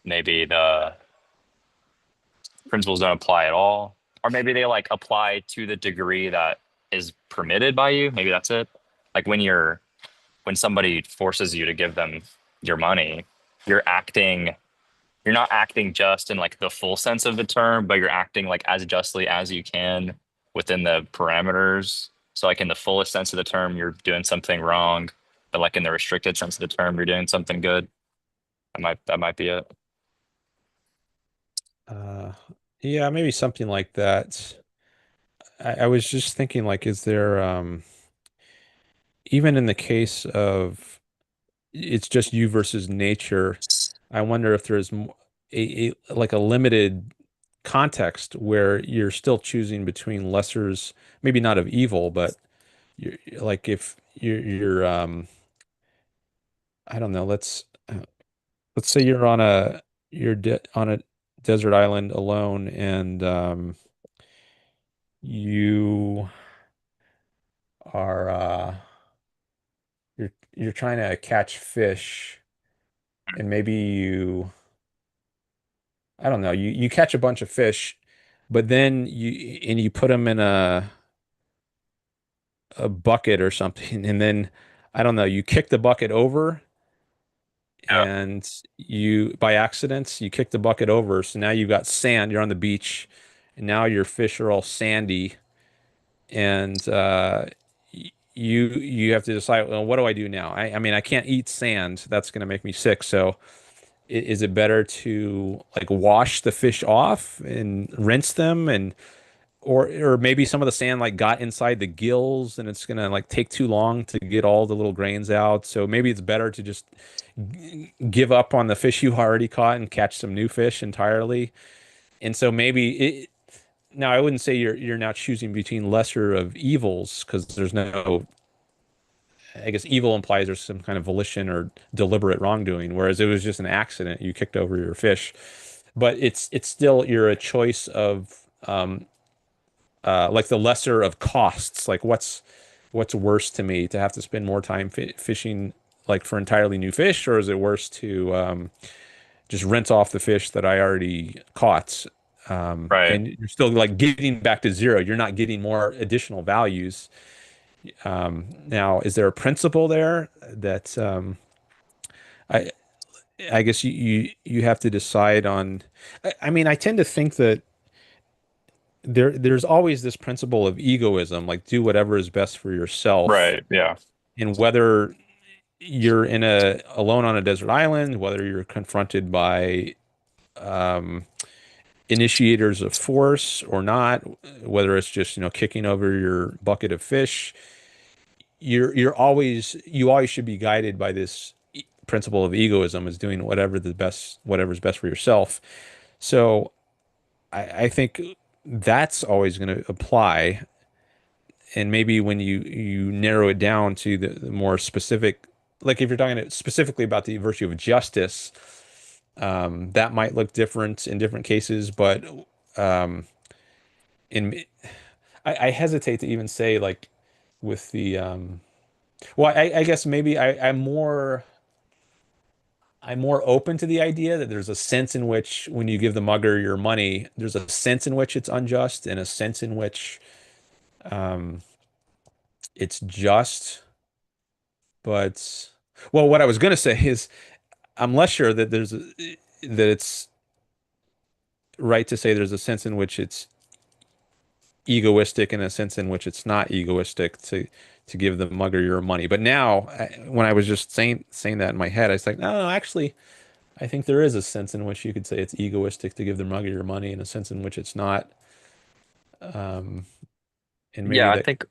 maybe the principles don't apply at all or maybe they like apply to the degree that is permitted by you. Maybe that's it. Like when somebody forces you to give them your money, you're acting you're not acting just in like the full sense of the term, but you're acting like as justly as you can within the parameters. So like in the fullest sense of the term, you're doing something wrong, but like in the restricted sense of the term, you're doing something good. That might be it. Uh, yeah, maybe something like that. I was just thinking, like, is there, even in the case of it's just you versus nature, I wonder if there's like a limited context where you're still choosing between lessers, maybe not of evil, but you're like if you're I don't know, let's say you're on on a desert island alone and you are you're trying to catch fish and maybe you I don't know, you catch a bunch of fish, but then you put them in a bucket or something and then I don't know, you kick the bucket over Yeah. and you by accident you kick the bucket over, so now you've got sand, you're on the beach and now your fish are all sandy and you have to decide, well, what do I do now? I mean, I can't eat sand. That's going to make me sick. So is it better to like wash the fish off and rinse them and or maybe some of the sand like got inside the gills and it's going to like take too long to get all the little grains out. So maybe it's better to just give up on the fish you already caught and catch some new fish entirely. And so maybe now I wouldn't say you're now choosing between lesser of evils because there's no I guess evil implies there's some kind of volition or deliberate wrongdoing, whereas it was just an accident. You kicked over your fish, but it's still you're a choice of like the lesser of costs. Like what's worse to me to have to spend more time fishing like for entirely new fish, or is it worse to just rinse off the fish that I already caught? Right. And you're still like getting back to zero. You're not getting more additional values. Now, is there a principle there that I I guess you have to decide on. I mean, I tend to think that there's always this principle of egoism, like do whatever is best for yourself, Right. Yeah. and whether you're in a alone on a desert island, whether you're confronted by um, initiators of force or not, whether it's just kicking over your bucket of fish, you always should be guided by this principle of egoism, is doing whatever's best for yourself. So I think that's always going to apply. And maybe when you narrow it down to the more specific, like if you're talking specifically about the virtue of justice, that might look different in different cases. But um, in I hesitate to even say like with the well, I guess maybe I'm more open to the idea that there's a sense in which when you give the mugger your money, there's a sense in which it's unjust and a sense in which um, it's just. But well, what I was going to say is I'm less sure that that it's right to say there's a sense in which it's egoistic and a sense in which it's not egoistic to give the mugger your money. But now, when I was just saying that in my head, I was like, no, actually, I think there is a sense in which you could say it's egoistic to give the mugger your money, and a sense in which it's not. Um, and maybe Yeah. I that, think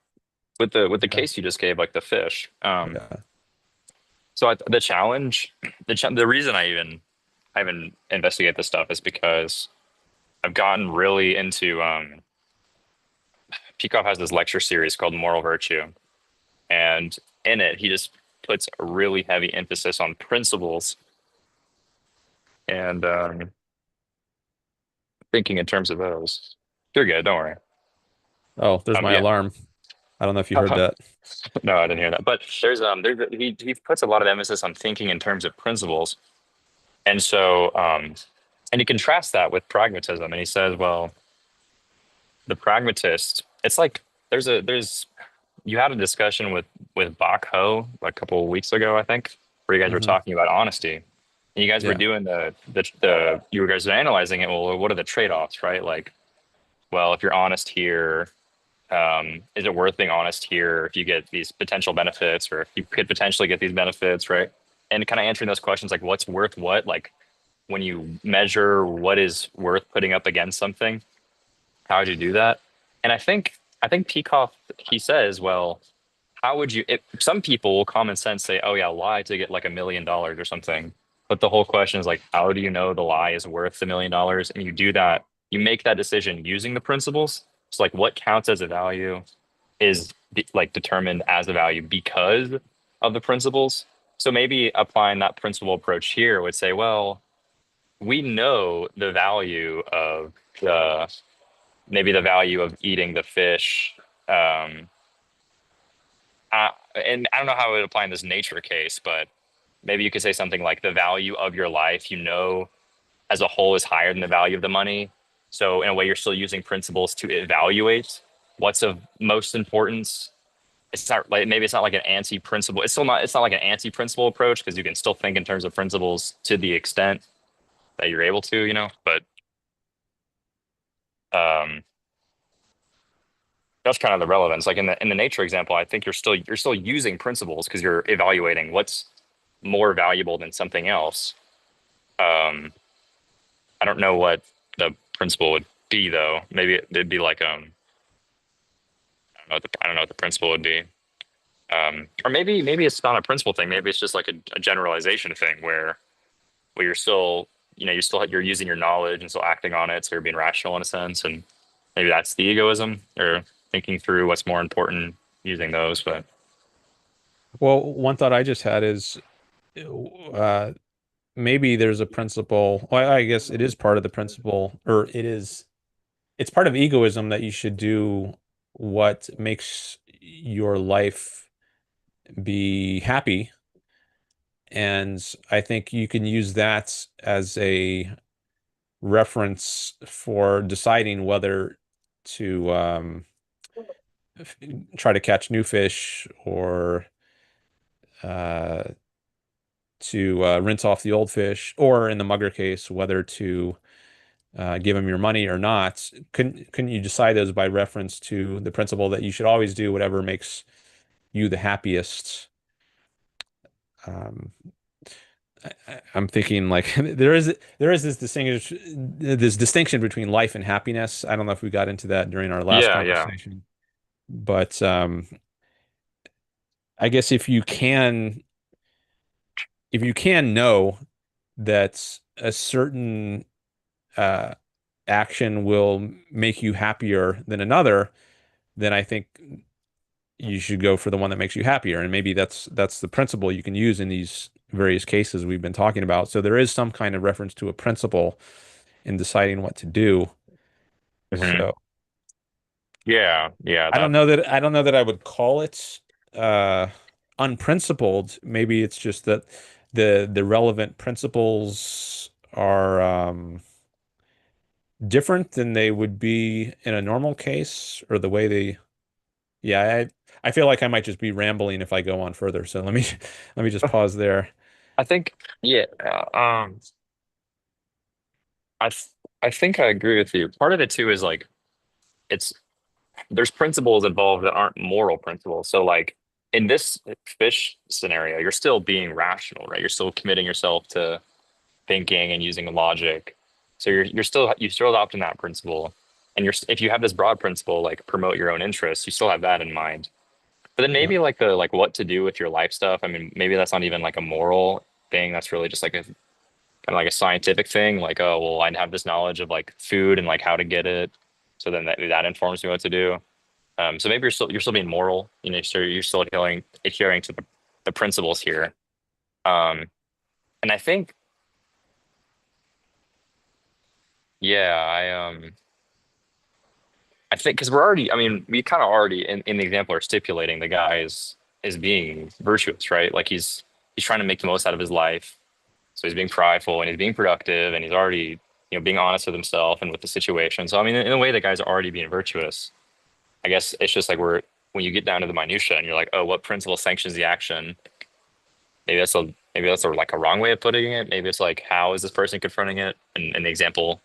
with the yeah, case you just gave, like the fish. yeah. So the challenge, the reason I even investigate this stuff is because I've gotten really into Peikoff has this lecture series called Moral Virtue, and in it he just puts a really heavy emphasis on principles and thinking in terms of those. You're good, don't worry. Oh, there's my Yeah. alarm. I don't know if you heard that. No, I didn't hear that. But he puts a lot of emphasis on thinking in terms of principles, and so and he contrasts that with pragmatism, and he says, well, the pragmatist, it's like there's you had a discussion with Bach Ho a couple of weeks ago, I think, where you guys were Hmm. talking about honesty. And you guys were Yeah. doing the you guys were analyzing it. Well, what are the trade-offs, right? Like, well, if you're honest here, is it worth being honest here if you get these potential benefits, or if you could potentially get these benefits, right? And kind of answering those questions, like what's worth what, like when you measure what is worth putting up against something, how would you do that? And I think Peikoff, he says, well, how would you? Some people will common sense say, oh yeah, lie to get like $1 million or something. But the whole question is like, how do you know the lie is worth $1 million? And you do that, you make that decision using the principles. So like, what counts as a value is like determined as a value because of the principles. So maybe applying that principle approach here would say, well, we know the value of the maybe the value of eating the fish. Um, and I don't know how it would apply in this nature case, but maybe you could say something like the value of your life, as a whole is higher than the value of the money. So in a way, you're still using principles to evaluate what's of most importance. It's not like maybe it's not like an anti-principle. It's not like an anti-principle approach because you can still think in terms of principles to the extent that you're able to, But um, that's kind of the relevance. Like in the nature example, I think you're still using principles because you're evaluating what's more valuable than something else. Um, I don't know what the principle would be though. Maybe it'd be like I don't know what the principle would be. Or maybe it's not a principle thing. Maybe it's just like a generalization thing where you're still you're using your knowledge and still acting on it, so you're being rational in a sense, and maybe that's the egoism or thinking through what's more important using those. But Well, one thought I just had is uh, maybe there's a principle. Well, I guess it is part of the principle, or it's part of egoism that you should do what makes your life be happy. And I think you can use that as a reference for deciding whether to try to catch new fish or uh, to rinse off the old fish, or in the mugger case, whether to give them your money or not. Couldn't you decide those by reference to the principle that you should always do whatever makes you the happiest? I'm thinking like there is this distinction between life and happiness. I don't know if we got into that during our last Yeah, yeah. conversation, but I guess if you can know that a certain uh, action will make you happier than another, then I think you should go for the one that makes you happier. And maybe that's the principle you can use in these various cases we've been talking about. So there is some kind of reference to a principle in deciding what to do. Hmm. So Yeah, yeah, I don't know that I would call it uh unprincipled. Maybe it's just that the relevant principles are different than they would be in a normal case, or the way they, yeah, I feel like I might just be rambling if I go on further. So let me just pause there. I think, yeah, I th I think I agree with you. Part of it too is like it's there's principles involved that aren't moral principles. So like in this fish scenario, you're still being rational, right? You're still committing yourself to thinking and using logic. So you're still adopting that principle. And if you have this broad principle like promote your own interests, you still have that in mind. But then Yeah. maybe like the like what to do with your life stuff. I mean, maybe that's not even like a moral thing. That's really just like a kind of like a scientific thing. Like, oh well, I have this knowledge of like food and like how to get it. So then that informs me what to do. So maybe you're still being moral. So you're still adhering to the principles here. Um, and I think, yeah, I think because I mean, we kind of already in the example are stipulating the guy is being virtuous, right? Like he's trying to make the most out of his life. So he's being prideful and he's being productive and he's already, being honest with himself and with the situation. So I mean, in a way, the guy's already being virtuous. I guess it's just like when you get down to the minutia and you're like, oh, what principle sanctions the action? Maybe that's like a wrong way of putting it. Maybe it's like how is this person confronting it? And in the example,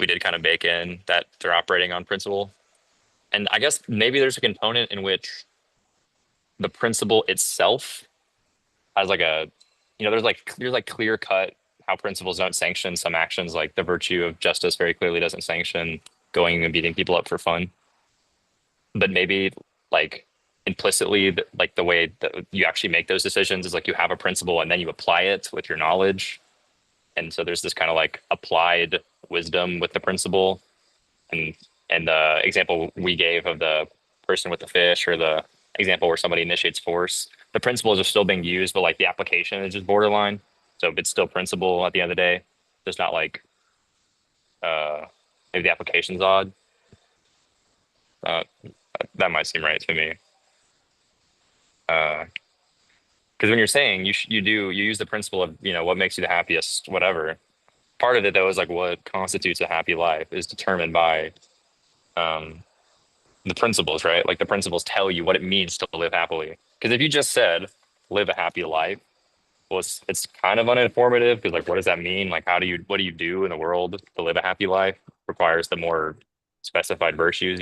we did kind of bake in that they're operating on principle. And I guess maybe there's a component in which the principle itself has like there's like clear cut how principles don't sanction some actions, like the virtue of justice very clearly doesn't sanction going and beating people up for fun. But maybe like implicitly, like the way that you actually make those decisions is like you have a principle and then you apply it with your knowledge. And so there's this kind of like applied wisdom with the principle. And the example we gave of the person with the fish, or the example where somebody initiates force, the principles are still being used, but like the application is just borderline. So it's still principle at the end of the day. It's not like uh, maybe the application's odd. Uh, that might seem right to me. Because when you're saying you use the principle of what makes you the happiest, whatever. Part of it though is like what constitutes a happy life is determined by um, the principles, right? Like the principles tell you what it means to live happily. Because if you just said live a happy life, well, it's kind of uninformative because like what does that mean? Like what do you do in the world to live a happy life? Requires the more specified virtues.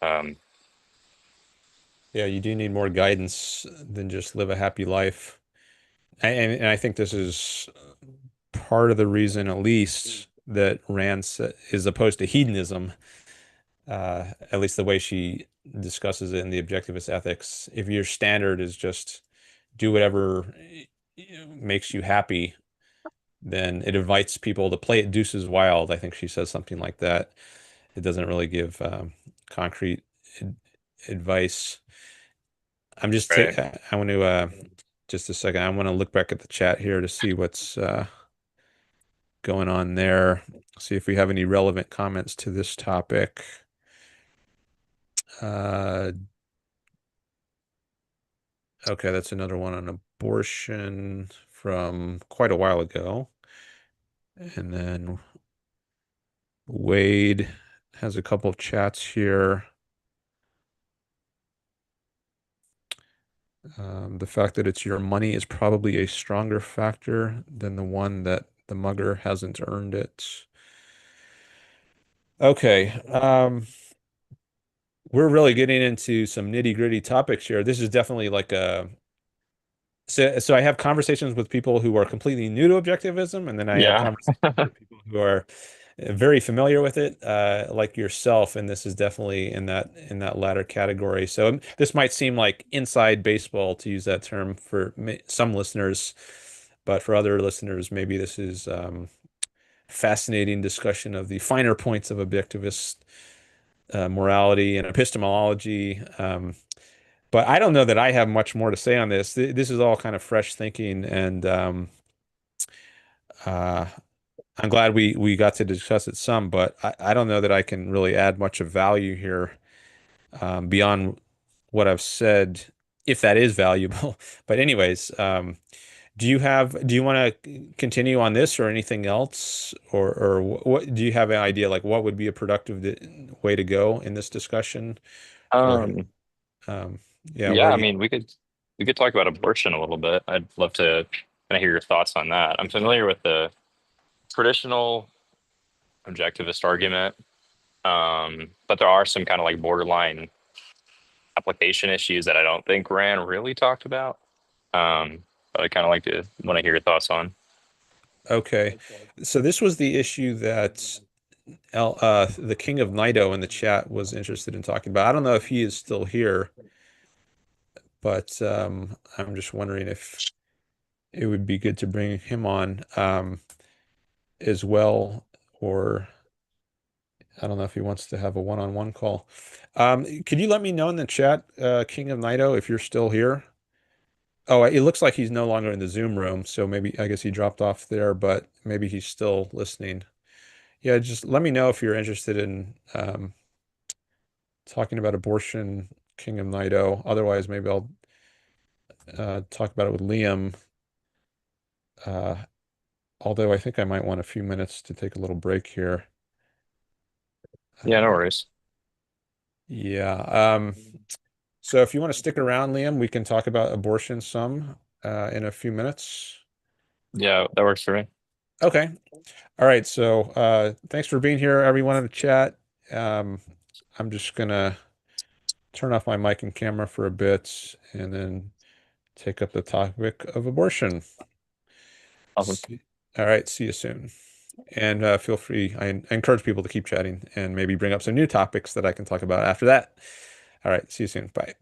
Um, Yeah, you do need more guidance than just live a happy life. And I think this is part of the reason, at least, that is opposed to hedonism, at least the way she discusses it in the Objectivist Ethics. If your standard is just do whatever makes you happy, then it invites people to play it deuces wild. I think she says something like that. It doesn't really give concrete ad advice. right. I want to just a second. I want to look back at the chat here to see what's going on there. See if we have any relevant comments to this topic. Uh, okay, that's another one on abortion from quite a while ago. And then Wade has a couple of chats here. The fact that it's your money is probably a stronger factor than the one that the mugger hasn't earned it. Okay. We're really getting into some nitty-gritty topics here. This is definitely like a so I have conversations with people who are completely new to objectivism, and then I have Yeah. conversations with people who are very familiar with it, like yourself, and this is definitely in that latter category. So this might seem like inside baseball, to use that term, for some listeners, but for other listeners, maybe this is fascinating discussion of the finer points of objectivist morality and epistemology. But I don't know that I have much more to say on this. This is all kind of fresh thinking, and uh, I'm glad we got to discuss it some. But I don't know that I can really add much of value here beyond what I've said, if that is valuable. But anyways, do you want to continue on this or anything else, or what do you have an idea like what would be a productive way to go in this discussion, or Um, um, yeah, yeah, where I do you? mean, we could talk about abortion a little bit. I'd love to kind of hear your thoughts on that. I'm familiar with the traditional objectivist argument, but there are some kind of like borderline application issues that I don't think Rand really talked about. But I kind of like to want to hear your thoughts on. Okay. So this was the issue that the King of Nido in the chat was interested in talking about. I don't know if he is still here, but I'm just wondering if it would be good to bring him on as well, or I don't know if he wants to have a one-on-one call. Could you let me know in the chat, King of Nido, if you're still here? Oh, it looks like he's no longer in the Zoom room, so maybe I guess he dropped off there, but maybe he's still listening. Yeah, just let me know if you're interested in talking about abortion, King of Nido. Otherwise, maybe I'll talk about it with Liam. Uh, although I think I might want a few minutes to take a little break here. Yeah, no Uh, worries. yeah. So if you want to stick around, Liam, we can talk about abortion some in a few minutes. Yeah, that works for me. Okay. All right. So thanks for being here, everyone in the chat. Um, I'm just gonna turn off my mic and camera for a bit and then take up the topic of abortion. Awesome. See- All right. See you soon. And feel free. I encourage people to keep chatting and maybe bring up some new topics that I can talk about after that. All right. See you soon. Bye.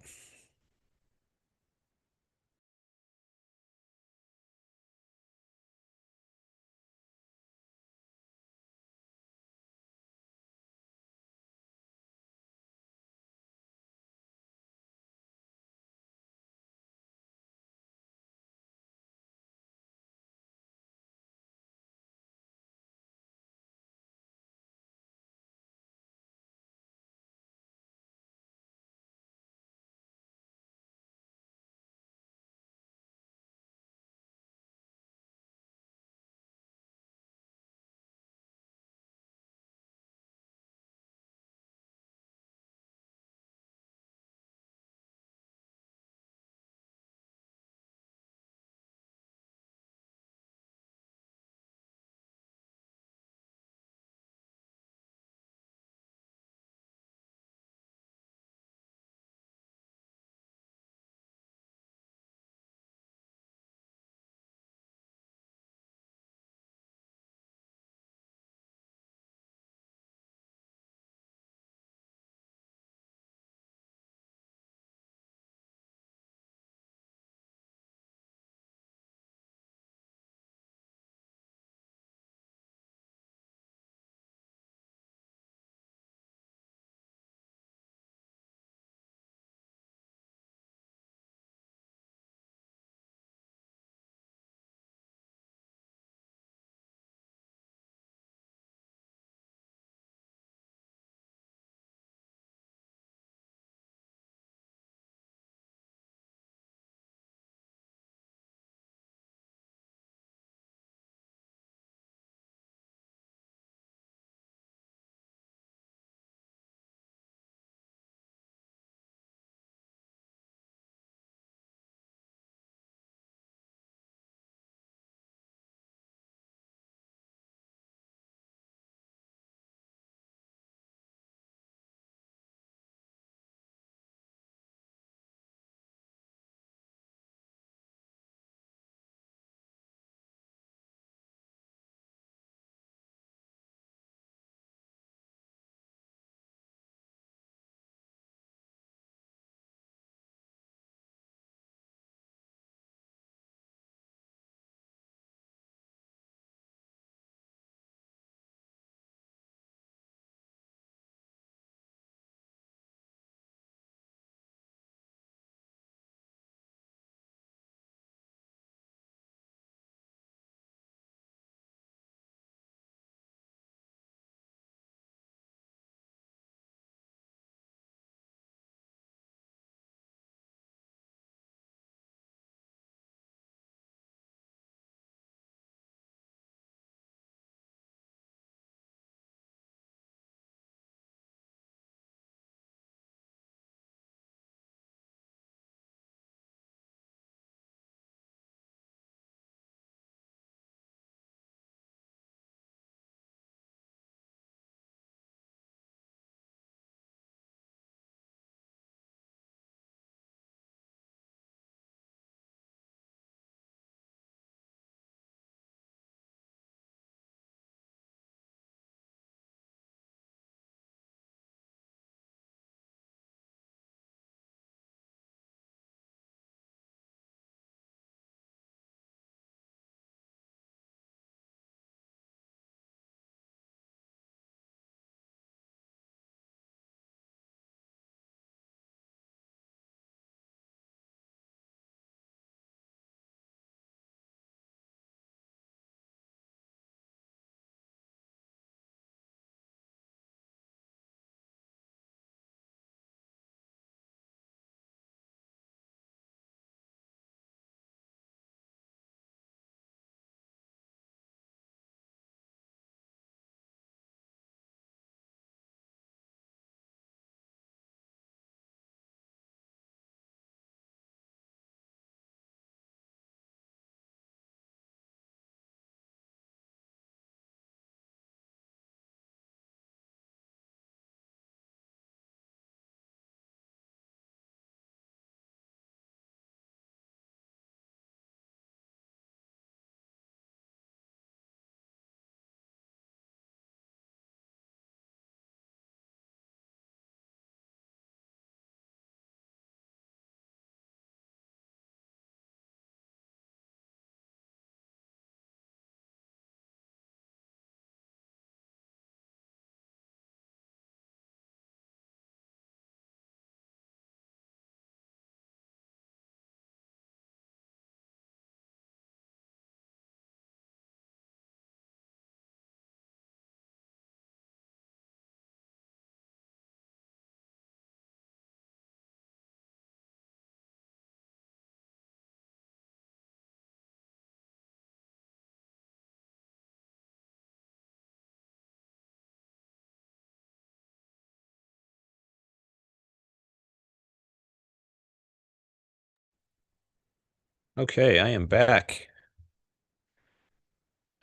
Okay, I am back.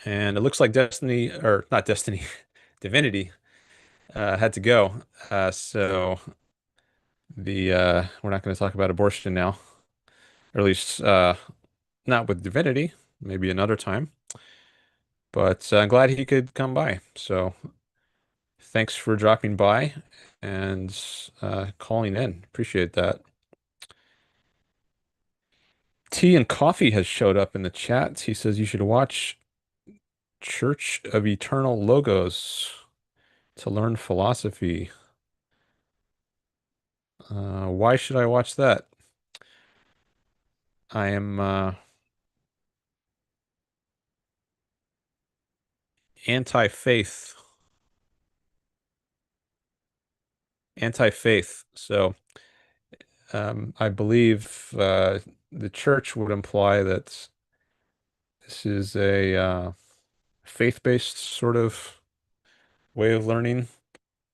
And it looks like Destiny, or not Destiny, Divinity had to go. So we're not going to talk about abortion now, or at least not with Divinity, maybe another time. But I'm glad he could come by. So thanks for dropping by and calling in. Appreciate that. Tea and Coffee has showed up in the chat. He says you should watch Church of Eternal Logos to learn philosophy. Why should I watch that? I am anti-faith. Anti-faith. So I believe the church would imply that this is a faith-based sort of way of learning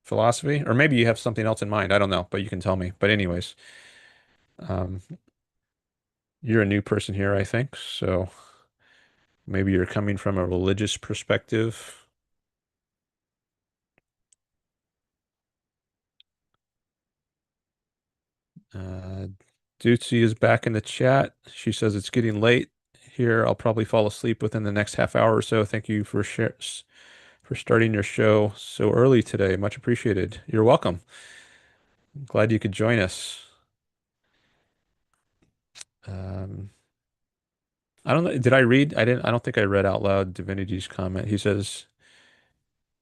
philosophy. Or maybe you have something else in mind. I don't know, but you can tell me. But anyways, um, you're a new person here, I think. So maybe you're coming from a religious perspective. Uh, Dutzy is back in the chat. She says it's getting late here. I'll probably fall asleep within the next half hour or so. Thank you for starting your show so early today. Much appreciated. You're welcome. Glad you could join us. Um, I don't know. Did I read? I didn't. I don't think I read out loud Divinity's comment. He says,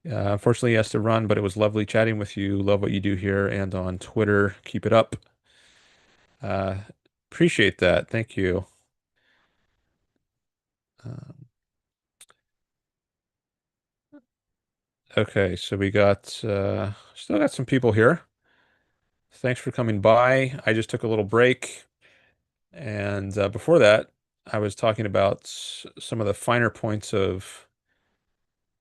unfortunately, he has to run, but it was lovely chatting with you. Love what you do here and on Twitter. Keep it up. Uh, Appreciate that. Thank you. Um, okay, so we got still got some people here. Thanks for coming by. I just took a little break, and before that, I was talking about some of the finer points of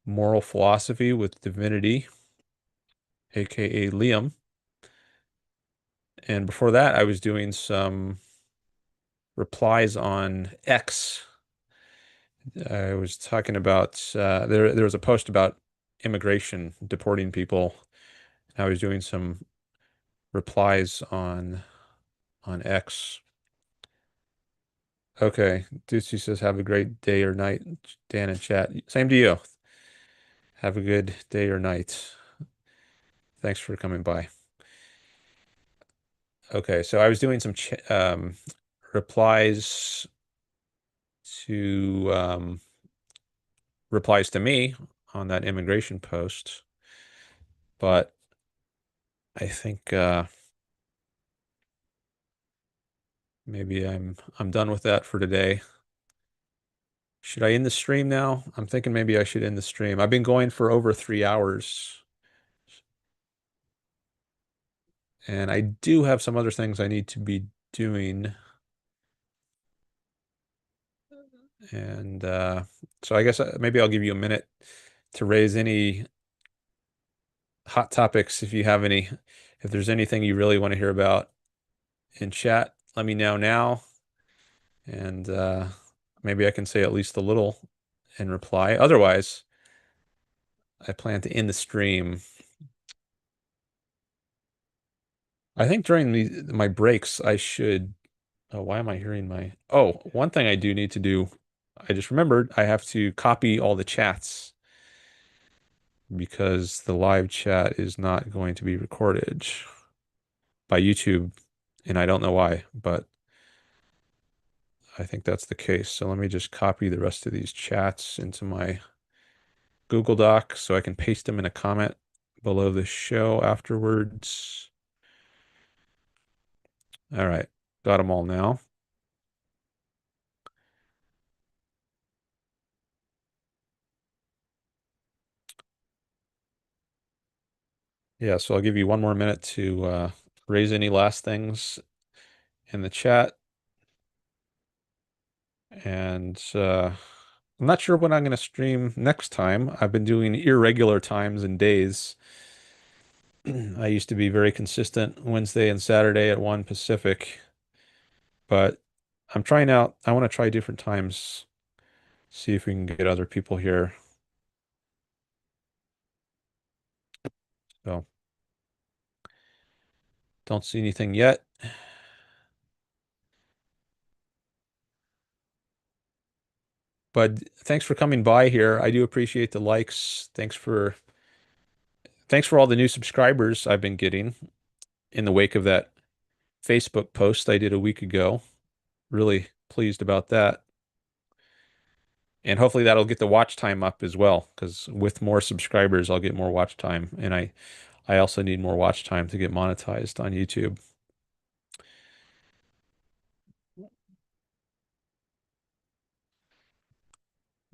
moral philosophy with Divinityy, aka Liam. And before that, I was doing some replies on X. I was talking about there was a post about immigration, deporting people. I was doing some replies on X. Okay, Ducey says have a great day or night, Dan and chat. Same to you. Have a good day or night. Thanks for coming by. Okay, so I was doing some ch replies to replies to me on that immigration post, but I think maybe I'm done with that for today. Should I end the stream now? I'm thinking maybe I should end the stream. I've been going for over 3 hours, and I do have some other things I need to be doing. And so I guess maybe I'll give you a minute to raise any hot topics if you have any. If there's anything you really want to hear about in chat, let me know now. And maybe I can say at least a little in reply. Otherwise, I plan to end the stream. I think during my breaks, I should. Oh, why am I hearing my? Oh, one thing I do need to do. I just remembered I have to copy all the chats because the live chat is not going to be recorded by YouTube, and I don't know why, but I think that's the case. So let me just copy the rest of these chats into my Google Doc so I can paste them in a comment below the show afterwards. All right, got them all now. Yeah, so I'll give you one more minute to raise any last things in the chat. And I'm not sure when I'm going to stream next time. I've been doing irregular times and days. I used to be very consistent Wednesday and Saturday at 1 Pacific, but I'm trying out. I want to try different times. See if we can get other people here. So don't see anything yet. But thanks for coming by here. I do appreciate the likes. Thanks for all the new subscribers I've been getting in the wake of that Facebook post I did a week ago. Really pleased about that. And hopefully that'll get the watch time up as well, because with more subscribers, I'll get more watch time. And I also need more watch time to get monetized on YouTube.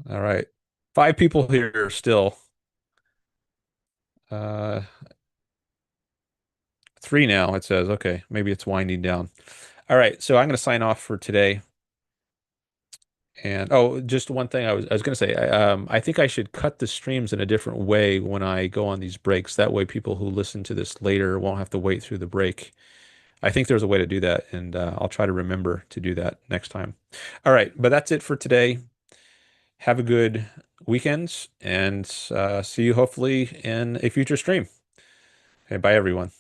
All right. 5 people here still. 3 now, it says. Okay, maybe it's winding down. All right, so I'm going to sign off for today. And oh, just one thing I was going to say, I think I should cut the streams in a different way when I go on these breaks. That way, people who listen to this later won't have to wait through the break. I think there's a way to do that, and I'll try to remember to do that next time. All right, but that's it for today. Have a good weekend, and see you hopefully in a future stream. Okay, bye everyone.